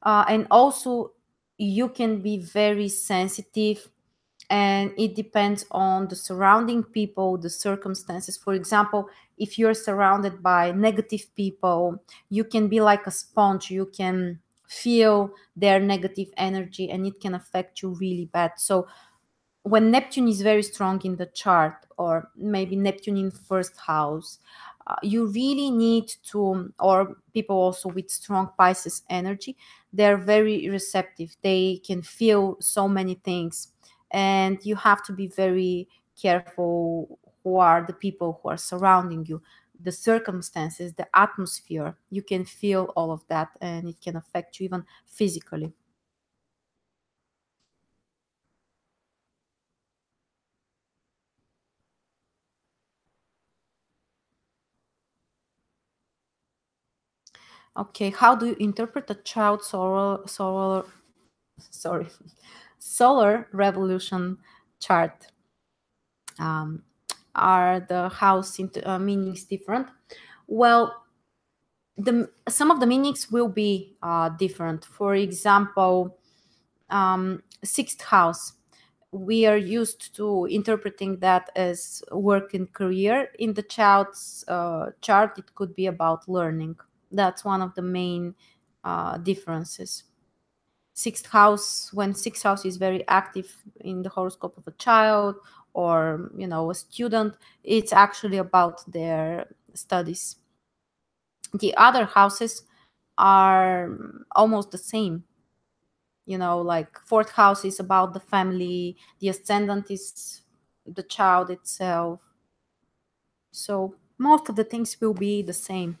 And also, you can be very sensitive, and it depends on the surrounding people, the circumstances. For example, if you're surrounded by negative people, you can be like a sponge. You can feel their negative energy, and it can affect you really bad. So when Neptune is very strong in the chart, or maybe Neptune in first house, you really need to, or people also with strong Pisces energy, they're very receptive. They can feel so many things, and you have to be very careful who are the people who are surrounding you, the circumstances, the atmosphere. You can feel all of that, and it can affect you even physically. Okay, how do you interpret a child sorry, solar revolution chart? Um, are the house meanings different? Well, some of the meanings will be different. For example, sixth house. we are used to interpreting that as work and career. In the child's chart, it could be about learning. That's one of the main differences. Sixth house, when sixth house is very active in the horoscope of a child or a student, it's actually about their studies. The other houses are almost the same. Like fourth house is about the family, the ascendant is the child itself. So most of the things will be the same.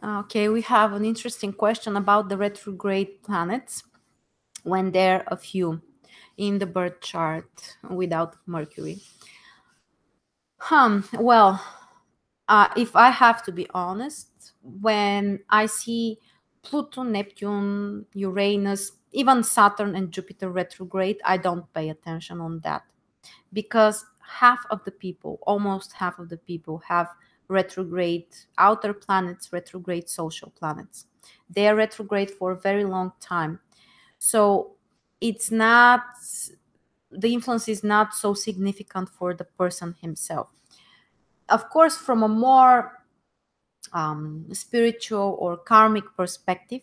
Okay, we have an interesting question about the retrograde planets when there are a few in the birth chart without Mercury. Well, if I have to be honest, when I see Pluto, Neptune, Uranus, even Saturn and Jupiter retrograde, I don't pay attention on that, because half of the people, almost half of the people, have retrograde outer planets, retrograde social planets. They are retrograde for a very long time. So it's not, the influence is not so significant for the person himself. Of course, from a more spiritual or karmic perspective,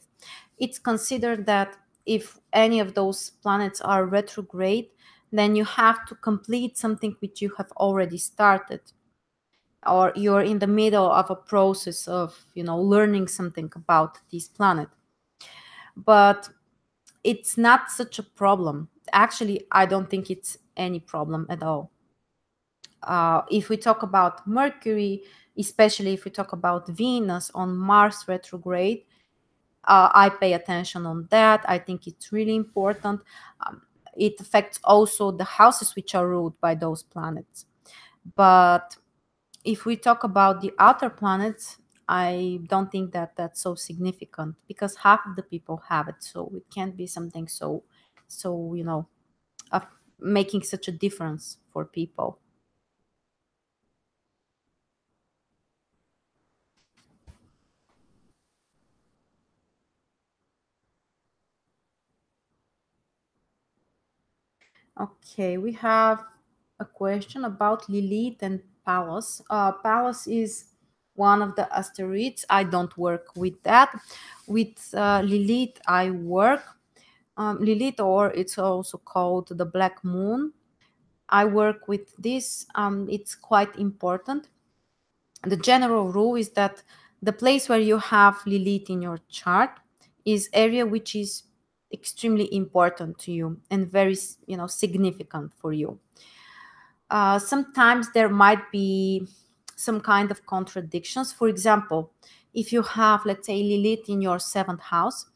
it's considered that if any of those planets are retrograde, then you have to complete something which you have already started, or you're in the middle of a process of learning something about this planet. But it's not such a problem. Actually, I don't think it's any problem at all. If we talk about Mercury, especially if we talk about Venus on Mars retrograde, I pay attention on that. I think it's really important. It affects also the houses which are ruled by those planets. But if we talk about the outer planets, I don't think that that's so significant, because half of the people have it. So it can't be something so of making such a difference for people. Okay, we have a question about Lilith and Pallas. Pallas is one of the asteroids. I don't work with that. With Lilith, I work. Lilith, or it's also called the Black Moon. I work with this. It's quite important. The general rule is that the place where you have Lilith in your chart is area which is extremely important to you and very significant for you. Sometimes there might be some kind of contradictions. For example, if you have, let's say, Lilith in your seventh house,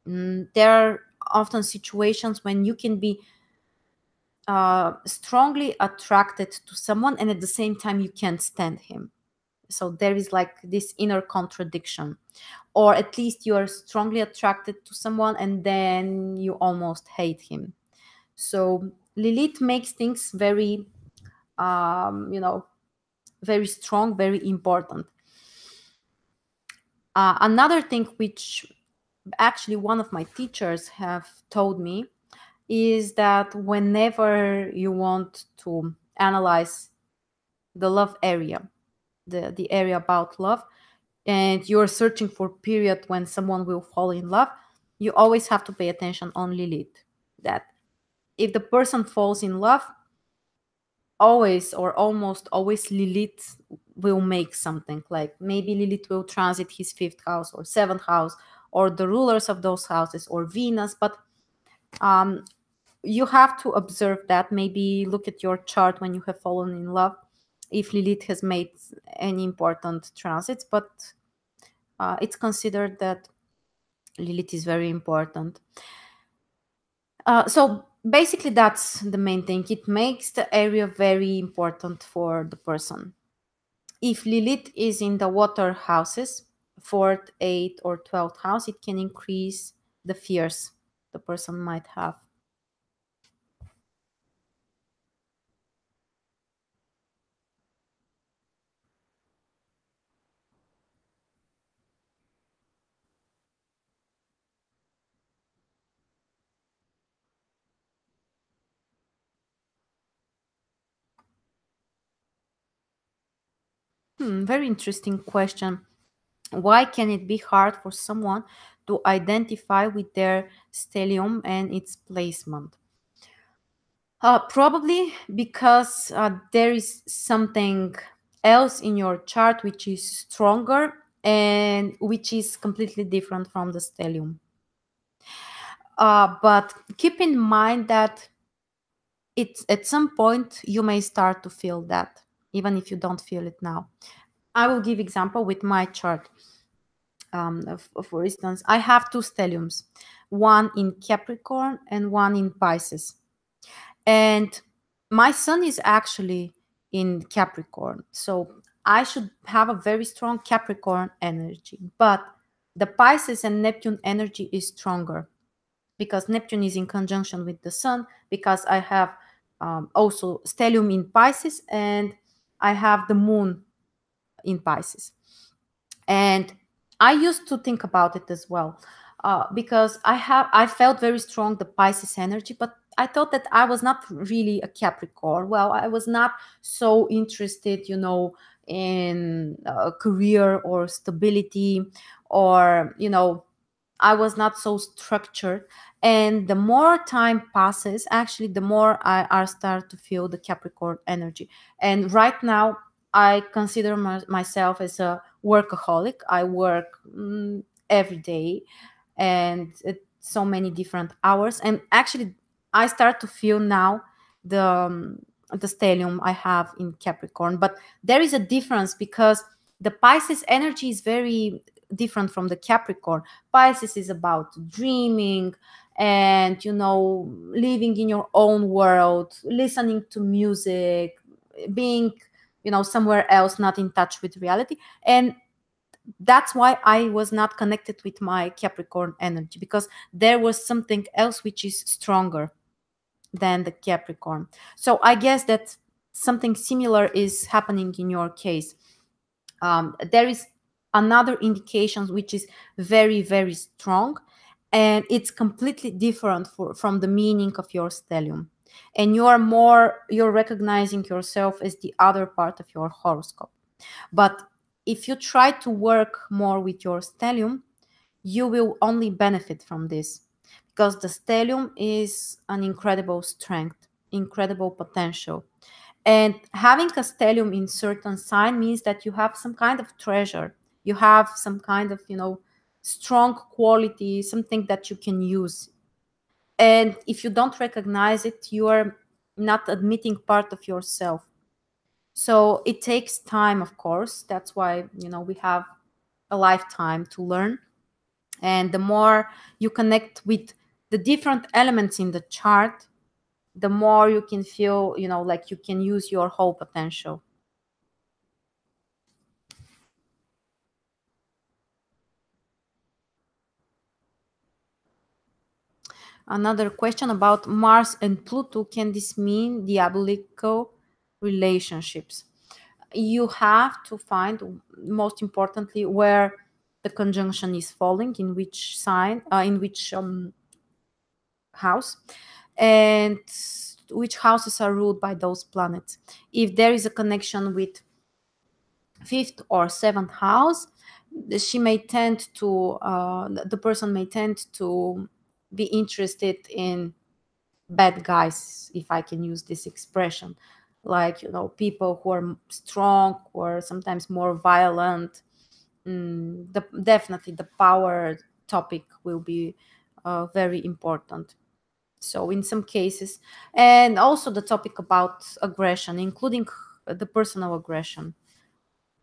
there are often situations when you can be strongly attracted to someone and at the same time you can't stand him. So there is like this inner contradiction, or at least you are strongly attracted to someone and then you almost hate him. So Lilith makes things very very strong, very important. Another thing which actually one of my teachers have told me is that whenever you want to analyze the love area, the area about love, and you're searching for period when someone will fall in love, you always have to pay attention on Lilith. That if the person falls in love, always or almost always Lilith will make something. Like maybe Lilith will transit his fifth house or seventh house, or the rulers of those houses, or Venus. But you have to observe that. Maybe look at your chart when you have fallen in love, if Lilith has made any important transits. But it's considered that Lilith is very important. So basically, that's the main thing. It makes the area very important for the person. If Lilith is in the water houses, fourth, eighth, or 12th house, it can increase the fears the person might have. Very interesting question. Why can it be hard for someone to identify with their stellium and its placement? Probably because there is something else in your chart which is stronger and which is completely different from the stellium. But keep in mind that it's at some point you may start to feel that, even if you don't feel it now. I will give example with my chart. For instance, I have two stelliums, one in Capricorn and one in Pisces. And my sun is actually in Capricorn. So I should have a very strong Capricorn energy. But the Pisces and Neptune energy is stronger because Neptune is in conjunction with the sun, because I have also stellium in Pisces and I have the moon in Pisces. And I used to think about it as well, because I felt very strong the Pisces energy, but I thought that I was not really a Capricorn. Well, I was not so interested, in career or stability, or I was not so structured. And the more time passes, actually, the more I start to feel the Capricorn energy. And right now, I consider myself as a workaholic. I work every day and at so many different hours. And actually, I start to feel now the stellium I have in Capricorn. But there is a difference because the Pisces energy is very different from the Capricorn. Pisces is about dreaming and living in your own world, listening to music, being somewhere else, not in touch with reality. And that's why I was not connected with my Capricorn energy, because there was something else which is stronger than the Capricorn. So I guess that something similar is happening in your case. There is another indication which is very, very strong, and it's completely different from the meaning of your stellium. And you're recognizing yourself as the other part of your horoscope. But if you try to work more with your stellium, you will only benefit from this, because the stellium is an incredible strength, incredible potential. And having a stellium in certain sign means that you have some kind of treasure. You have some kind of, strong quality, something that you can use. And if you don't recognize it, you are not admitting part of yourself. So it takes time, of course. That's why, we have a lifetime to learn. And the more you connect with the different elements in the chart, the more you can feel, like you can use your whole potential. Another question about Mars and Pluto. Can this mean diabolical relationships? You have to find, most importantly, where the conjunction is falling, in which sign, in which house, and which houses are ruled by those planets. If there is a connection with fifth or seventh house, she may tend to the person may tend to be interested in bad guys, if I can use this expression, like people who are strong or sometimes more violent. Definitely the power topic will be very important. So in some cases, and also the topic about aggression, including the personal aggression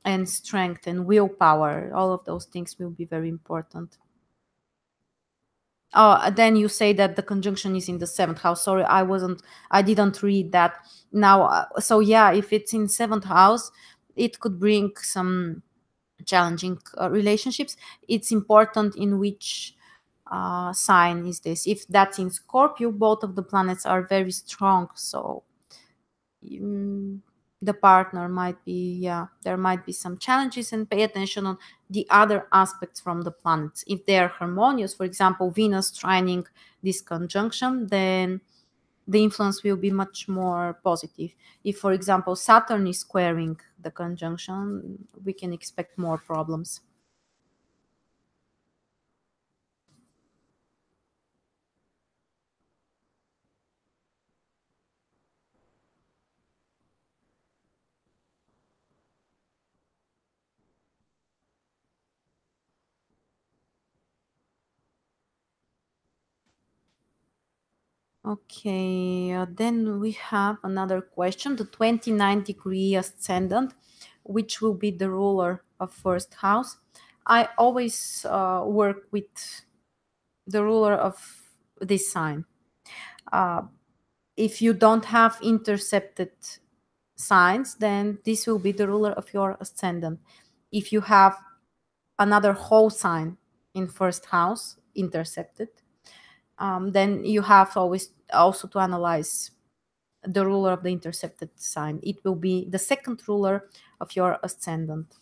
and strength and willpower, all of those things will be very important. Oh, then you say that the conjunction is in the seventh house. Sorry, I didn't read that. Now, so yeah, if it's in seventh house, it could bring some challenging relationships. It's important in which sign is this. If that's in Scorpio, both of the planets are very strong, so mm, the partner might be, yeah, there might be some challenges, and pay attention on the other aspects from the planets. If they're harmonious, for example, Venus trining this conjunction, then the influence will be much more positive. If, for example, Saturn is squaring the conjunction, we can expect more problems. Okay, then we have another question. The 29-degree ascendant, which will be the ruler of first house. I always work with the ruler of this sign. Uh, if you don't have intercepted signs, then this will be the ruler of your ascendant. If you have another whole sign in first house intercepted, then you have always also to analyze the ruler of the intercepted sign. It will be the second ruler of your ascendant.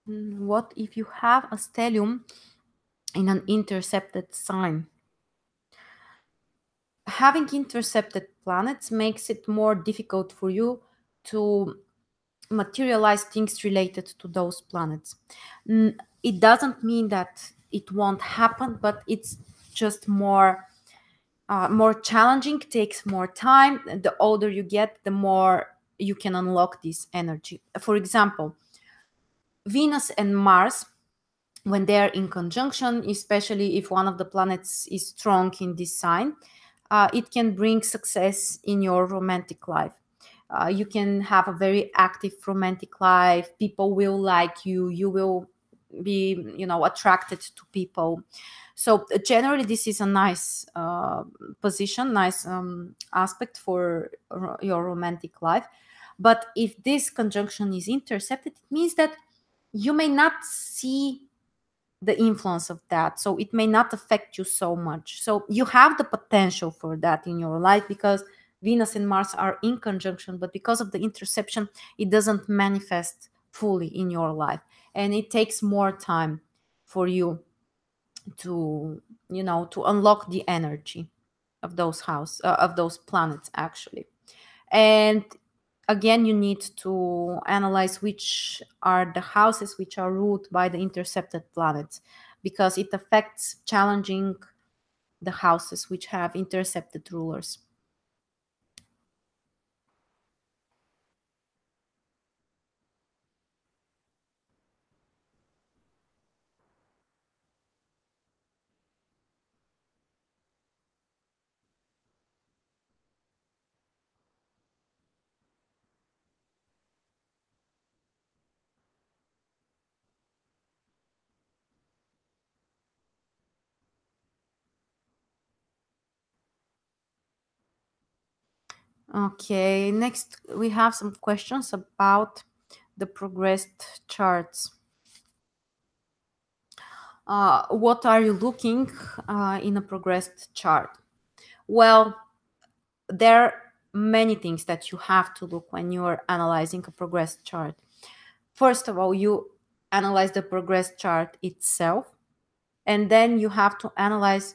What if you have a stellium in an intercepted sign? Having intercepted planets makes it more difficult for you to materialize things related to those planets. It doesn't mean that it won't happen, but it's just more challenging, takes more time. The older you get, the more you can unlock this energy. For example, Venus and Mars, when they're in conjunction, especially if one of the planets is strong in this sign, it can bring success in your romantic life. You can have a very active romantic life. People will like you. You will be, attracted to people. So generally, this is a nice position, nice aspect for your romantic life. But if this conjunction is intercepted, it means that you may not see the influence of that, so it may not affect you so much. So you have the potential for that in your life because Venus and Mars are in conjunction, but because of the interception it doesn't manifest fully in your life, and it takes more time for you to to unlock the energy of those planets actually. And again, you need to analyze which are the houses which are ruled by the intercepted planets, because it affects challenging the houses which have intercepted rulers. Okay, next we have some questions about the progressed charts. What are you looking in a progressed chart? Well, there are many things that you have to look when you are analyzing a progressed chart. First of all, you analyze the progressed chart itself, and then you have to analyze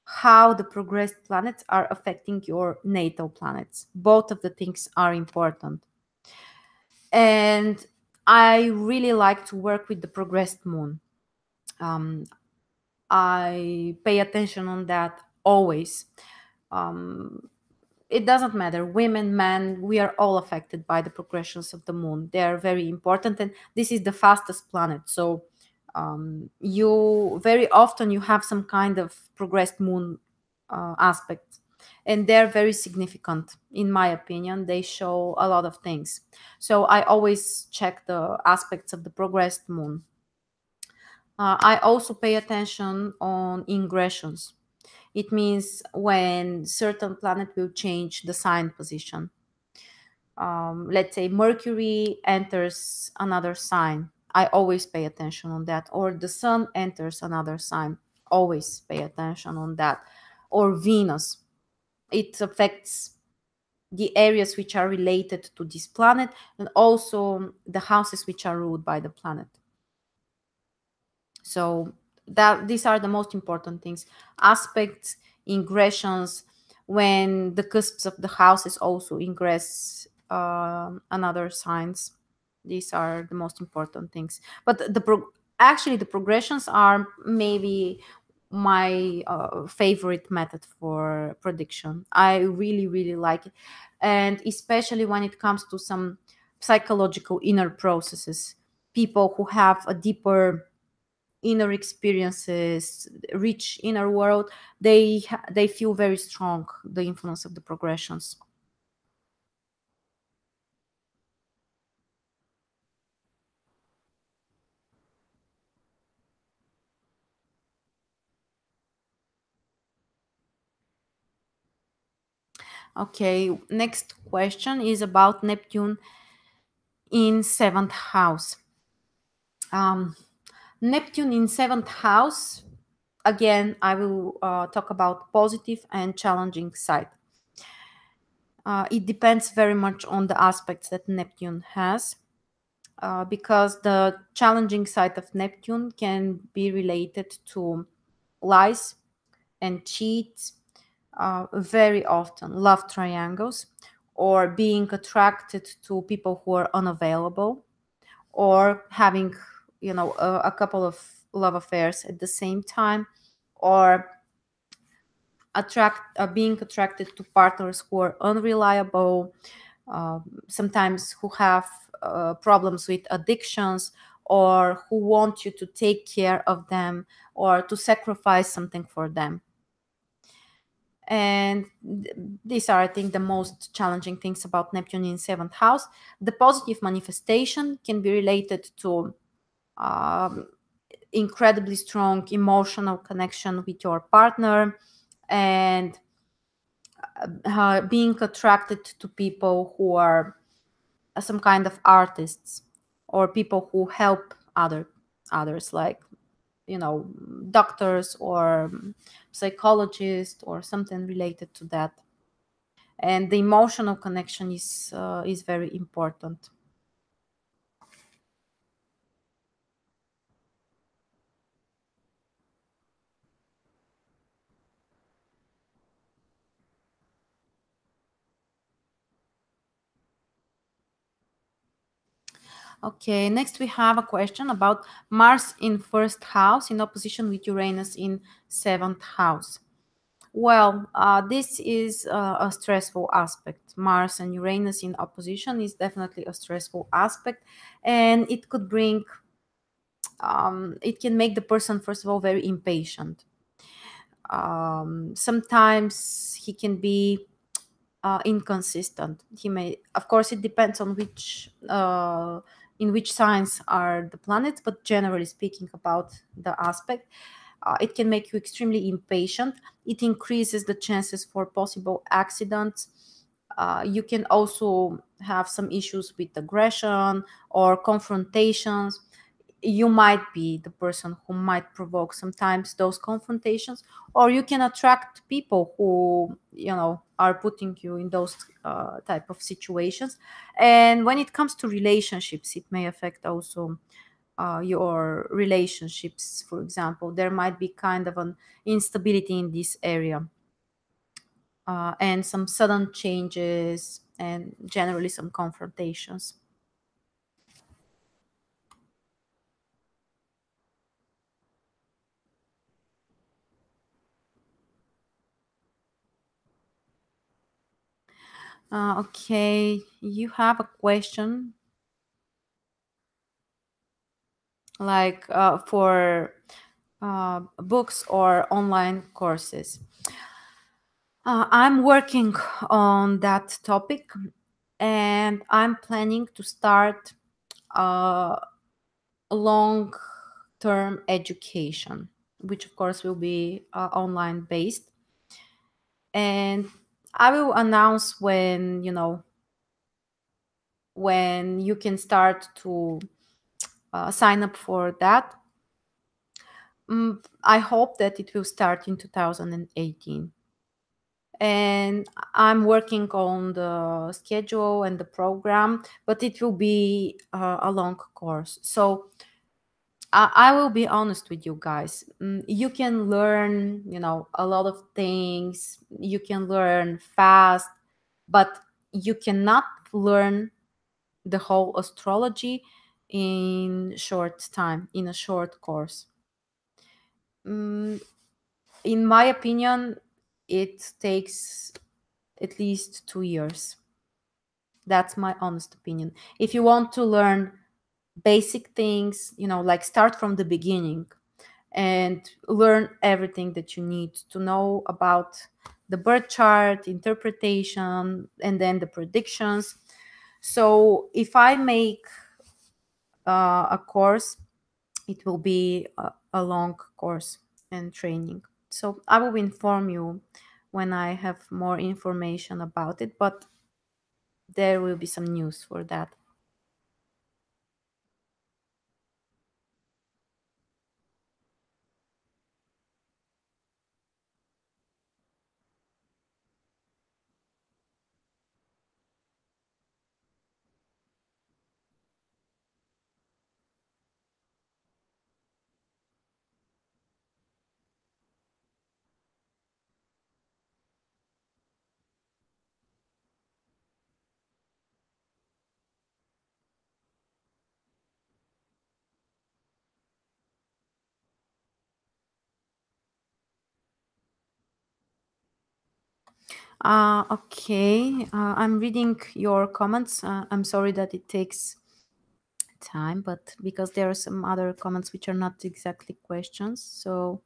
how the progressed planets are affecting your natal planets. Both of the things are important. And I really like to work with the progressed moon. Um, I pay attention on that always. Um, it doesn't matter, women, men, we are all affected by the progressions of the moon. They are very important, and this is the fastest planet. So you very often you have some kind of progressed moon aspect, and they're very significant in my opinion. They show a lot of things, so I always check the aspects of the progressed moon. I also pay attention on ingressions. It means when certain planet will change the sign position. Let's say Mercury enters another sign. I always pay attention on that. Or the Sun enters another sign. Always pay attention on that. Or Venus. It affects the areas which are related to this planet, and also the houses which are ruled by the planet. So that these are the most important things: aspects, ingressions, when the cusps of the houses also ingress another signs. These are the most important things. But actually the progressions are maybe my favorite method for prediction. I really really like it, and especially when it comes to some psychological inner processes. People who have a deeper inner experiences, rich inner world, they feel very strong the influence of the progressions. Okay, next question is about Neptune in seventh house. um, Neptune in seventh house, again I will talk about positive and challenging side. It depends very much on the aspects that Neptune has, because the challenging side of Neptune can be related to lies and cheats, very often love triangles, or being attracted to people who are unavailable, or having a couple of love affairs at the same time, or being attracted to partners who are unreliable, sometimes who have problems with addictions, or who want you to take care of them or to sacrifice something for them. And these are, I think, the most challenging things about Neptune in seventh house. The positive manifestation can be related to um, incredibly strong emotional connection with your partner, and being attracted to people who are some kind of artists, or people who help others, like doctors or psychologists or something related to that. And the emotional connection is very important. Okay, next we have a question about Mars in first house in opposition with Uranus in seventh house. Well, this is a stressful aspect. Mars and Uranus in opposition is definitely a stressful aspect, and it could bring, it can make the person, first of all, very impatient. Sometimes he can be inconsistent. He may, of course, it depends on which in which signs are the planets, but generally speaking, about the aspect, it can make you extremely impatient. It increases the chances for possible accidents. You can also have some issues with aggression or confrontations. You might be the person who might provoke sometimes those confrontations, or you can attract people who are putting you in those type of situations. And when it comes to relationships, it may affect also your relationships. For example, there might be kind of an instability in this area, and some sudden changes, and generally some confrontations. Okay, you have a question like for books or online courses. I'm working on that topic and I'm planning to start uh, a long term education, which of course will be online based. And I will announce when, when you can start to sign up for that. I hope that it will start in 2018. And I'm working on the schedule and the program, but it will be a long course. So I will be honest with you guys. You can learn, a lot of things. You can learn fast, but you cannot learn the whole astrology in short time, in a short course. Mm, in my opinion, it takes at least 2 years. That's my honest opinion. If you want to learn basic things, like start from the beginning and learn everything that you need to know about the birth chart, interpretation, and then the predictions. So if I make a course, it will be a long course and training. So I will inform you when I have more information about it, but there will be some news for that. Okay, I'm reading your comments. I'm sorry that it takes time, but because there are some other comments which are not exactly questions. So,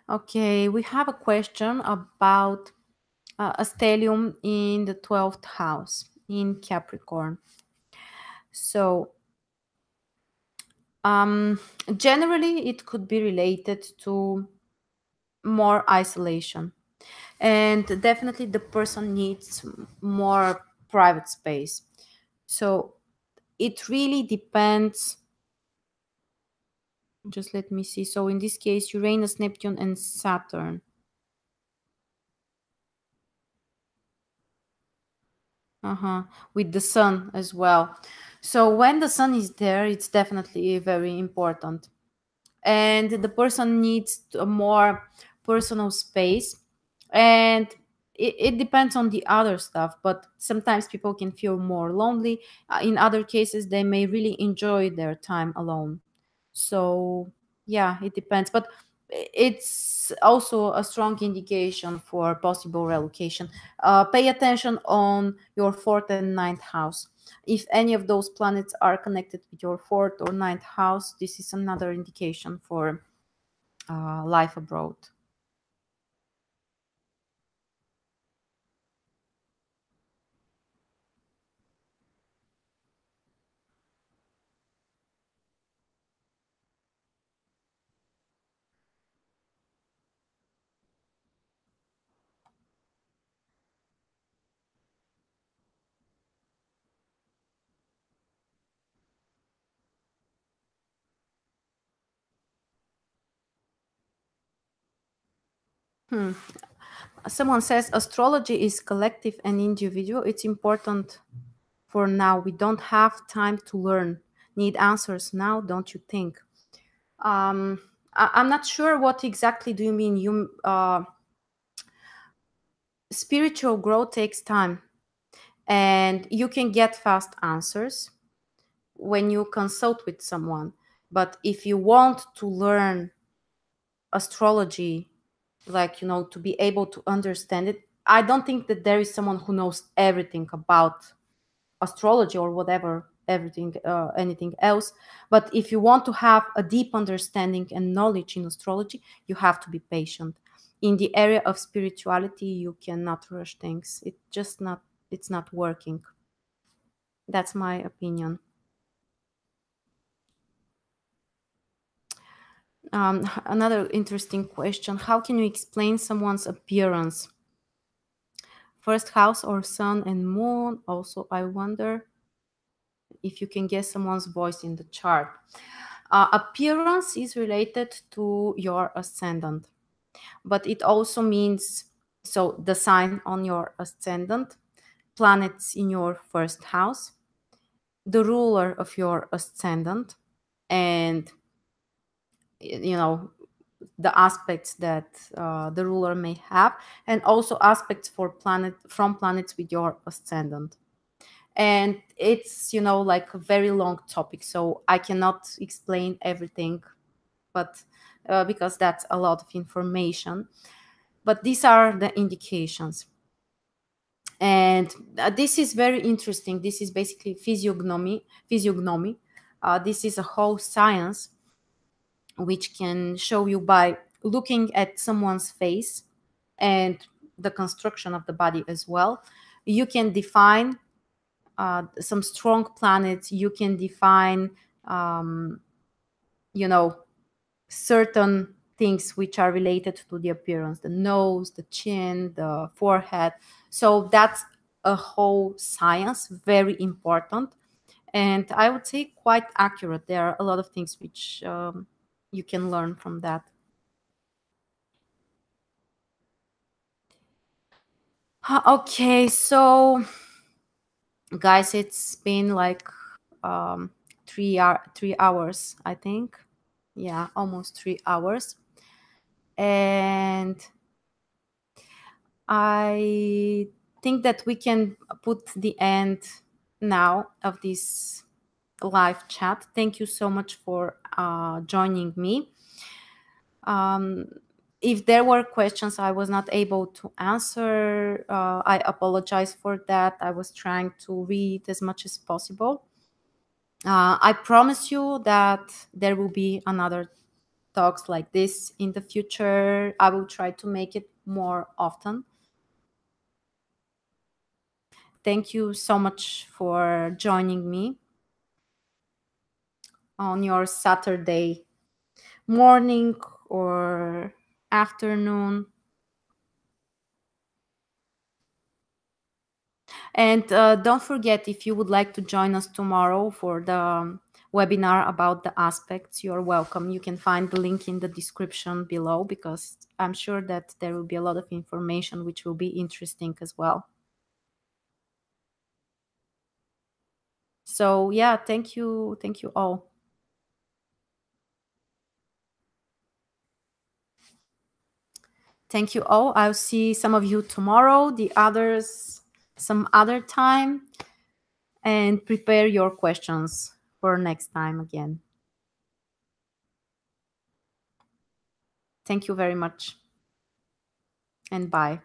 okay, we have a question about a stellium in the 12th house in Capricorn. So, um, generally, it could be related to more isolation, and definitely the person needs more private space. So, it really depends. Just let me see. So, in this case, Uranus, Neptune, and Saturn. Uh-huh. With the sun as well. So when the sun is there, it's definitely very important. And the person needs a more personal space. And it depends on the other stuff, but sometimes people can feel more lonely. In other cases, they may really enjoy their time alone. So yeah, it depends. But it's also a strong indication for possible relocation. Pay attention on your fourth and ninth house. If any of those planets are connected with your fourth or ninth house, this is another indication for life abroad. Hmm. Someone says astrology is collective and individual. It's important for now. We don't have time to learn. Need answers now, don't you think? Um, I'm not sure what exactly do you mean. Spiritual growth takes time, and you can get fast answers when you consult with someone. But if you want to learn astrology, like, to be able to understand it, I don't think that there is someone who knows everything about astrology or whatever, everything, anything else. But if you want to have a deep understanding and knowledge in astrology, you have to be patient. In the area of spirituality, you cannot rush things. It's not working. That's my opinion. Another interesting question: how can you explain someone's appearance? First house or sun and moon? Also, I wonder if you can guess someone's voice in the chart. Appearance is related to your ascendant, but it also means, so the sign on your ascendant, planets in your first house, the ruler of your ascendant, and the aspects that the ruler may have, and also aspects from planets with your ascendant. And it's like a very long topic, so I cannot explain everything, but because that's a lot of information. But these are the indications. And this is very interesting. This is basically physiognomy. This is a whole science which can show you by looking at someone's face and the construction of the body as well. You can define some strong planets. You can define, you know, certain things which are related to the appearance: the nose, the chin, the forehead. So that's a whole science, very important. And I would say quite accurate. There are a lot of things which you can learn from that. Okay, so guys, it's been like 3 hours, I think. Yeah, almost 3 hours. And I think that we can put the end now of this live chat. Thank you so much for joining me. Um, if there were questions I was not able to answer, I apologize for that. I was trying to read as much as possible. I promise you that there will be another talks like this in the future. I will try to make it more often. Thank you so much for joining me on your Saturday morning or afternoon. And don't forget, if you would like to join us tomorrow for the webinar about the aspects, you're welcome. You can find the link in the description below, because I'm sure that there will be a lot of information which will be interesting as well. So yeah, thank you all. Thank you all. I'll see some of you tomorrow, the others some other time, and prepare your questions for next time again. Thank you very much, and bye.